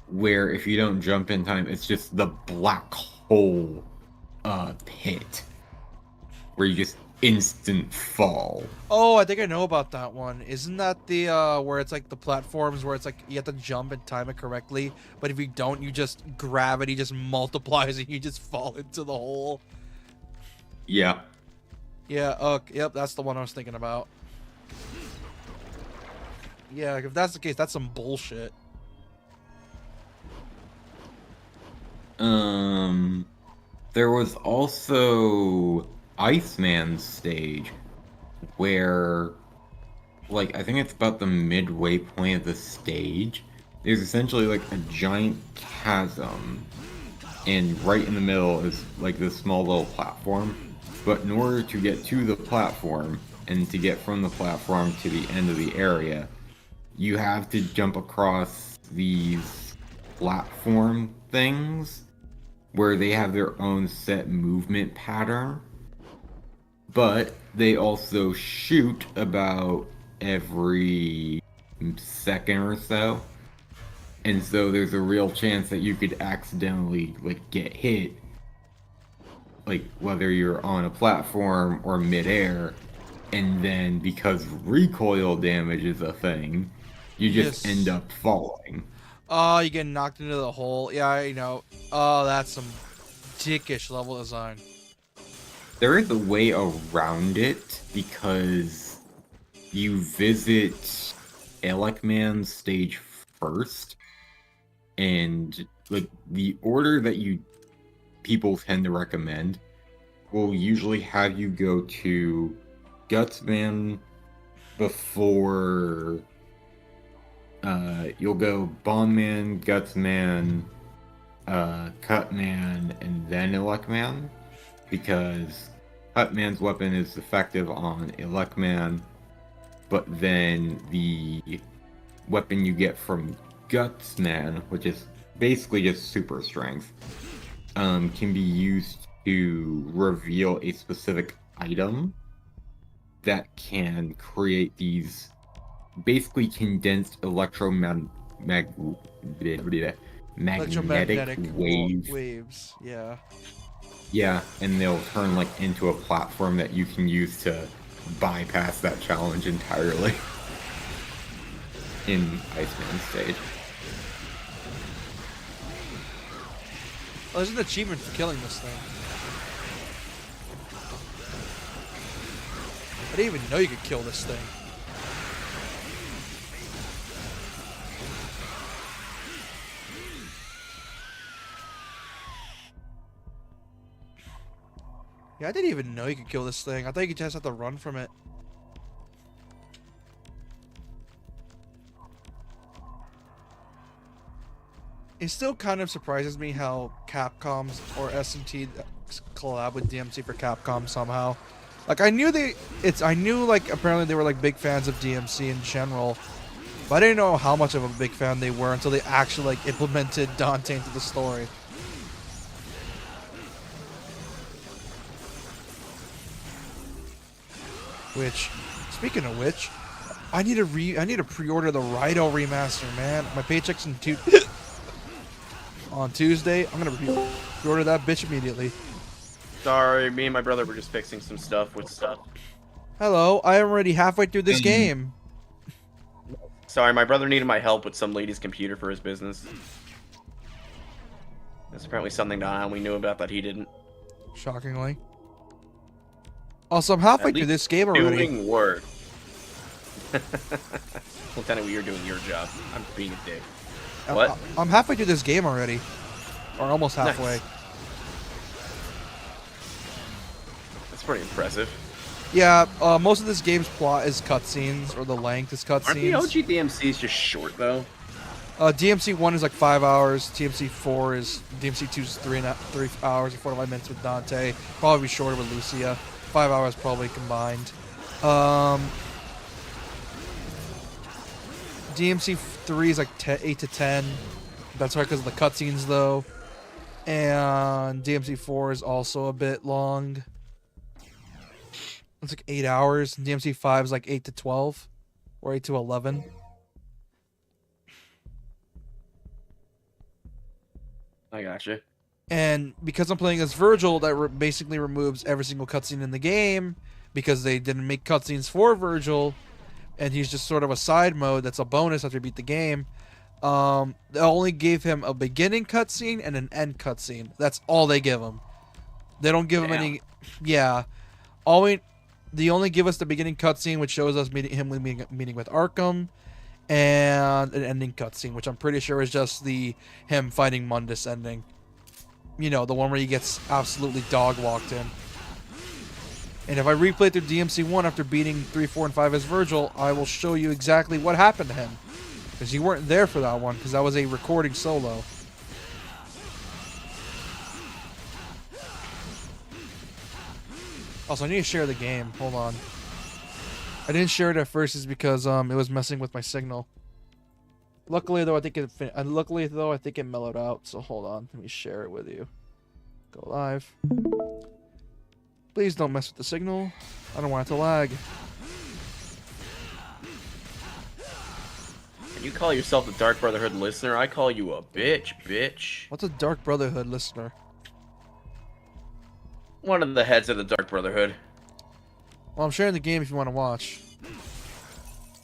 where if you don't jump in time, it's just the black hole pit where you just instant fall. Oh, I think I know about that one. Isn't that the where it's like the platforms where it's like you have to jump and time it correctly, but if you don't, you just gravity just multiplies and you just fall into the hole. Yeah. Yeah, yep, that's the one I was thinking about. Yeah, if that's the case, that's some bullshit. There was also Iceman's stage where, like, I think it's about the midway point of the stage. There's essentially like a giant chasm, and right in the middle is like this small little platform. But in order to get to the platform and to get from the platform to the end of the area, you have to jump across these platform things where they have their own set movement pattern, but they also shoot about every second or so. And so there's a real chance that you could accidentally like get hit, like whether you're on a platform or midair, and then because recoil damage is a thing, you just end up falling. Oh, you get knocked into the hole. Yeah, I know. Oh, that's some dickish level design. There is a way around it because you visit Alekman's stage first, and like the order that people tend to recommend will usually have you go to Gutsman before you'll go Bombman, Gutsman, Cutman, and then Alekman, because Cutman's weapon is effective on Alekman, but then the weapon you get from Gutsman, which is basically just super strength, can be used to reveal a specific item that can create these basically condensed magnetic waves. Yeah. Yeah, and they'll turn like into a platform that you can use to bypass that challenge entirely in Iceman's stage. Oh, there's an achievement for killing this thing. I didn't even know you could kill this thing. Yeah, I didn't even know you could kill this thing. I thought you just have to run from it. It still kind of surprises me how Capcom's or S&T collab with DMC for Capcom somehow. Like I knew like apparently they were like big fans of DMC in general, but I didn't know how much of a big fan they were until they actually like implemented Dante into the story. Which, speaking of which, I need to pre-order the Rhino remaster, man. My paycheck's on Tuesday. I'm gonna pre-order that bitch immediately. Sorry, me and my brother were just fixing some stuff with stuff. Hello, I am already halfway through this game. Sorry, my brother needed my help with some lady's computer for his business. That's apparently something that I only knew about that he didn't. Shockingly. Also, I'm halfway through this game already. Doing work. Lieutenant, you're doing your job. I'm being a dick. What? I'm halfway through this game already. Or almost halfway. Nice. That's pretty impressive. Yeah, most of this game's plot is cutscenes, or the length is Aren't the OG cutscenes. DMCs just short though? DMC 1 is like 5 hours. DMC 4 is DMC 2 is 3 hours and 45 minutes with Dante. Probably shorter with Lucia. 5 hours probably combined. DMC 3 is like 8 to 10. That's right because of the cutscenes though. And DMC 4 is also a bit long. It's like 8 hours. And DMC 5 is like 8 to 12 or 8 to 11. I gotcha. And because I'm playing as Vergil, that basically removes every single cutscene in the game because they didn't make cutscenes for Vergil, and he's just sort of a side mode that's a bonus after you beat the game. They only gave him a beginning cutscene and an end cutscene. That's all they give him. They don't give him any. Yeah, they only give us the beginning cutscene, which shows us meeting with Arkham, and an ending cutscene, which I'm pretty sure is just him fighting Mundus ending. You know, the one where he gets absolutely dog walked in. And if I replay through DMC 1 after beating 3, 4, and 5 as Vergil, I will show you exactly what happened to him. Because you weren't there for that one, because that was a recording solo. Also, I need to share the game. Hold on. I didn't share it at first is because it was messing with my signal. Luckily though, I think it mellowed out. So hold on, let me share it with you. Go live. Please don't mess with the signal. I don't want it to lag. Can you call yourself the Dark Brotherhood listener? I call you a bitch. What's a Dark Brotherhood listener? One of the heads of the Dark Brotherhood. Well, I'm sharing the game if you want to watch.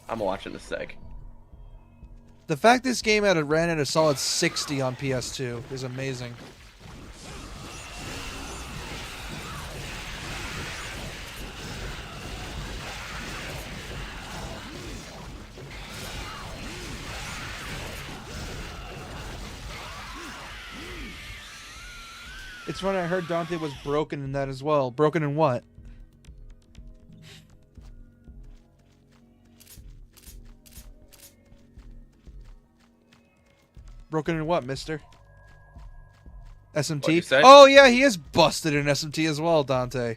I'm watching the seg. The fact this game ran at a solid 60 on PS2 is amazing. It's funny, I heard Dante was broken in that as well. Broken in what? Broken in what, mister? SMT? What'd you say? Oh, yeah, he is busted in SMT as well, Dante.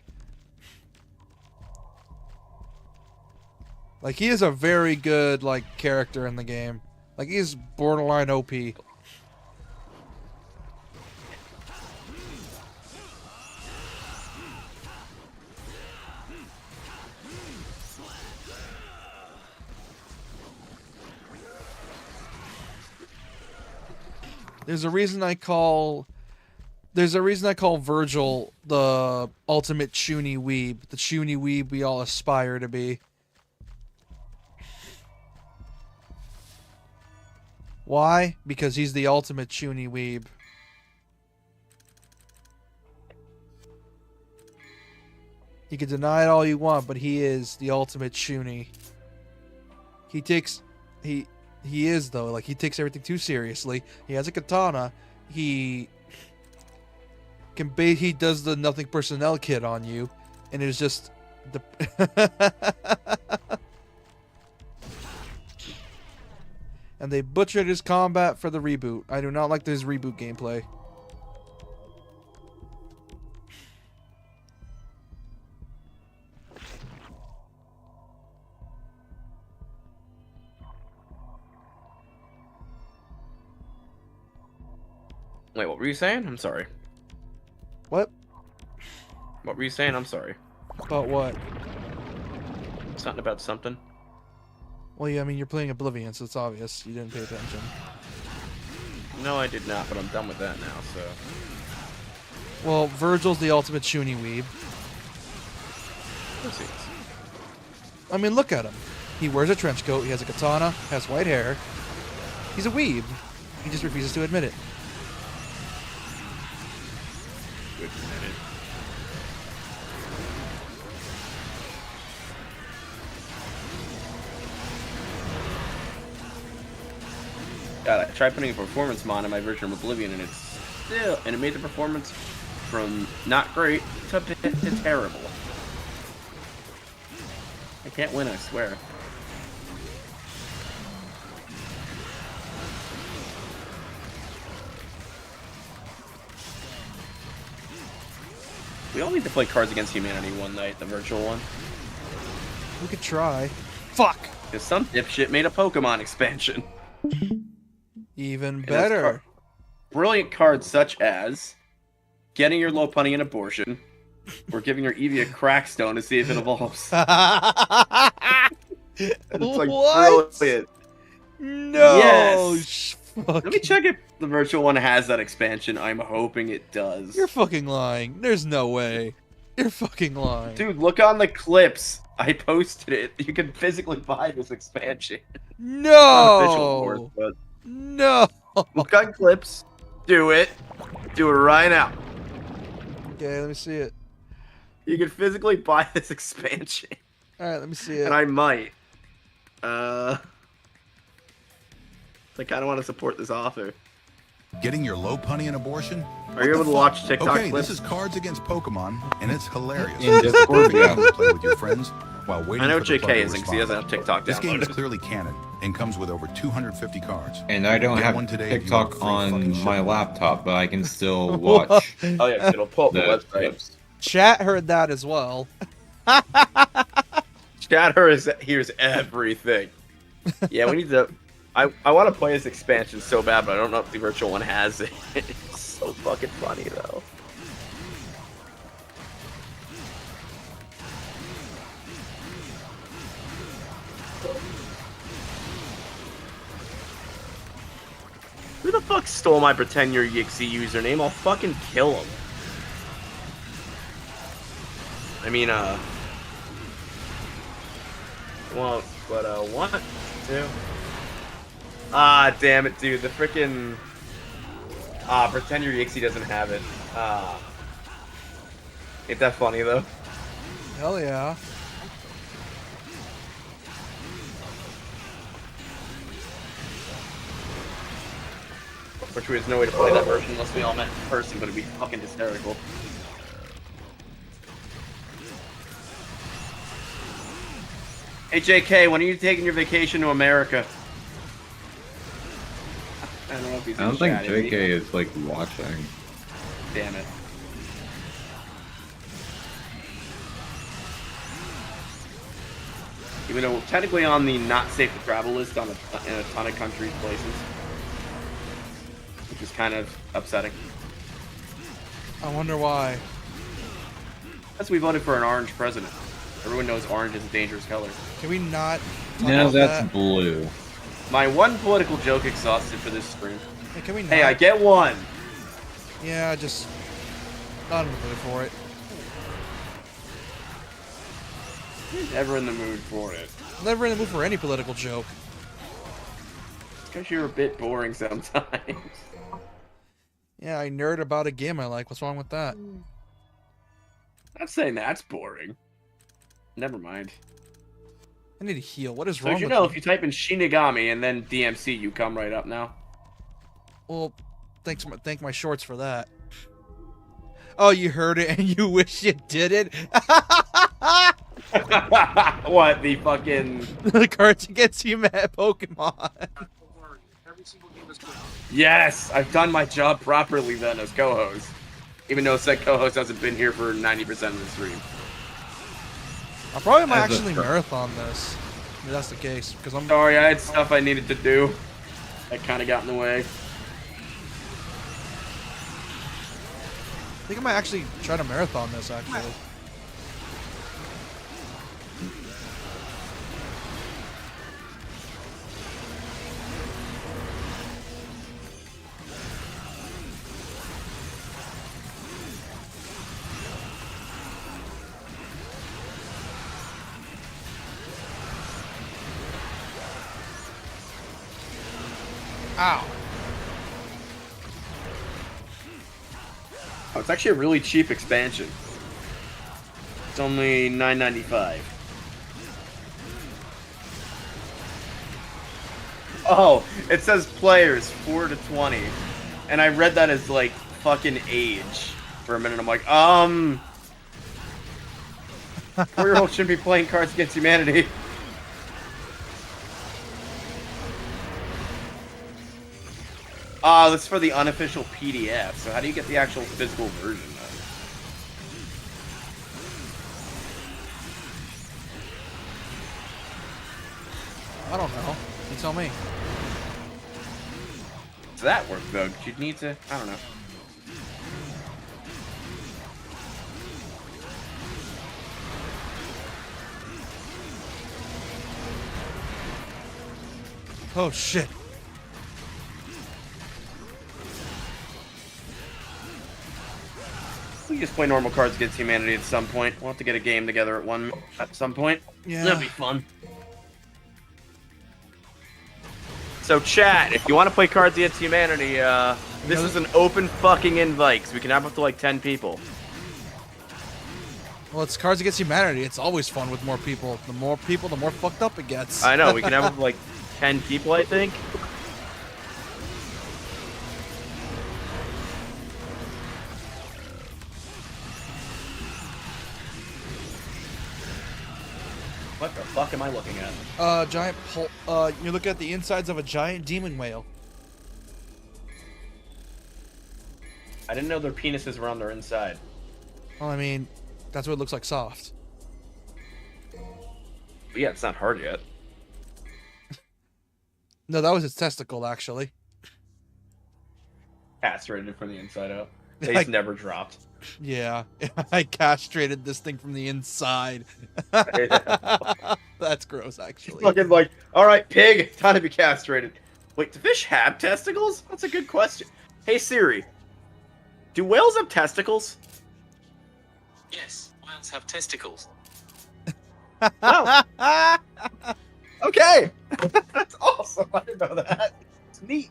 Like, he is a very good, like, character in the game. Like, he's borderline OP. There's a reason I call Vergil the ultimate Chuny weeb, the Chuny weeb we all aspire to be. Why? Because he's the ultimate Chuny weeb. You can deny it all you want, but he is the ultimate Chuny. He is though, like he takes everything too seriously. He has a katana. He does the nothing personnel kit on you, and it's just the and they butchered his combat for the reboot. I do not like this reboot gameplay. Wait, what were you saying? I'm sorry. What? What were you saying? I'm sorry. About what? Something about something. Well, yeah, I mean, you're playing Oblivion, so it's obvious you didn't pay attention. No, I did not, but I'm done with that now, so... Well, Vergil's the ultimate Chuny weeb. Of course he is. I mean, look at him. He wears a trench coat, he has a katana, has white hair. He's a weeb. He just refuses to admit it. Good minute. God, I tried putting a performance mod in my version of Oblivion, and it made the performance from not great to terrible. I can't win, I swear. We all need to play Cards Against Humanity one night, the virtual one. We could try. Fuck! Because some dipshit made a Pokemon expansion. Even better. Brilliant cards such as getting your Lopunny an abortion, or giving your Eevee a Crackstone to see if it evolves. It's like What? brilliant. No! Yes! Fuck. Let me check if the virtual one has that expansion. I'm hoping it does. You're fucking lying. There's no way. You're fucking lying. Dude, look on the clips. I posted it. You can physically buy this expansion. No! Not official, of course, but No! look on clips. Do it. Do it right now. Okay, let me see it. You can physically buy this expansion. Alright, let me see it. And I might. I kind of want to support this author. Getting your Lopunny an abortion? Are you able to watch TikTok Okay, clips? this is Cards Against Pokemon, and it's hilarious. In Discord, yeah. Play with your friends while waiting I know for the JK player to isn't because he doesn't respond. have TikTok This game is downloaded. clearly canon and comes with over 250 cards. And I don't Get have one today if you want TikTok free fucking on shipping. my laptop, but I can still watch Oh yeah, it'll pull up the the website. clips. Chat heard that as well. Chat hears everything. Yeah, we need to. I want to play this expansion so bad, but I don't know if the virtual one has it. It's so fucking funny though. Who the fuck stole my Pretend You're Yixi username? I'll fucking kill him. I mean, won't, but, 1, 2. Ah, damn it, dude. The frickin'. Pretend Your Yixi doesn't have it. Ain't that funny, though? Hell yeah. Which there's no way to play that version unless we all met in person, but it'd be fucking hysterical. Hey, JK, when are you taking your vacation to America? I don't know if he's I don't in think chat, is JK he? is like watching. Damn it. Even though we're technically on the not safe to travel list in a ton of countries, places. Which is kind of upsetting. I wonder why. That's we voted for an orange president. Everyone knows orange is a dangerous color. Can we not talk No, about that's that? blue. My one political joke exhausted for this stream. Hey, can we not? Hey, I get one! Yeah, just not in the mood for it. Never in the mood for it. Never in the mood for any political joke. It's because you're a bit boring sometimes. Yeah, I nerd about a game I like. What's wrong with that? I'm not saying that's boring. Never mind. I need to heal. What is So wrong as you with know, me? if you type in Shinigami and then DMC, you come right up now. Well, thank my shorts for that. Oh, you heard it and you wish you did it? What, the fucking... The Cards Against Humanity Pokemon. Yes! I've done my job properly then as co-host. Even though said co-host hasn't been here for 90% of the stream. I probably might As a actually pro- marathon this. If that's the case, because I'm Sorry, I had stuff I needed to do. That kind of got in the way. I think I might actually try to marathon this, actually. Ow. Oh, it's actually a really cheap expansion. It's only $9.95. Oh, it says players 4 to 20, and I read that as like fucking age for a minute. I'm like, 4-year-olds shouldn't be playing Cards Against Humanity. That's for the unofficial PDF. So how do you get the actual physical version then? I don't know. You tell me. Does that work though? You'd need to. I don't know. Oh shit. We just play normal Cards Against Humanity at some point. We'll have to get a game together at some point. Yeah. That'll be fun. So chat, if you want to play Cards Against Humanity, this is an open fucking invite, so we can have up to like 10 people. Well, it's Cards Against Humanity. It's always fun with more people. The more people, the more fucked up it gets. I know, we can have up to like 10 people, I think. What the fuck am I looking at? Giant you look at the insides of a giant demon whale. I didn't know their penises were on their inside. Well, I mean, that's what it looks like soft. But yeah, it's not hard yet. No, that was its testicle, actually. Castrated from the inside out. Face never dropped. Yeah, I castrated this thing from the inside. That's gross, actually. Fucking like, all right, pig, time to be castrated. Wait, do fish have testicles? That's a good question. Hey Siri, do whales have testicles? Yes, whales have testicles. Oh. Okay, that's awesome. I didn't know that. It's neat.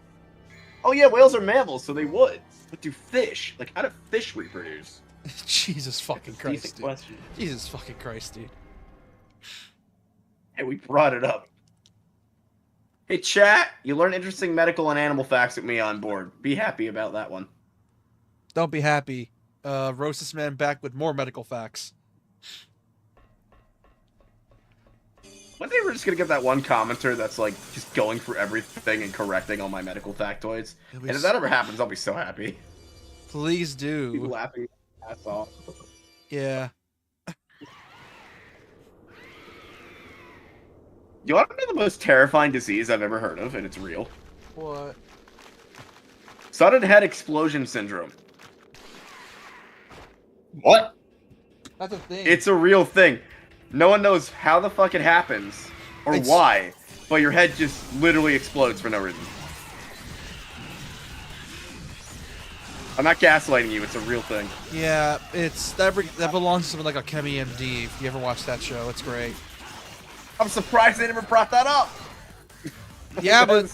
Oh yeah, whales are mammals, so they would. But do fish? Like, how do fish reproduce? Jesus fucking Christ, Decent dude. question. Jesus fucking Christ, dude. Hey, we brought it up. Hey, chat, you learn interesting medical and animal facts with me on board. Be happy about that one. Don't be happy. Roastus Man back with more medical facts. One day we're just gonna get that one commenter that's like just going through everything and correcting all my medical factoids. And if that ever happens, I'll be so happy. Please do. People laughing their ass off. Yeah. You want to know the most terrifying disease I've ever heard of, and it's real? What? Sudden head explosion syndrome. What? That's a thing. It's a real thing. No one knows how the fuck it happens or why, but your head just literally explodes for no reason. I'm not gaslighting you, it's a real thing. Yeah, that belongs to something like a Chemi MD. If you ever watch that show, it's great. I'm surprised they never brought that up. Yeah, but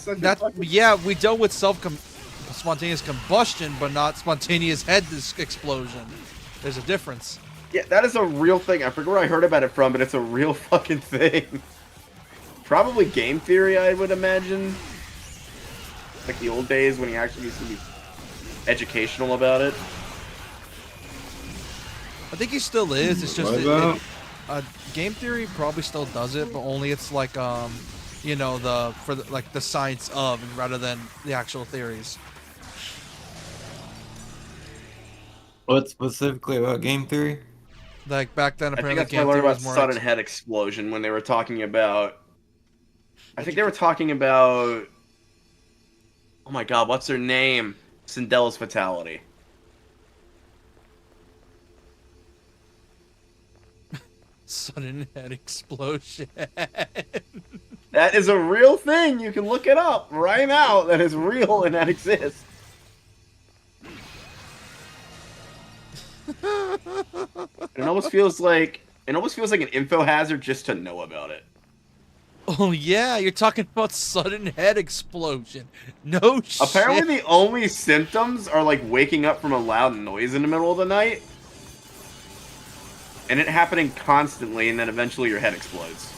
we dealt with spontaneous combustion, but not spontaneous head explosion. There's a difference. Yeah, that is a real thing. I forget where I heard about it from, but it's a real fucking thing. Probably game theory, I would imagine. Like the old days when he actually used to be educational about it. I think he still is. It's just game theory probably still does it, but only it's like you know, the science of rather than the actual theories. What specifically about game theory? Like back then, I think apparently that's when I game learned theory about was more sudden head explosion when they were talking about. I think they were talking about. Oh my god, what's her name? Cinderella's fatality. sudden head explosion. That is a real thing. You can look it up right now. That is real and that exists. It almost feels like an info hazard just to know about it. Oh yeah, you're talking about sudden head explosion. No shit. Apparently the only symptoms are like waking up from a loud noise in the middle of the night. And it happening constantly, and then eventually your head explodes.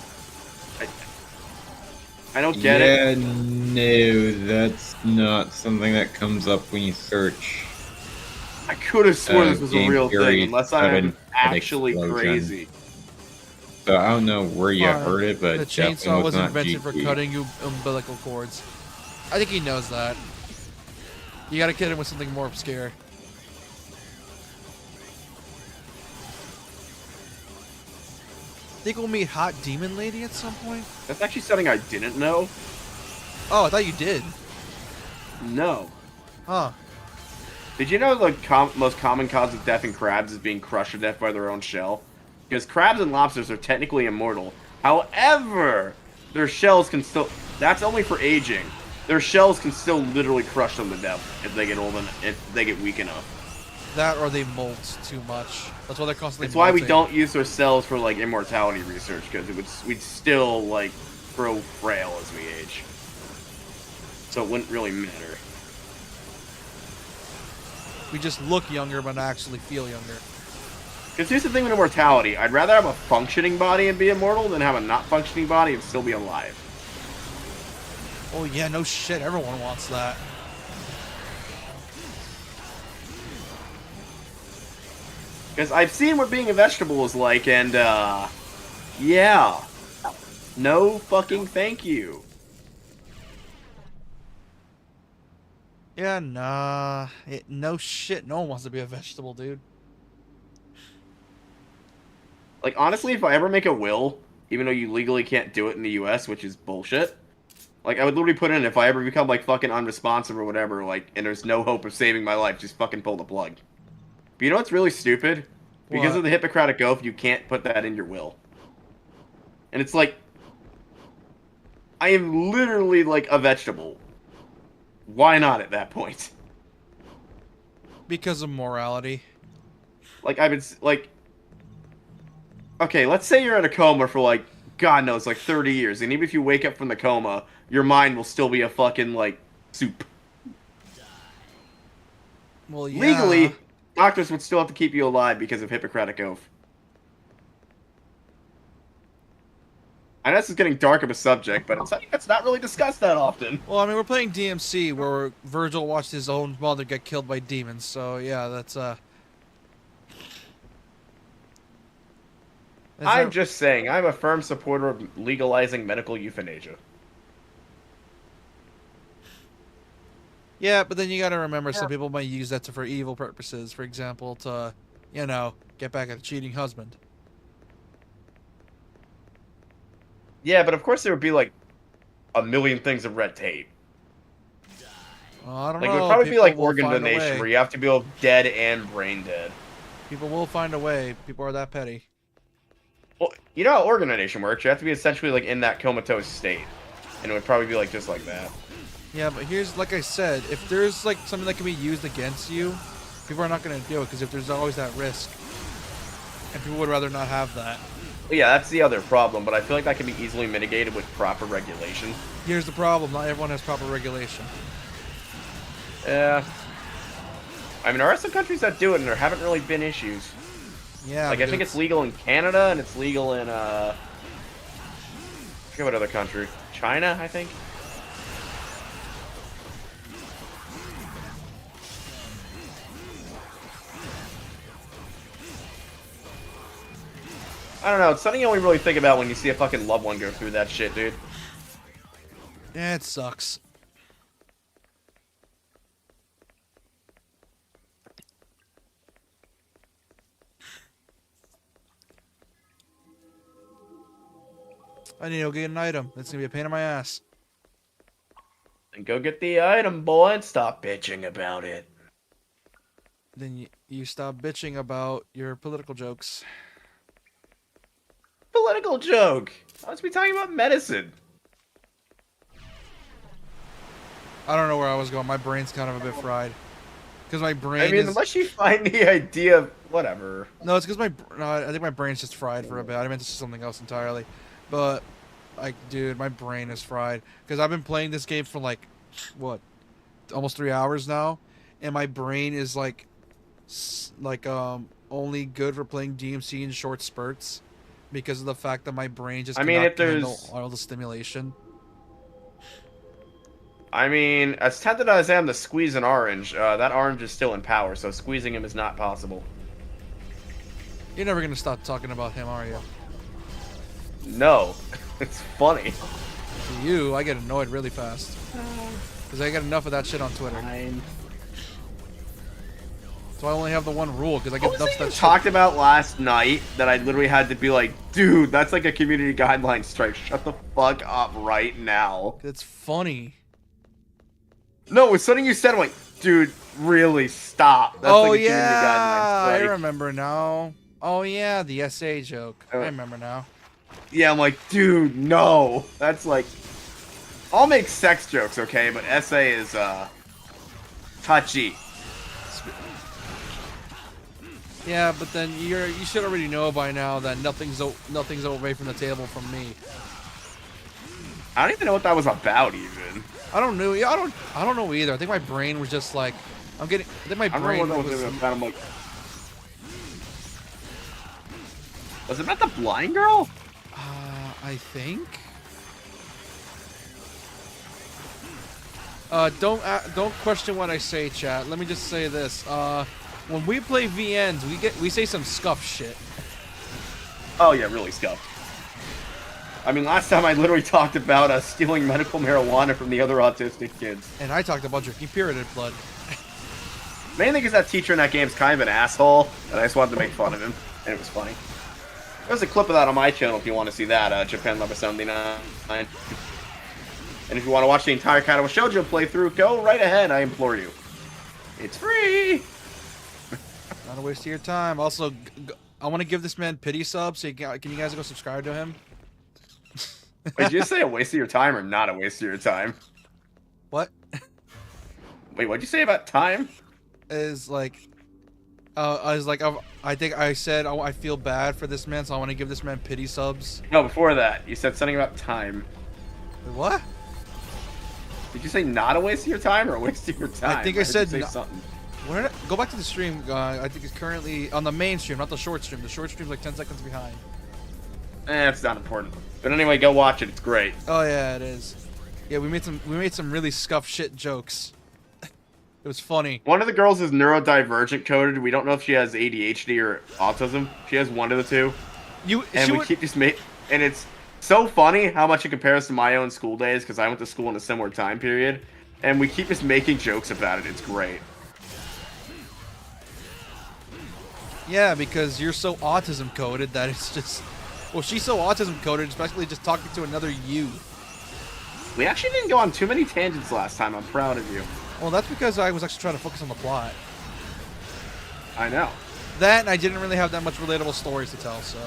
I don't get it. Yeah, no, that's not something that comes up when you search. I could have sworn this was a game real theory, thing, unless I'm sudden actually explosion. crazy. so I don't know where you heard it, but the definitely chainsaw was not invented for GT. cutting umbilical cords. I think he knows that. You gotta kid him with something more obscure. Think we'll meet Hot Demon Lady at some point? That's actually something I didn't know. Oh, I thought you did. No. Huh. Did you know the most common cause of death in crabs is being crushed to death by their own shell? Because crabs and lobsters are technically immortal. However, their shells can still... That's only for aging. Their shells can still literally crush them to death if they get old and if they get weak enough. That or they molt too much. That's why they're constantly That's why we molting. don't use their cells for like immortality research, because we'd still like grow frail as we age. So it wouldn't really matter. We just look younger but actually feel younger. Because here's the thing with immortality. I'd rather have a functioning body and be immortal than have a not functioning body and still be alive. Oh yeah, no shit. Everyone wants that. Because I've seen what being a vegetable is like, and, yeah. No fucking thank you. Yeah, nah. No shit. No one wants to be a vegetable, dude. Like, honestly, if I ever make a will, even though you legally can't do it in the US, which is bullshit, like, I would literally put in, if I ever become, like, fucking unresponsive or whatever, like, and there's no hope of saving my life, just fucking pull the plug. But you know what's really stupid? Because What? of the Hippocratic Oath, you can't put that in your will. And it's like, I am literally, like, a vegetable. Why not at that point? Because of morality. Like, I've been, like... Okay, let's say you're in a coma for, like, God knows, like, 30 years. And even if you wake up from the coma, your mind will still be a fucking, like, soup. Well, yeah. Legally, doctors would still have to keep you alive because of Hippocratic Oath. I know this is getting dark of a subject, but it's something that's not really discussed that often. Well, I mean, we're playing DMC where Vergil watched his own mother get killed by demons, so yeah, that's I'm just saying, I'm a firm supporter of legalizing medical euthanasia. Yeah, but then you gotta remember some people might use that for evil purposes. For example, to, you know, get back at a cheating husband. Yeah, but of course there would be, like, a million things of red tape. Well, I don't Like, know. it would probably be People like will organ find a donation, way. where you have to be both dead and brain dead. People will find a way. People are that petty. Well, you know how organ donation works. You have to be essentially, like, in that comatose state. And it would probably be, like, just like that. Yeah, but here's, like I said, if there's, like, something that can be used against you, people are not going to do it, because if there's always that risk. And people would rather not have that. Yeah, that's the other problem, but I feel like that can be easily mitigated with proper regulation. Here's the problem. Not everyone has proper regulation. Yeah. I mean, there are some countries that do it, and there haven't really been issues. Yeah. Like, I think it's legal in Canada, and it's legal in, I forget what other country. China, I think? I don't know, it's something you only really think about when you see a fucking loved one go through that shit, dude. Yeah, it sucks. I need to go get an item. That's gonna be a pain in my ass. And go get the item, boy, and stop bitching about it. Then you stop bitching about your political jokes. Political joke! I was be talking about medicine. I don't know where I was going. My brain's kind of a bit fried. Because my brain I mean, is... unless you find the idea of whatever. No, it's because I think my brain's just fried for a bit. I meant to say something else entirely. But, like, dude, my brain is fried. Because I've been playing this game for, like, what? Almost 3 hours now. And my brain is, like, only good for playing DMC in short spurts. Because of the fact that my brain just cannot handle all the stimulation. I mean, as tempted as I am to squeeze an orange, that orange is still in power, so squeezing him is not possible. You're never going to stop talking about him, are you? No. It's funny. To you, I get annoyed really fast. Because I get enough of that shit on Twitter. So I only have the one rule, because I get What enough was of it that you shit. talked about last night that I literally had to be like, dude, that's like a community guideline strike. Shut the fuck up right now. It's funny. No, it was something you said. I'm like, dude, really, stop. That's Oh like a community guideline yeah, I strike. remember now. Oh yeah, the SA joke. I remember now. Yeah, I'm like, dude, no. That's like, I'll make sex jokes, okay, but SA is, touchy. Yeah, but then you should already know by now that nothing's away from the table from me. I don't even know what that was about, even. I don't know. Yeah, I don't know either. I think my brain was just like, I think my brain I don't know what that was about. I'm like, was it about the blind girl? I think. Don't question what I say, chat. Let me just say this. When we play VNs, we say some scuff shit. Oh yeah, really scuffed. I mean, last time I literally talked about stealing medical marijuana from the other autistic kids. And I talked about drinking pyramid blood. Mainly because that teacher in that game's kind of an asshole, and I just wanted to make fun of him, and it was funny. There's a clip of that on my channel if you want to see that, Japan Lover 79. And if you want to watch the entire Kaido Shoujo playthrough, go right ahead, I implore you. It's free! Not a waste of your time. Also, I want to give this man pity subs, so can you guys go subscribe to him? Wait, did you say a waste of your time or not a waste of your time? What? Wait, what'd you say about time? Is like, I think I said I feel bad for this man, so I want to give this man pity subs. No, before that, you said something about time. What? Did you say not a waste of your time or a waste of your time? I think I said say something. Go back to the stream. I think it's currently on the main stream, not the short stream. The short stream's like 10 seconds behind. It's not important. But anyway, go watch it. It's great. Oh yeah, it is. Yeah, we made some really scuff shit jokes. It was funny. One of the girls is neurodivergent coded. We don't know if she has ADHD or autism. She has one of the two. Keep just and it's so funny how much it compares to my own school days because I went to school in a similar time period, and we keep just making jokes about it. It's great. Yeah, because you're so autism coded that it's just. Well, she's so autism coded, especially just talking to another you. We actually didn't go on too many tangents last time. I'm proud of you. Well, that's because I was actually trying to focus on the plot. I know. That, and I didn't really have that much relatable stories to tell, so...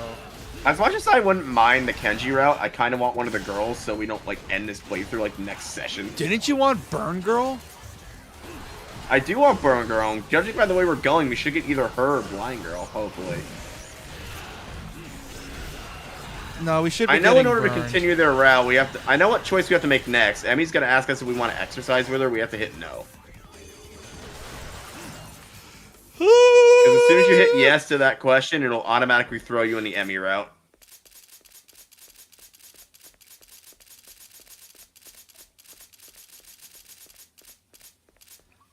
As much as I wouldn't mind the Kenji route, I kind of want one of the girls so we don't, like, end this playthrough, like, next session. Didn't you want Burn Girl? I do want Burn Girl, and judging by the way we're going, we should get either her or Blind Girl, hopefully. No, we should be I know in order burned. to continue their route, we have to... I know what choice we have to make next. Emmy's gonna ask us if we want to exercise with her, we have to hit no. Because as soon as you hit yes to that question, it'll automatically throw you in the Emmy route.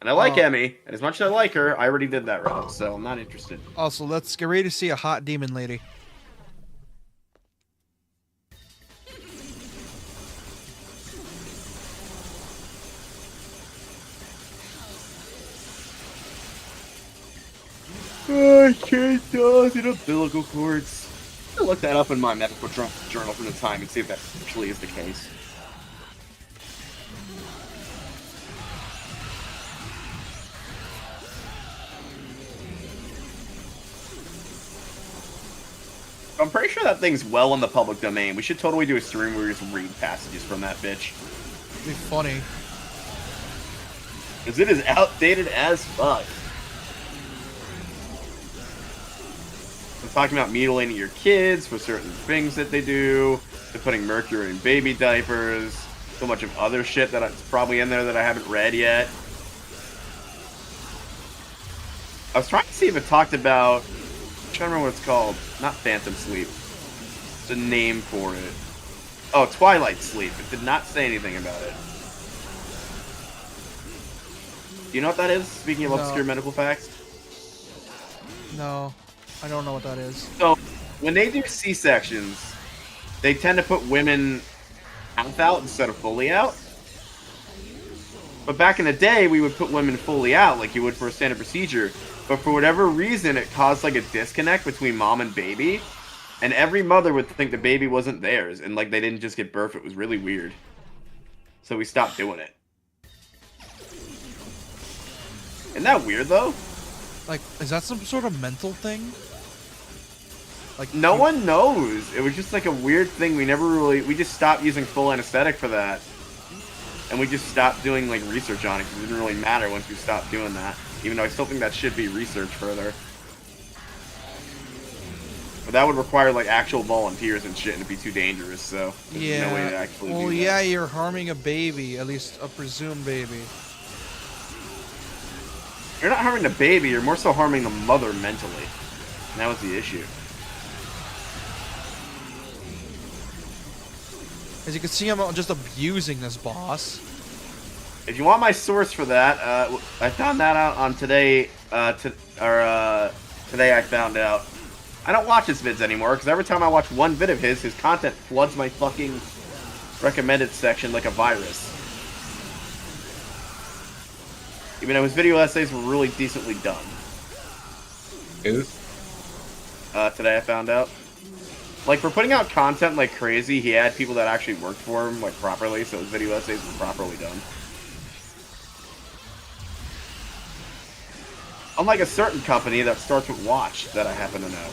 And I like Emmy, and as much as I like her, I already did that route, so I'm not interested. Also, let's get ready to see a hot demon lady. I can't die in umbilical cords. I'll look that up in my medical journal from the time and see if that actually is the case. I'm pretty sure that thing's well in the public domain. We should totally do a stream where we just read passages from that bitch. It'd be funny. Because it is outdated as fuck. I'm talking about mutilating your kids for certain things that they do, to putting mercury in baby diapers, so much of other shit that's probably in there that I haven't read yet. I was trying to see if it talked about... I'm trying to remember what it's called. Not Phantom Sleep. It's a name for it. Oh, Twilight Sleep. It did not say anything about it. Do you know what that is? Speaking of obscure medical facts? No, I don't know what that is. So, when they do C-sections, they tend to put women half out instead of fully out. But back in the day, we would put women fully out like you would for a standard procedure. But for whatever reason, it caused like a disconnect between mom and baby. And every mother would think the baby wasn't theirs. And like they didn't just get birth. It was really weird. So we stopped doing it. Isn't that weird though? Like, is that some sort of mental thing? Like, No one knows. It was just like a weird thing. We just stopped using full anesthetic for that. And we just stopped doing like research on it because it didn't really matter once we stopped doing that. Even though I still think that should be researched further. But that would require like actual volunteers and shit and it'd be too dangerous, so there's no way to actually do that. Yeah, you're harming a baby, at least a presumed baby. You're not harming the baby, you're more so harming the mother mentally. And that was the issue. As you can see, I'm just abusing this boss. If you want my source for that, I found that out on today. Today I found out. I don't watch his vids anymore because every time I watch one vid of his content floods my fucking recommended section like a virus. Even though his video essays were really decently done. Who? Today I found out. Like, for putting out content like crazy, he had people that actually worked for him, like, properly, so his video essays were properly done. Unlike a certain company that starts with Watch, that I happen to know.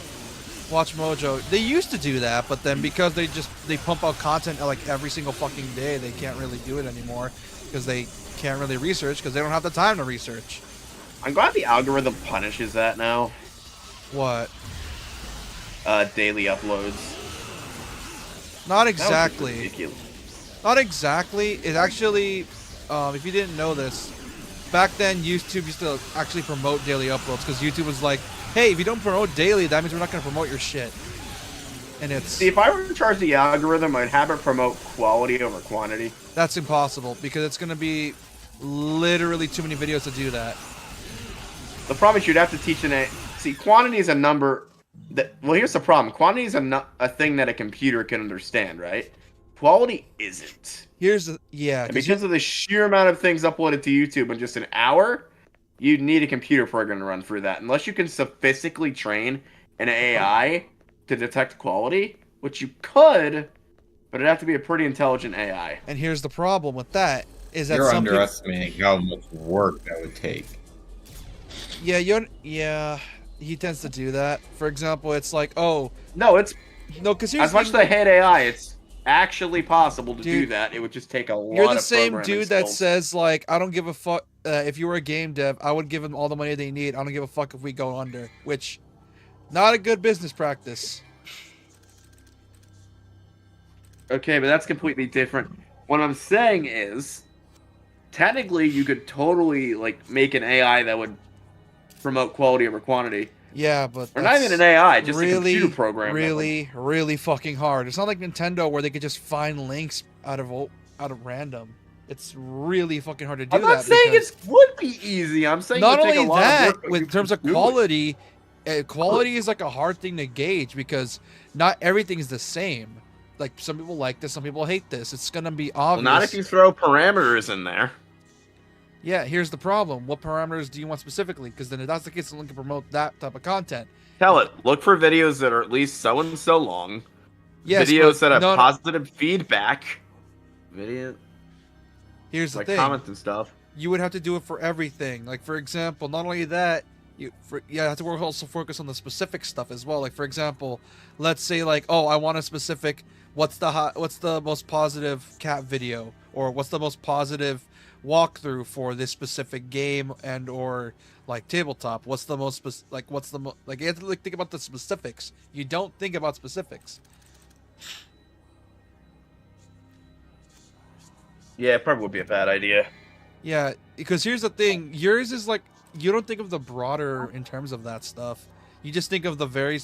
Watch Mojo. They used to do that, but then because they pump out content like every single fucking day, they can't really do it anymore because they can't really research because they don't have the time to research. I'm glad the algorithm punishes that now. What? Daily uploads. Not exactly. That was ridiculous. Not exactly. It actually, if you didn't know this, back then YouTube used to actually promote daily uploads because YouTube was like, hey, if you don't promote daily, that means we're not going to promote your shit. And it's... See, if I were to charge the algorithm, I'd have it promote quality over quantity. That's impossible because it's going to be literally too many videos to do that. The problem is you'd have to teach See, quantity is a number... Well, here's the problem. Quantity is a thing that a computer can understand, right? Quality isn't. Here's the... Yeah. And because of the sheer amount of things uploaded to YouTube in just an hour, you'd need a computer program to run through that. Unless you can sophistically train an AI to detect quality, which you could, but it'd have to be a pretty intelligent AI. And here's the problem with that, is that you're some underestimating how much work that would take. Yeah, he tends to do that. For example, it's like, oh... No, it's... No, because as much as I hate AI, it's actually possible to do that. It would just take a lot of You're the same programming dude that skills. says, like, I don't give a fuck... if you were a game dev, I would give them all the money they need. I don't give a fuck if we go under. Which, not a good business practice. Okay, but that's completely different. What I'm saying is, technically, you could totally, like, make an AI that would promote quality over quantity. Yeah, but or not even an AI, just really, a computer program. Really fucking hard. It's not like Nintendo where they could just find links out of random. It's really fucking hard to do that. I'm not saying it would be easy. I'm saying not it would take only a lot that, of work, in terms of quality, quality is like a hard thing to gauge because not everything is the same. Like some people like this, some people hate this. It's gonna be obvious. Well, not if you throw parameters in there. Yeah, here's the problem. What parameters do you want specifically? Because then if that's the case, someone can promote that type of content. Tell it. Look for videos that are at least so and so long. Yes, videos that have positive feedback. Video. Here's the like thing. Comments and stuff. You would have to do it for everything. Like for example, not only that, you have to also focus on the specific stuff as well. Like for example, let's say like, oh, I want a specific. What's the most positive cat video, or what's the most positive walkthrough for this specific game and or like tabletop? What's the most like you have to think about the specifics. You don't think about specifics. Yeah, it probably would be a bad idea. Yeah, because here's the thing. Yours is like, you don't think of the broader in terms of that stuff. You just think of the very,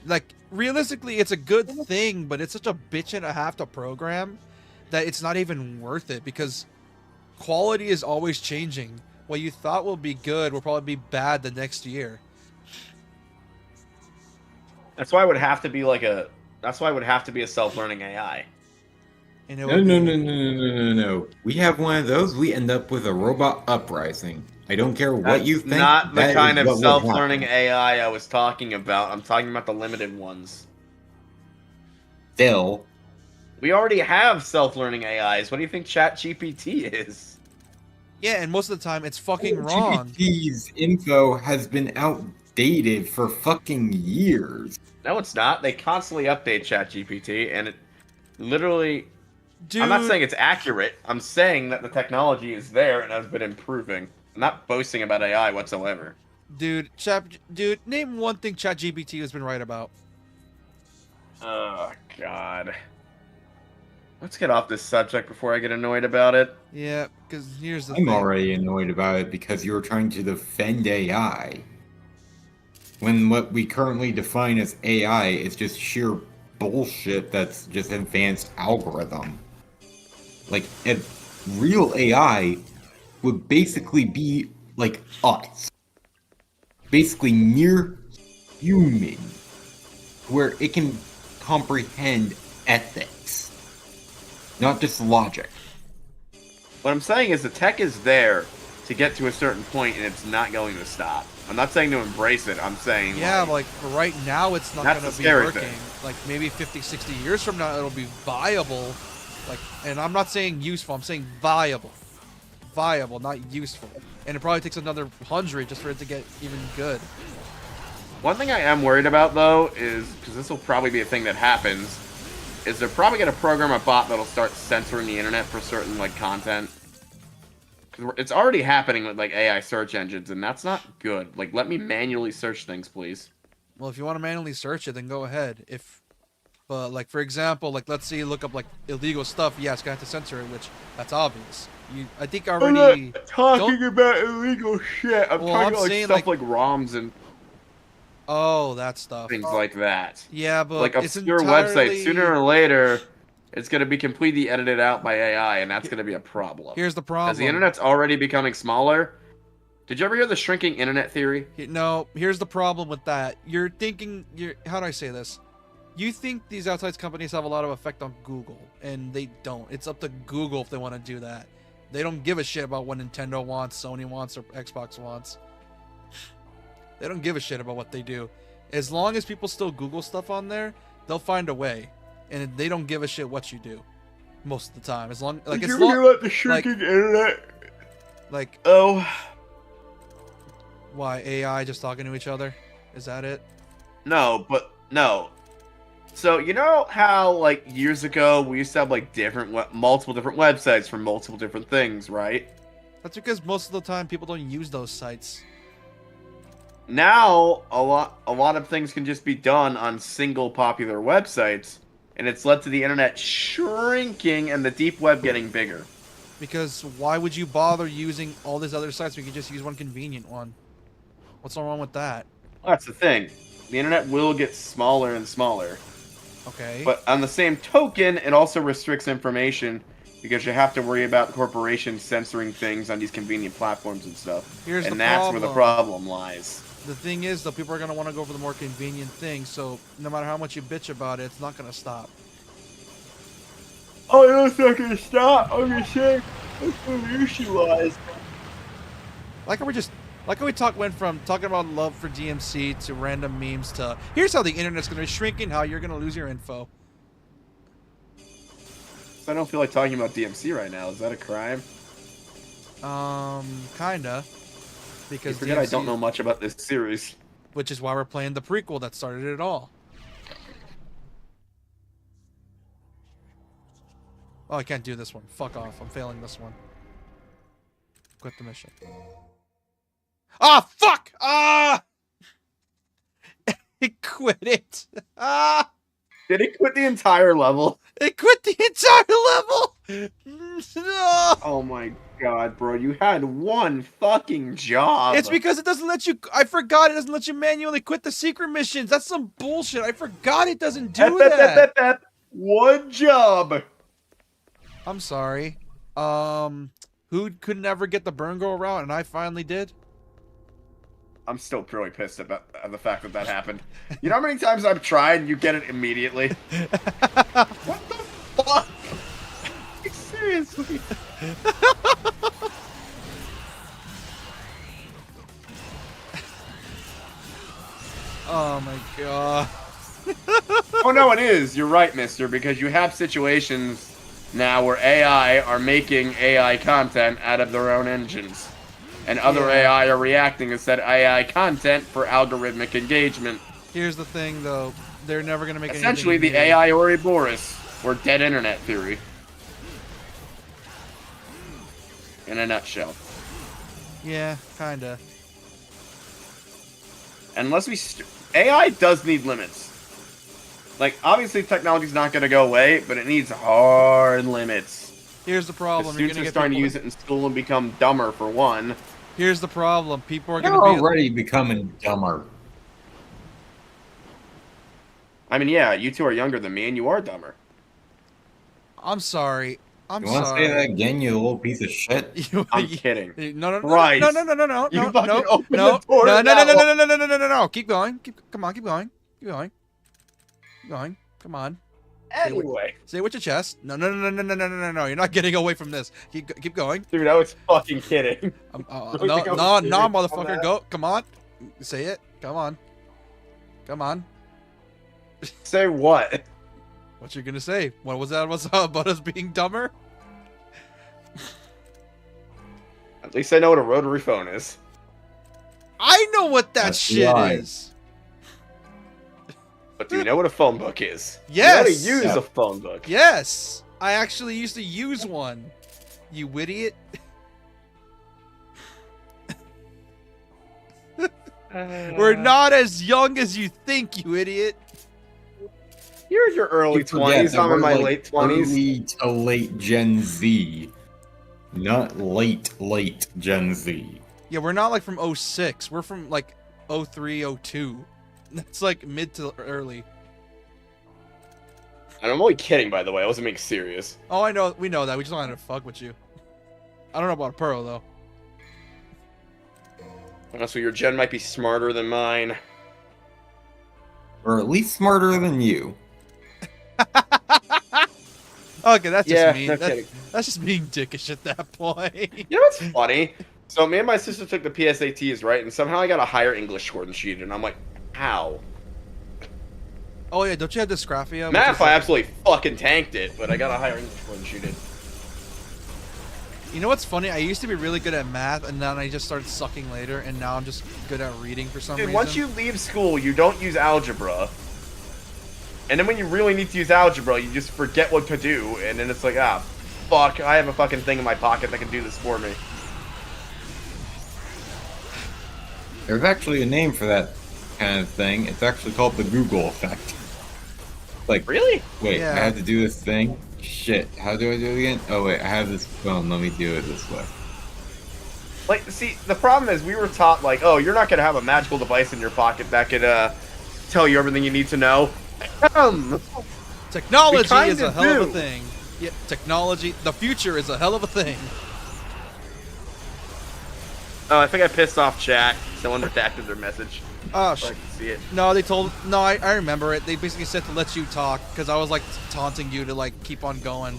like, realistically, it's a good thing, but it's such a bitch and a half to program that it's not even worth it because quality is always changing. What you thought will be good will probably be bad the next year. That's why it would have to be like a That's why it would have to be a self-learning AI. And it No, would no, be- no, no, no, no, no, no. We have one of those. We end up with a robot uprising. I don't care what That's you think. not the that kind is of what would self-learning happen. AI I was talking about. I'm talking about the limited ones. Still, We already have self-learning AIs. What do you think ChatGPT is? Yeah, and most of the time it's fucking wrong. GPT's info has been outdated for fucking years. No, it's not. They constantly update ChatGPT, and it literally... Dude, I'm not saying it's accurate. I'm saying that the technology is there and has been improving. I'm not boasting about AI whatsoever. dude, name one thing ChatGPT has been right about. Oh, God. Let's get off this subject before I get annoyed about it. Yeah, because here's the I'm thing. already annoyed about it because you're trying to defend AI. When what we currently define as AI is just sheer bullshit that's just advanced algorithm. Like, a real AI would basically be like us. Basically near human. Where it can comprehend ethics. Not just logic. What I'm saying is the tech is there to get to a certain point, and it's not going to stop. I'm not saying to embrace it. I'm saying, Yeah, like for right now, it's not That's going the to be scary working. thing. Like maybe 50, 60 years from now, it'll be viable. Like, and I'm not saying useful. I'm saying viable, not useful. And it probably takes another 100 just for it to get even good. one thing I am worried about, though, is, because this will probably be a thing that happens, is they're probably going to program a bot that'll start censoring the internet for certain, like, content. 'Cause it's already happening with, like, AI search engines, and that's not good. Like, let me manually search things, please. Well, if you want to manually search it, then go ahead. But like for example, like let's say you look up like illegal stuff. Yeah, it's gonna have to censor it, which that's obvious. I think already. Talking about illegal shit. I'm Well, talking I'm about, like, saying, stuff like- like ROMs and Oh, that stuff. things like that. Yeah, but Like, it's obscure entirely... websites, sooner or later, it's going to be completely edited out by AI, and that's going to be a problem. Here's the As problem. the internet's already becoming smaller. Did you ever hear the shrinking internet theory? No, here's the problem with that. You're thinking, how do I say this? You think these outside companies have a lot of effect on Google, and they don't. It's up to Google if they want to do that. They don't give a shit about what Nintendo wants, Sony wants, or Xbox wants. They don't give a shit about what they do. As long as people still Google stuff on there, they'll find a way, and they don't give a shit what you do. Most of the time, as long like Did it's you ever hear about the shrinking internet? Like, oh, why AI just talking to each other? Is that it? No, but no. So, you know how, like, years ago, we used to have, like, multiple different websites for multiple different things, right? That's because most of the time people don't use those sites. Now, a lot of things can just be done on single popular websites, and it's led to the internet shrinking and the deep web getting bigger. Because why would you bother using all these other sites when you could just use one convenient one? What's wrong with that? Well, that's the thing. The internet will get smaller and smaller. Okay. But on the same token, it also restricts information because you have to worry about corporations censoring things on these convenient platforms and stuff. Here's and the that's problem. where the problem lies. The thing is, though, people are going to want to go for the more convenient thing, so no matter how much you bitch about it, it's not going to stop. Oh, no, it's not gonna stop. I'm gonna say that's where the issue lies. Like how we went from talking about love for DMC to random memes to here's how the internet's going to be shrinking, how you're going to lose your info. So I don't feel like talking about DMC right now. Is that a crime? Kinda. Because You forget I don't know much about this series. Which is why we're playing the prequel that started it all. Oh, I can't do this one. Fuck off. I'm failing this one. Quit the mission. Ah, fuck! Ah! It quit it. Ah! Did it quit the entire level? It quit the entire level! No! Oh my god, bro. You had one fucking job. It's because it doesn't let you... I forgot it doesn't let you manually quit the secret missions. That's some bullshit. I forgot it doesn't do that. One job. I'm sorry. Who could never get the burn go around, and I finally did? I'm still pretty pissed about the fact that that happened. You know how many times I've tried and you get it immediately? What the fuck? Seriously? Oh my god. Oh no, it is. You're right, mister, because you have situations now where AI are making AI content out of their own engines. And other AI are reacting to said AI content for algorithmic engagement. Here's the thing, though. They're never going to make Essentially, anything the new. AI Ouroboros, or dead internet theory. In a nutshell. Yeah, kinda. Unless we... AI does need limits. Like, obviously technology's not going to go away, but it needs hard limits. Here's the problem. Students are starting to use it in school and become dumber, for one. Here's the problem. People are They're going to be... already becoming dumber. I mean, yeah, you two are younger than me, and you are dumber. I'm sorry. You want to say that again, you little piece of shit? I'm kidding. No, Christ. no. You No, fucking no, opened no, the door no, to no, that one. no. Keep going. Come on, keep going. Keep going. Keep going. Come on. Anyway. Say it with your chest. No. You're not getting away from this. Keep going. Dude, I was fucking kidding. No, motherfucker. Go. Come on. Say it. Come on. Come on. Say what? What you gonna say? What was that about us being dumber? At least I know what a rotary phone is. I know what that That's shit right. is. But do you know what a phone book is? Yes. You know how to use a phone book. Yes. I actually used to use one. You idiot. We're not as young as you think, you idiot. You're in your early 20s. I'm in my late 20s. Early to late Gen Z. Not late Gen Z. Yeah, we're not like from 06. We're from like 03, 02. That's like mid to early. And I'm only kidding, by the way. I wasn't being serious. Oh, I know. We know that. We just wanted to fuck with you. I don't know about Pearl, though. So your gen might be smarter than mine. Or at least smarter than you. Okay, that's Yeah, just mean. no kidding. That's just being dickish at that point. You know what's funny? So me and my sister took the PSATs, right? And somehow I got a higher English score than she did. And I'm like, how? Oh, yeah, don't you have dysgraphia? Math, I absolutely fucking tanked it, but I got a higher English score than she did. You know what's funny? I used to be really good at math, and then I just started sucking later, and now I'm just good at reading for some Dude, reason. once you leave school, you don't use algebra. And then when you really need to use algebra, you just forget what to do, and then it's like, ah, fuck, I have a fucking thing in my pocket that can do this for me. There's actually a name for that kind of thing. It's actually called the Google effect. Like, really? Wait, Yeah. I have to do this thing? Shit, how do I do it again? Oh wait, I have this phone, let me do it this way. Like, see, the problem is we were taught, like, oh, you're not going to have a magical device in your pocket that could tell you everything you need to know. Technology is a kinda hell of a do. thing. Yeah, technology, the future is a hell of a thing. Oh, I think I pissed off chat. Someone redacted their message. Oh, So I can see it. No, they told. No, I remember it. They basically said to let you talk because I was like taunting you to like keep on going.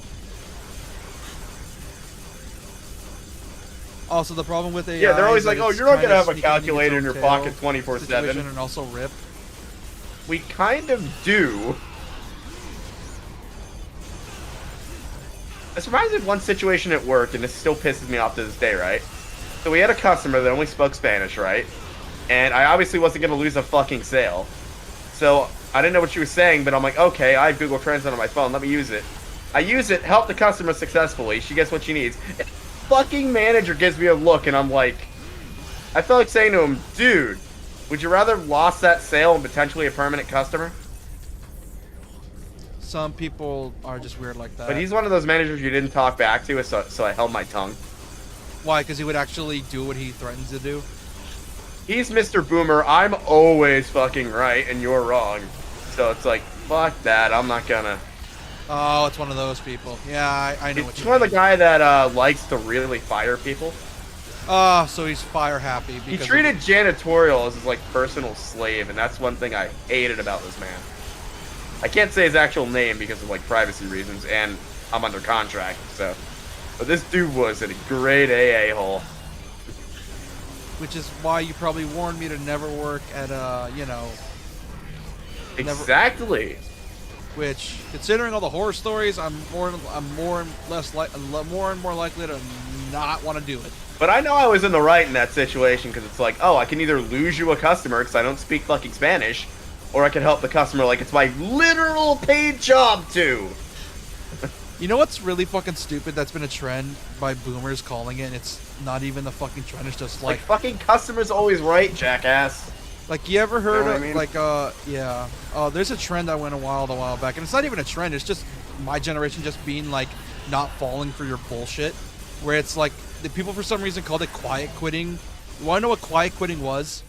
Also, the problem with AI. Yeah, they're always is like, that oh, it's you're not kinda going to have a sneaking into calculator in its your own pocket tail 24/7. situation and also rip. We kind of do. I surprised at one situation at work, and this still pisses me off to this day, right? So we had a customer that only spoke Spanish, right? And I obviously wasn't going to lose a fucking sale. So I didn't know what she was saying, but I'm like, okay, I have Google Translate on my phone, let me use it. I use it, help the customer successfully, she gets what she needs. And fucking manager gives me a look, and I'm like, I felt like saying to him, dude, would you rather have lost that sale and potentially a permanent customer? Some people are just weird like that. But he's one of those managers you didn't talk back to, so I held my tongue. Why? Because he would actually do what he threatens to do. He's Mr. Boomer. I'm always fucking right, and you're wrong. So it's like, fuck that. I'm not gonna. Oh, it's one of those people. Yeah, I know what He's you one of mean. the guy that likes to really fire people. So he's fire happy. He Because treated janitorial as his like personal slave, and that's one thing I hated about this man. I can't say his actual name because of like privacy reasons, and I'm under contract, so. But this dude was a great AA hole. Which is why you probably warned me to never work at you know. Exactly. Which, considering all the horror stories, I'm more and more likely to not want to do it. But I know I was in the right in that situation because it's like, oh, I can either lose you a customer because I don't speak fucking Spanish, or I can help the customer like it's my literal paid job to. You know what's really fucking stupid? That's been a trend by boomers calling it. And it's not even a fucking trend. It's just like fucking customer's always right, jackass. Like, you ever heard of, I mean? like, yeah. There's a trend that went a while back, and it's not even a trend, it's just my generation just being, like, not falling for your bullshit, where it's, like, the people for some reason called it quiet quitting. You wanna know what quiet quitting was?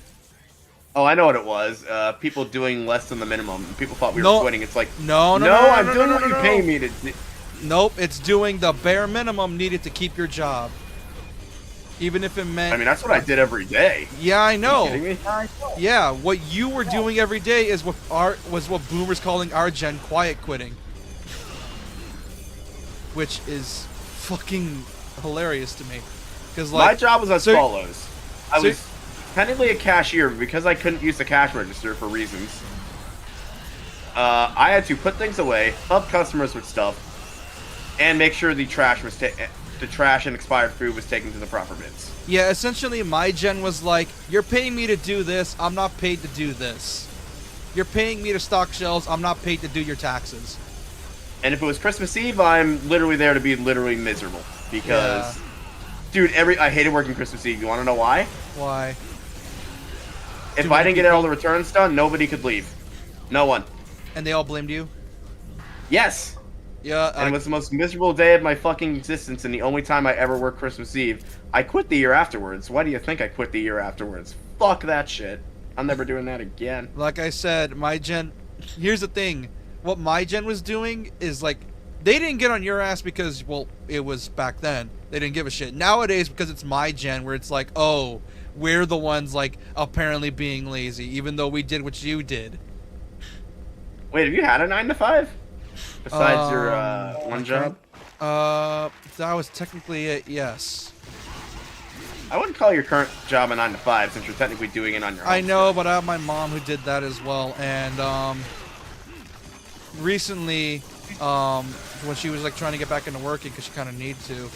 Oh, I know what it was. People doing less than the minimum. People thought we were quitting. It's like, No, I'm doing what you pay me to do. Nope, it's doing the bare minimum needed to keep your job. Even if it meant... I mean, that's what I did every day. Yeah, I know. Are you kidding me? Yeah, what you were doing every day is was what boomers calling our gen quiet quitting. Which is fucking hilarious to me. Cause like, my job was as follows. I was technically a cashier, but because I couldn't use the cash register for reasons, I had to put things away, help customers with stuff, and make sure the trash and expired food was taken to the proper bins. Yeah, essentially my gen was like, you're paying me to do this, I'm not paid to do this. You're paying me to stock shelves, I'm not paid to do your taxes. And if it was Christmas Eve, I'm literally there to be literally miserable. Because, dude, I hated working Christmas Eve. You want to know why? Why? If I didn't get all the returns done, nobody could leave. No one. And they all blamed you? Yes. Yeah. And it was the most miserable day of my fucking existence, and the only time I ever worked Christmas Eve. I quit the year afterwards. Why do you think I quit the year afterwards? Fuck that shit. I'm never doing that again. Like I said, my gen... Here's the thing. What my gen was doing is, like, they didn't get on your ass because, well, it was back then. They didn't give a shit. Nowadays, because it's my gen, where it's like, oh, we're the ones, like, apparently being lazy, even though we did what you did. Wait, have you had a 9 to 5? Besides your one job? That was technically it, yes. I wouldn't call your current job a 9 to 5 since you're technically doing it on your own. I know, but I have my mom who did that as well, and recently, when she was like trying to get back into working because she kind of needed to,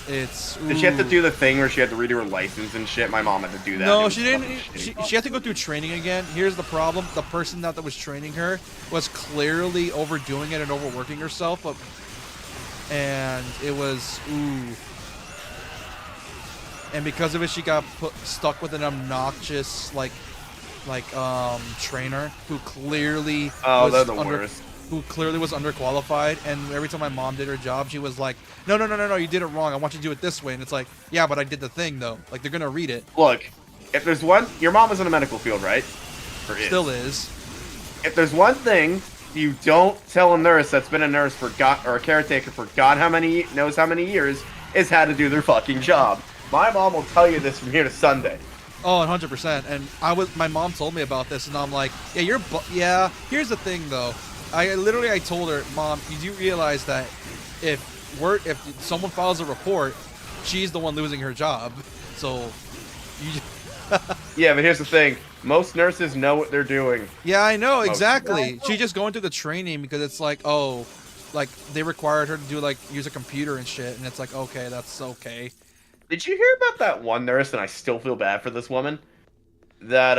Did she have to do the thing where she had to redo her license and shit? My mom had to do that. No, she didn't. She had to go through training again. Here's the problem: the person that was training her was clearly overdoing it and overworking herself, and it was And because of it, she got stuck with an obnoxious trainer who clearly they're the worst. Who clearly was underqualified, and every time my mom did her job, she was like, no, you did it wrong. I want you to do it this way. And it's like, yeah, but I did the thing, though. Like, they're going to read it. Look, if there's one... Your mom was in the medical field, right? Or Still is. If there's one thing you don't tell a nurse that's been a nurse for or a caretaker for God knows how many years, is how to do their fucking job. My mom will tell you this from here to Sunday. Oh, 100%. And my mom told me about this, and I'm like, yeah, here's the thing, though. I told her, Mom, you do realize that if someone files a report, she's the one losing her job. So, yeah, but here's the thing. Most nurses know what they're doing. Yeah, I know, exactly. She's just going through the training because it's like, oh, like, they required her to do, like, use a computer and shit, and it's like, okay, that's okay. Did you hear about that one nurse, and I still feel bad for this woman? That,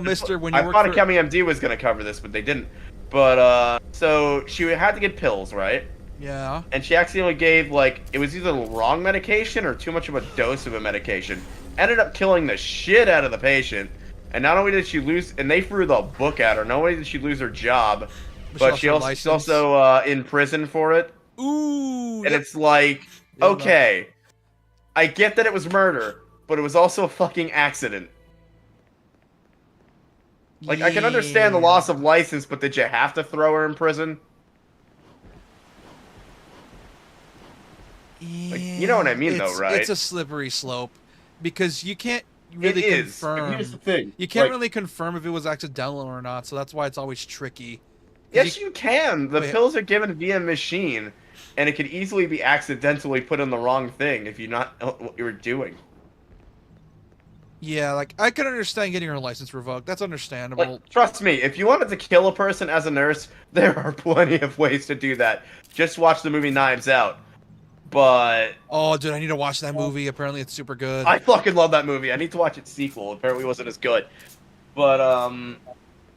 mister, when you I thought Academy MD was going to cover this, but they didn't. But, so, she had to get pills, right? Yeah. And she accidentally gave, like, it was either the wrong medication or too much of a dose of a medication. Ended up killing the shit out of the patient. And not only did she lose, and they threw the book at her, not only did she lose her job, but she's also in prison for it. Ooh. And it's like, okay, I get that it was murder, but it was also a fucking accident. Like, I can understand the loss of license, but did you have to throw her in prison? Like, you know what I mean, though, right? It's a slippery slope because you can't really It is. confirm. And here's the thing. You can't like, really confirm if it was accidental or not, so that's why it's always tricky. 'Cause Yes, you can. The Wait. pills are given via machine, and it could easily be accidentally put in the wrong thing if you not know what you were doing. Yeah, like I can understand getting your license revoked. That's understandable. Like, trust me, if you wanted to kill a person as a nurse, there are plenty of ways to do that. Just watch the movie Knives Out. But Oh, dude, I need to watch that movie. Apparently, it's super good. I fucking love that movie. I need to watch its sequel. Apparently, it wasn't as good. But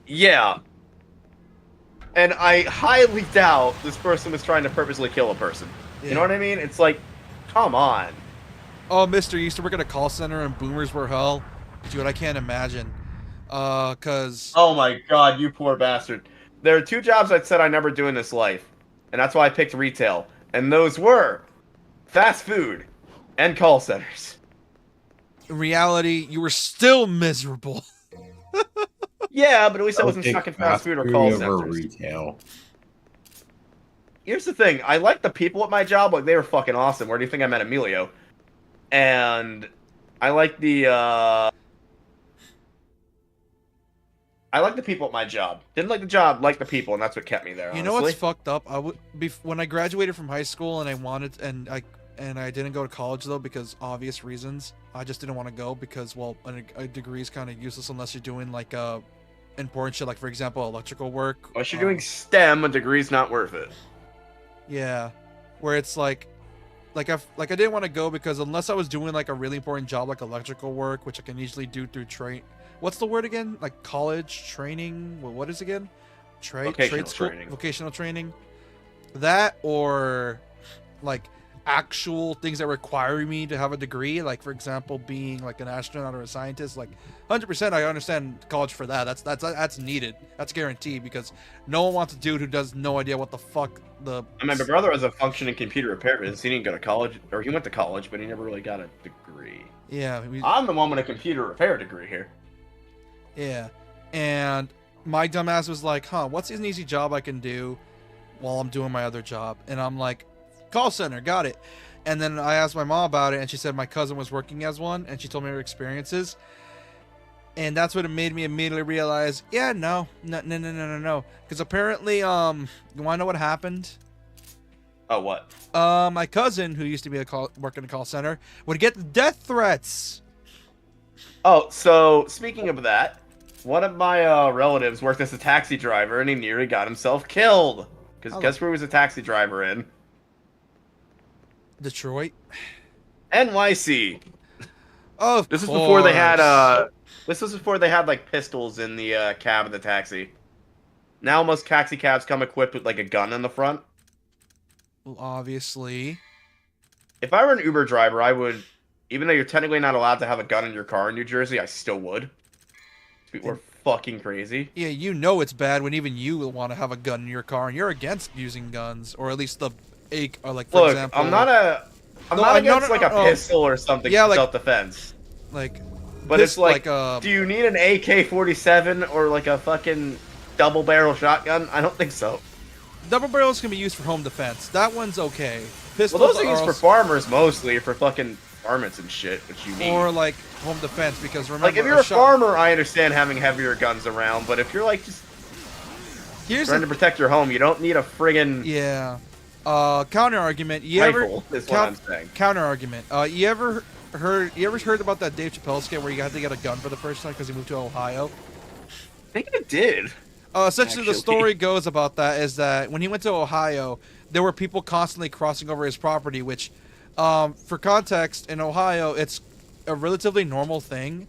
yeah. And I highly doubt this person was trying to purposely kill a person. Yeah. You know what I mean? It's like, come on. Oh, Mister, you used to work at a call center and boomers were hell. Dude, I can't imagine. Cause Oh my god, you poor bastard. There are two jobs I said I never do in this life. And that's why I picked retail. And those were fast food and call centers. in reality, you were still miserable. Yeah, but at least I I'll wasn't take stuck in fast food or call over centers. retail. Here's the thing. I like the people at my job. Like, they were fucking awesome. Where do you think I met Emilio? And I like the, I like the people at my job. Didn't like the job, like the people, and that's what kept me there, You honestly. know what's fucked up? When I graduated from high school and I didn't go to college though because obvious reasons. I just didn't want to go because a degree is kind of useless unless you're doing like important shit, like for example electrical work. Unless you're doing STEM, a degree's not worth it. Yeah, where it's like I didn't want to go because unless I was doing like a really important job like electrical work, which I can usually do through what's the word again? Like college training? What is it again? Trade school, training. vocational training. That or like actual things that require me to have a degree, like for example being like an astronaut or a scientist. Like 100% I understand college for that. That's needed. That's guaranteed because no one wants a dude who does no idea what the fuck the I mean, my brother has a functioning computer repair business. He didn't go to college, or he went to college, but he never really got a degree. Yeah, I'm the one with a computer repair degree here. Yeah, and my dumbass was like, what's an easy job I can do while I'm doing my other job? And I'm like, call center, got it. And then I asked my mom about it, and she said my cousin was working as one, and she told me her experiences. And that's what it made me immediately realize, yeah, no. Because apparently, you want to know what happened? Oh, what? My cousin, who used to be working a call center, would get death threats. Oh, so speaking of that, one of my relatives worked as a taxi driver, and he nearly got himself killed. Because guess where he was a taxi driver in? Detroit. NYC. Of This course. is before they had This was before they had like pistols in the cab of the taxi. Now most taxi cabs come equipped with like a gun in the front. Well, obviously. If I were an Uber driver, I would, even though you're technically not allowed to have a gun in your car in New Jersey, I still would. People are fucking crazy. Yeah, you know it's bad when even you want to have a gun in your car, and you're against using guns, or at least or like for Look, example. I'm not against like a pistol or something Yeah, for like- self-defense. like. But it's like, do do you need an AK-47 or like a fucking double-barrel shotgun? I don't think so. double barrels can be used for home defense. That one's okay. Pistols Well, those are used for also- farmers mostly, for fucking varmints and shit, which you need. or like home defense because remember Like, if you're a farmer, I understand having heavier guns around, but if you're like just trying to protect your home, you don't need a friggin' Yeah. Counter argument. rifle, is what I'm saying. Counter argument. You ever heard about that Dave Chappelle skit where you had to get a gun for the first time because he moved to Ohio? I think it did. Essentially, the story goes about that is that when he went to Ohio, there were people constantly crossing over his property, which, for context, in Ohio, it's a relatively normal thing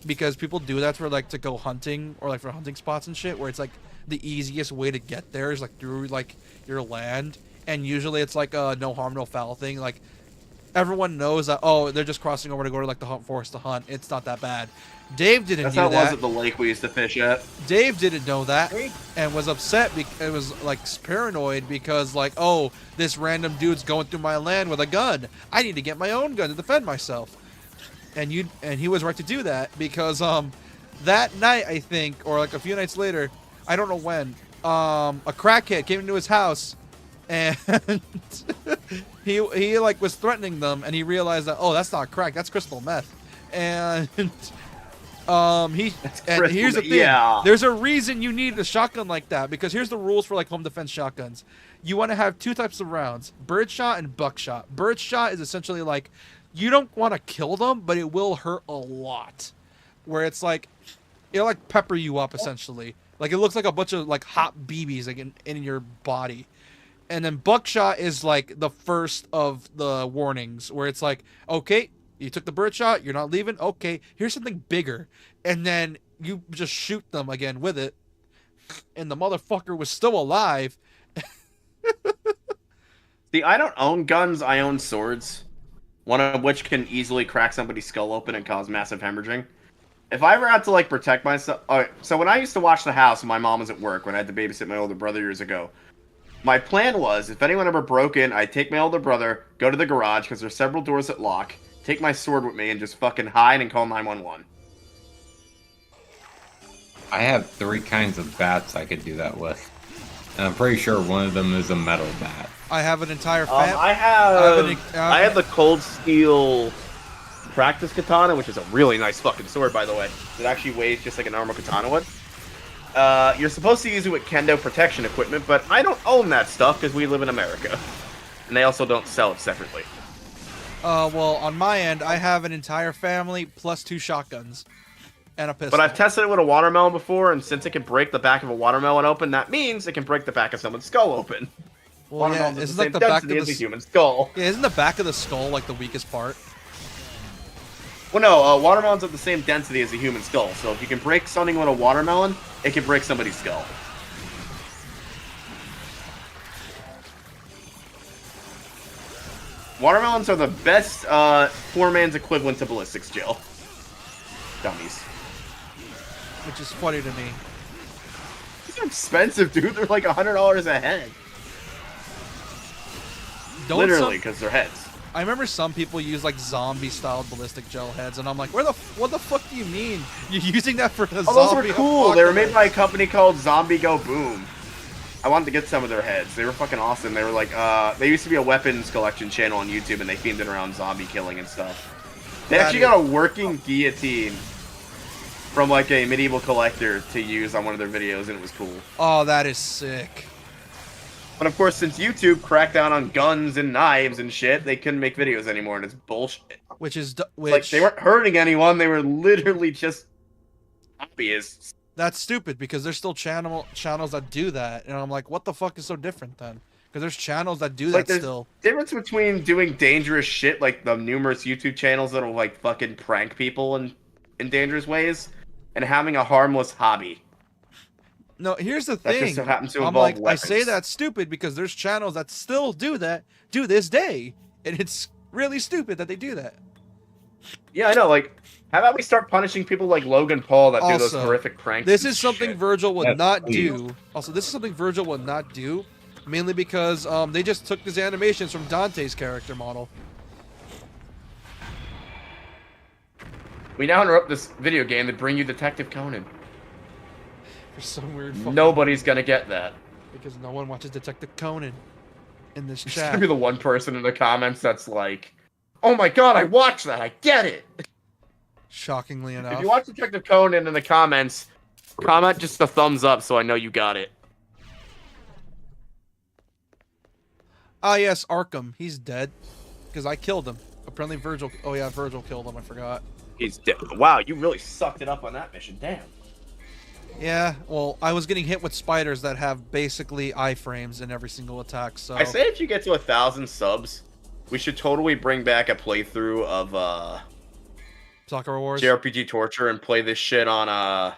because people do that for like to go hunting or like for hunting spots and shit, where it's like the easiest way to get there is like through like your land, and usually it's like a no harm, no foul thing. Like everyone knows that, oh, they're just crossing over to go to like the forest to hunt. It's not that bad. Dave didn't That's know how it that. was at the lake we used to fish at. Dave didn't know that and was upset because it was like paranoid because like, oh, this random dude's going through my land with a gun. I need to get my own gun to defend myself. And he was right to do that because that night, I think, or like a few nights later, I don't know when, a crackhead came into his house and he like was threatening them, and he realized that, oh, that's not crack, that's crystal meth, and here's the thing. Yeah. There's a reason you need a shotgun like that, because here's the rules for like home defense shotguns. You want to have two types of rounds: birdshot and buckshot. Birdshot is essentially like you don't want to kill them, but it will hurt a lot. Where it's like it'll like pepper you up essentially. Like it looks like a bunch of like hot BBs like in your body. And then buckshot is like the first of the warnings, where it's like, okay, you took the birdshot, you're not leaving. Okay, here's something bigger, and then you just shoot them again with it, and the motherfucker was still alive. See, I don't own guns, I own swords. One of which can easily crack somebody's skull open and cause massive hemorrhaging. If I ever had to, like, protect myself... Alright, so when I used to watch the house when my mom was at work, when I had to babysit my older brother years ago, my plan was, if anyone ever broke in, I'd take my older brother, go to the garage, because there's several doors that lock, take my sword with me, and just fucking hide and call 911. I have 3 kinds of bats I could do that with. And I'm pretty sure one of them is a metal bat. I have an entire I have the Cold Steel practice katana, which is a really nice fucking sword, by the way. It actually weighs just like a normal katana would. You're supposed to use it with kendo protection equipment, but I don't own that stuff because we live in America. And they also don't sell it separately. Well, on my end, I have an entire family plus 2 shotguns and a pistol. But I've tested it with a watermelon before, and since it can break the back of a watermelon open, that means it can break the back of someone's skull open. Well, yeah, isn't like the back of the human skull? Yeah, isn't the back of the skull like the weakest part? Well, no, watermelons have the same density as a human skull, so if you can break something with a watermelon, it can break somebody's skull. Watermelons are the best poor man's equivalent to ballistics gel. Dummies. Which is funny to me. These are expensive, dude. They're like $100 a head. Literally, because they're heads. I remember some people use like zombie-style ballistic gel heads, and I'm like, what the fuck do you mean? You're using that for a zombie? Those were cool. They were made by a company called Zombie Go Boom. I wanted to get some of their heads. They were fucking awesome. They were like, they used to be a weapons collection channel on YouTube, and they themed it around zombie killing and stuff. They actually got a working guillotine from like a medieval collector to use on one of their videos, and it was cool. Oh, that is sick. But of course, since YouTube cracked down on guns and knives and shit, they couldn't make videos anymore, and it's bullshit. Like, they weren't hurting anyone, they were literally just hobbyists. That's stupid, because there's still channels that do that, and I'm like, what the fuck is so different then? Because there's channels that do that still. Difference between doing dangerous shit, like the numerous YouTube channels that'll like fucking prank people in dangerous ways, and having a harmless hobby. No, here's the That thing. just so happens to I'm involve like, weapons. I say that's stupid because there's channels that still do that to this day, and it's really stupid that they do that. Yeah, I know. Like, how about we start punishing people like Logan Paul that do those horrific pranks? This is something Vergil would not do. Also, this is something Vergil would not do, mainly because they just took his animations from Dante's character model. We now interrupt this video game to bring you Detective Conan. For some weird Nobody's gonna get that. Because no one watches Detective Conan in this There's chat. gonna be the one person in the comments that's like, "Oh my god, I watched that. I get it." Shockingly enough. If you watch Detective Conan in the comments, comment just a thumbs up so I know you got it. Ah, yes, Arkham. He's dead. Because I killed him. Apparently Vergil... Oh, yeah, Vergil killed him. I forgot. He's dead. Wow, you really sucked it up on that mission. Damn. Yeah, well, I was getting hit with spiders that have basically iframes in every single attack, so... I say if you get to 1,000 subs, we should totally bring back a playthrough of, Sakura Wars? JRPG Torture and play this shit on,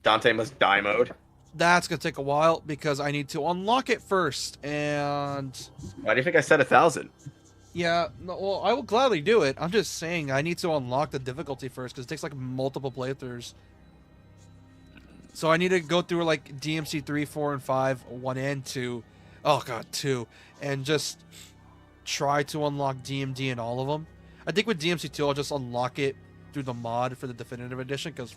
Dante Must Die mode. That's gonna take a while, because I need to unlock it first, and... Why do you think I said 1,000? Yeah, no, well, I will gladly do it. I'm just saying I need to unlock the difficulty first, because it takes, like, multiple playthroughs. So I need to go through like DMC 3, 4, and 5, 1 and 2. Oh god, 2. And just try to unlock DMD in all of them. I think with DMC 2, I'll just unlock it through the mod for the definitive edition, because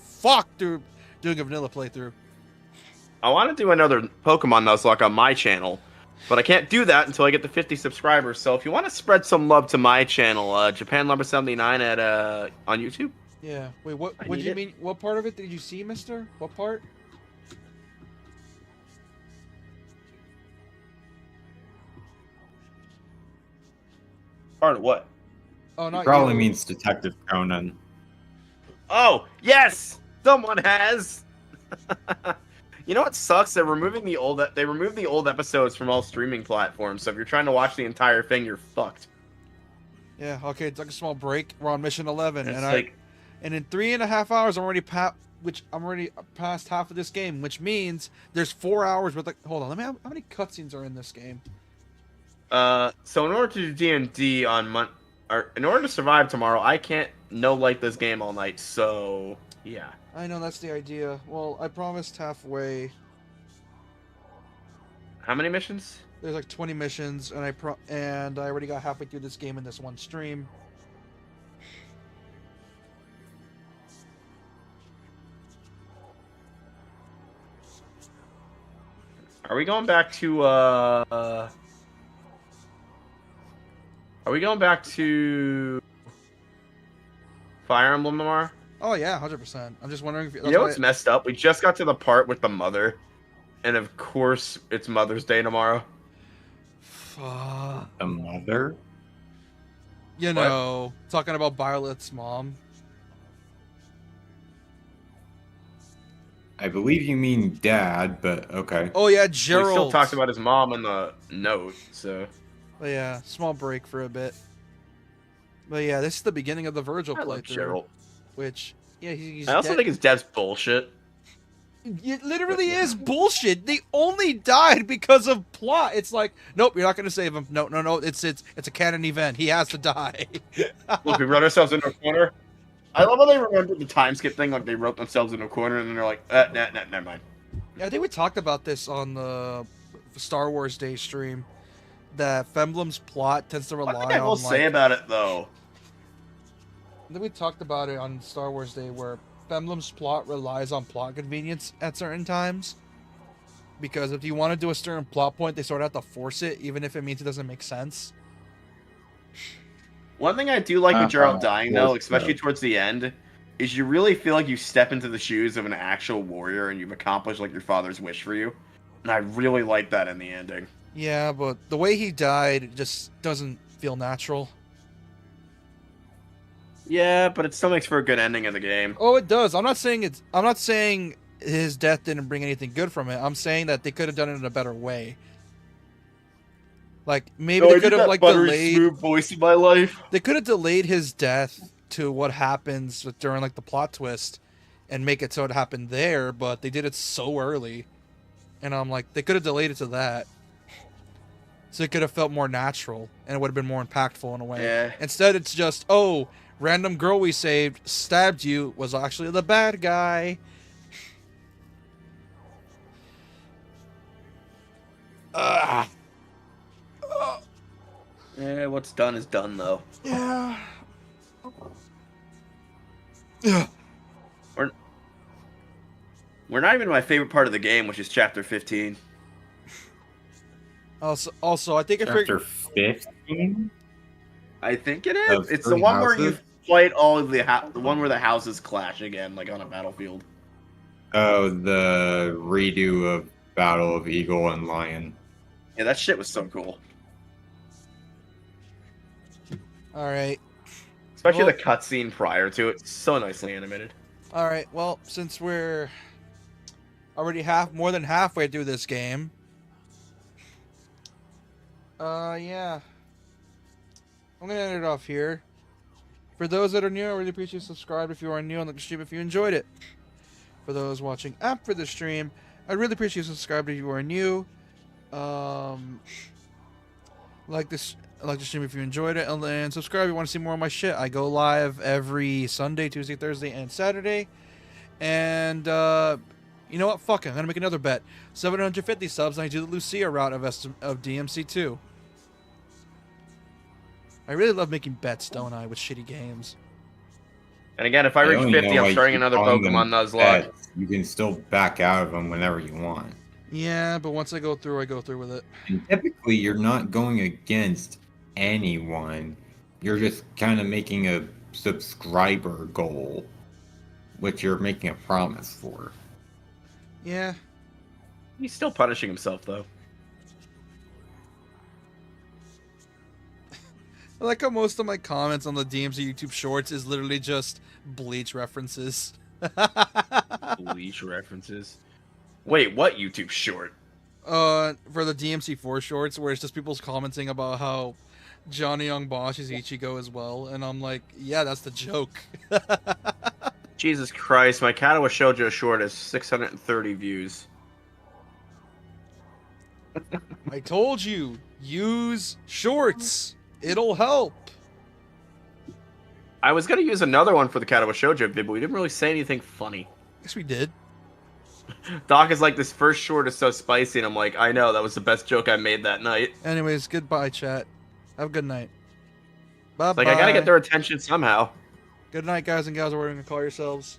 fuck, dude, doing a vanilla playthrough. I want to do another Pokemon Nuzlocke on my channel, But I can't do that until I get to 50 subscribers. So if you want to spread some love to my channel, Japan Lumber 79 at on YouTube. Yeah. Wait, what? I What do need you it. mean? What part of it did you see, Mister? What part? Part of what? Oh, He not probably you. means Detective Conan. Oh, yes! Someone has! You know what sucks? They removed the old episodes from all streaming platforms, so if you're trying to watch the entire thing, you're fucked. Yeah. Okay. It's like a small break. We're on mission 11, And and it's like, and in 3.5 hours, I'm already past half of this game, which means there's 4 hours with like. Hold on. Let me. How many cutscenes are in this game? so in order to do D&D or in order to survive tomorrow, I can't no-light this game all night, so yeah. I know that's the idea. Well, I promised halfway. How many missions? There's like 20 missions, and I already got halfway through this game in this one stream. Are we going back to Fire Emblem tomorrow? Oh yeah, 100%. I'm just wondering if You know what's messed up? We just got to the part with the mother, and of course it's Mother's Day tomorrow. Fuck. The mother? You know, talking about Violet's mom. I believe you mean dad, but okay. Oh yeah, We Gerald. still talked about his mom in the note, so. But yeah, small break for a bit. But yeah, this is the beginning of the Vergil I love playthrough. Gerald. Which, yeah, he's I also dead. think his dad's bullshit. It literally is bullshit. They only died because of plot. It's like, nope, you're not going to save him. No. It's a canon event. He has to die. Look, we wrote ourselves into a corner. I love how they remembered the time skip thing, like they wrote themselves into a corner, and then they're like, never mind. Yeah, I think we talked about this on the Star Wars Day stream. That Femblem's plot tends to rely What did I will on. say about it though? I think we talked about it on Star Wars Day, where Femblem's plot relies on plot convenience at certain times. Because if you want to do a certain plot point, they sort of have to force it, even if it means it doesn't make sense. One thing I do like with Gerald dying, though, yes, especially no. towards the end, is you really feel like you step into the shoes of an actual warrior and you've accomplished like your father's wish for you. And I really like that in the ending. Yeah, but the way he died just doesn't feel natural. Yeah, but it still makes for a good ending of the game. Oh, it does. I'm not saying his death didn't bring anything good from it. I'm saying that they could have done it in a better way. Like maybe they could have like delayed smooth voice of my life. They could have delayed his death to what happens during like the plot twist and make it so it happened there, but they did it so early. And I'm like, they could have delayed it to that. So it could have felt more natural and it would have been more impactful in a way. Yeah. Instead it's just, oh, random girl we saved stabbed you, was actually the bad guy. Ugh. Yeah, what's done is done, though. Yeah. Yeah. We're not even my favorite part of the game, which is Chapter 15. Also, I think I Chapter figured 15? I think it is. Of It's the three one where you houses? fight all of the one where the houses clash again, like on a battlefield. Oh, the redo of Battle of Eagle and Lion. Yeah, that shit was so cool. All right. Especially Well- the cutscene prior to it. So nicely animated. All right. Well, since we're already more than halfway through this game, yeah, I'm gonna end it off here. For those that are new, I really appreciate you subscribe if you are new and like the stream if you enjoyed it. For those watching after the stream, I really appreciate you subscribe if you are new. Like the stream if you enjoyed it, and subscribe if you want to see more of my shit. I go live every Sunday, Tuesday, Thursday, and Saturday. And you know what? Fuck it. I'm gonna make another bet. 750 subs, and I do the Lucia route of DMC2. I really love making bets, don't I, with shitty games. And again, if I reach only 50, know I'm why starting you another call them Pokemon Nuzlocke. pets. You can still back out of them whenever you want. Yeah, but once I go through with it. And typically, you're not going against anyone. You're just kind of making a subscriber goal, which you're making a promise for. Yeah. He's still punishing himself, though. I like how most of my comments on the DMZ YouTube Shorts is literally just Bleach references. Bleach references. Wait, what YouTube short? For the DMC4 shorts, where it's just people's commenting about how Johnny Young Bosch is Ichigo as well, and I'm like, yeah, that's the joke. Jesus Christ, my Katawa Shoujo short has 630 views. I told you, use shorts. It'll help. I was gonna use another one for the Katawa Shoujo vid, but we didn't really say anything funny. Yes, we did. Doc is like, this first short is so spicy, and I'm like, I know, that was the best joke I made that night. Anyways, goodbye, chat. Have a good night. Bye-bye. Like, I gotta get their attention somehow. Good night, guys and gals, whatever you call yourselves.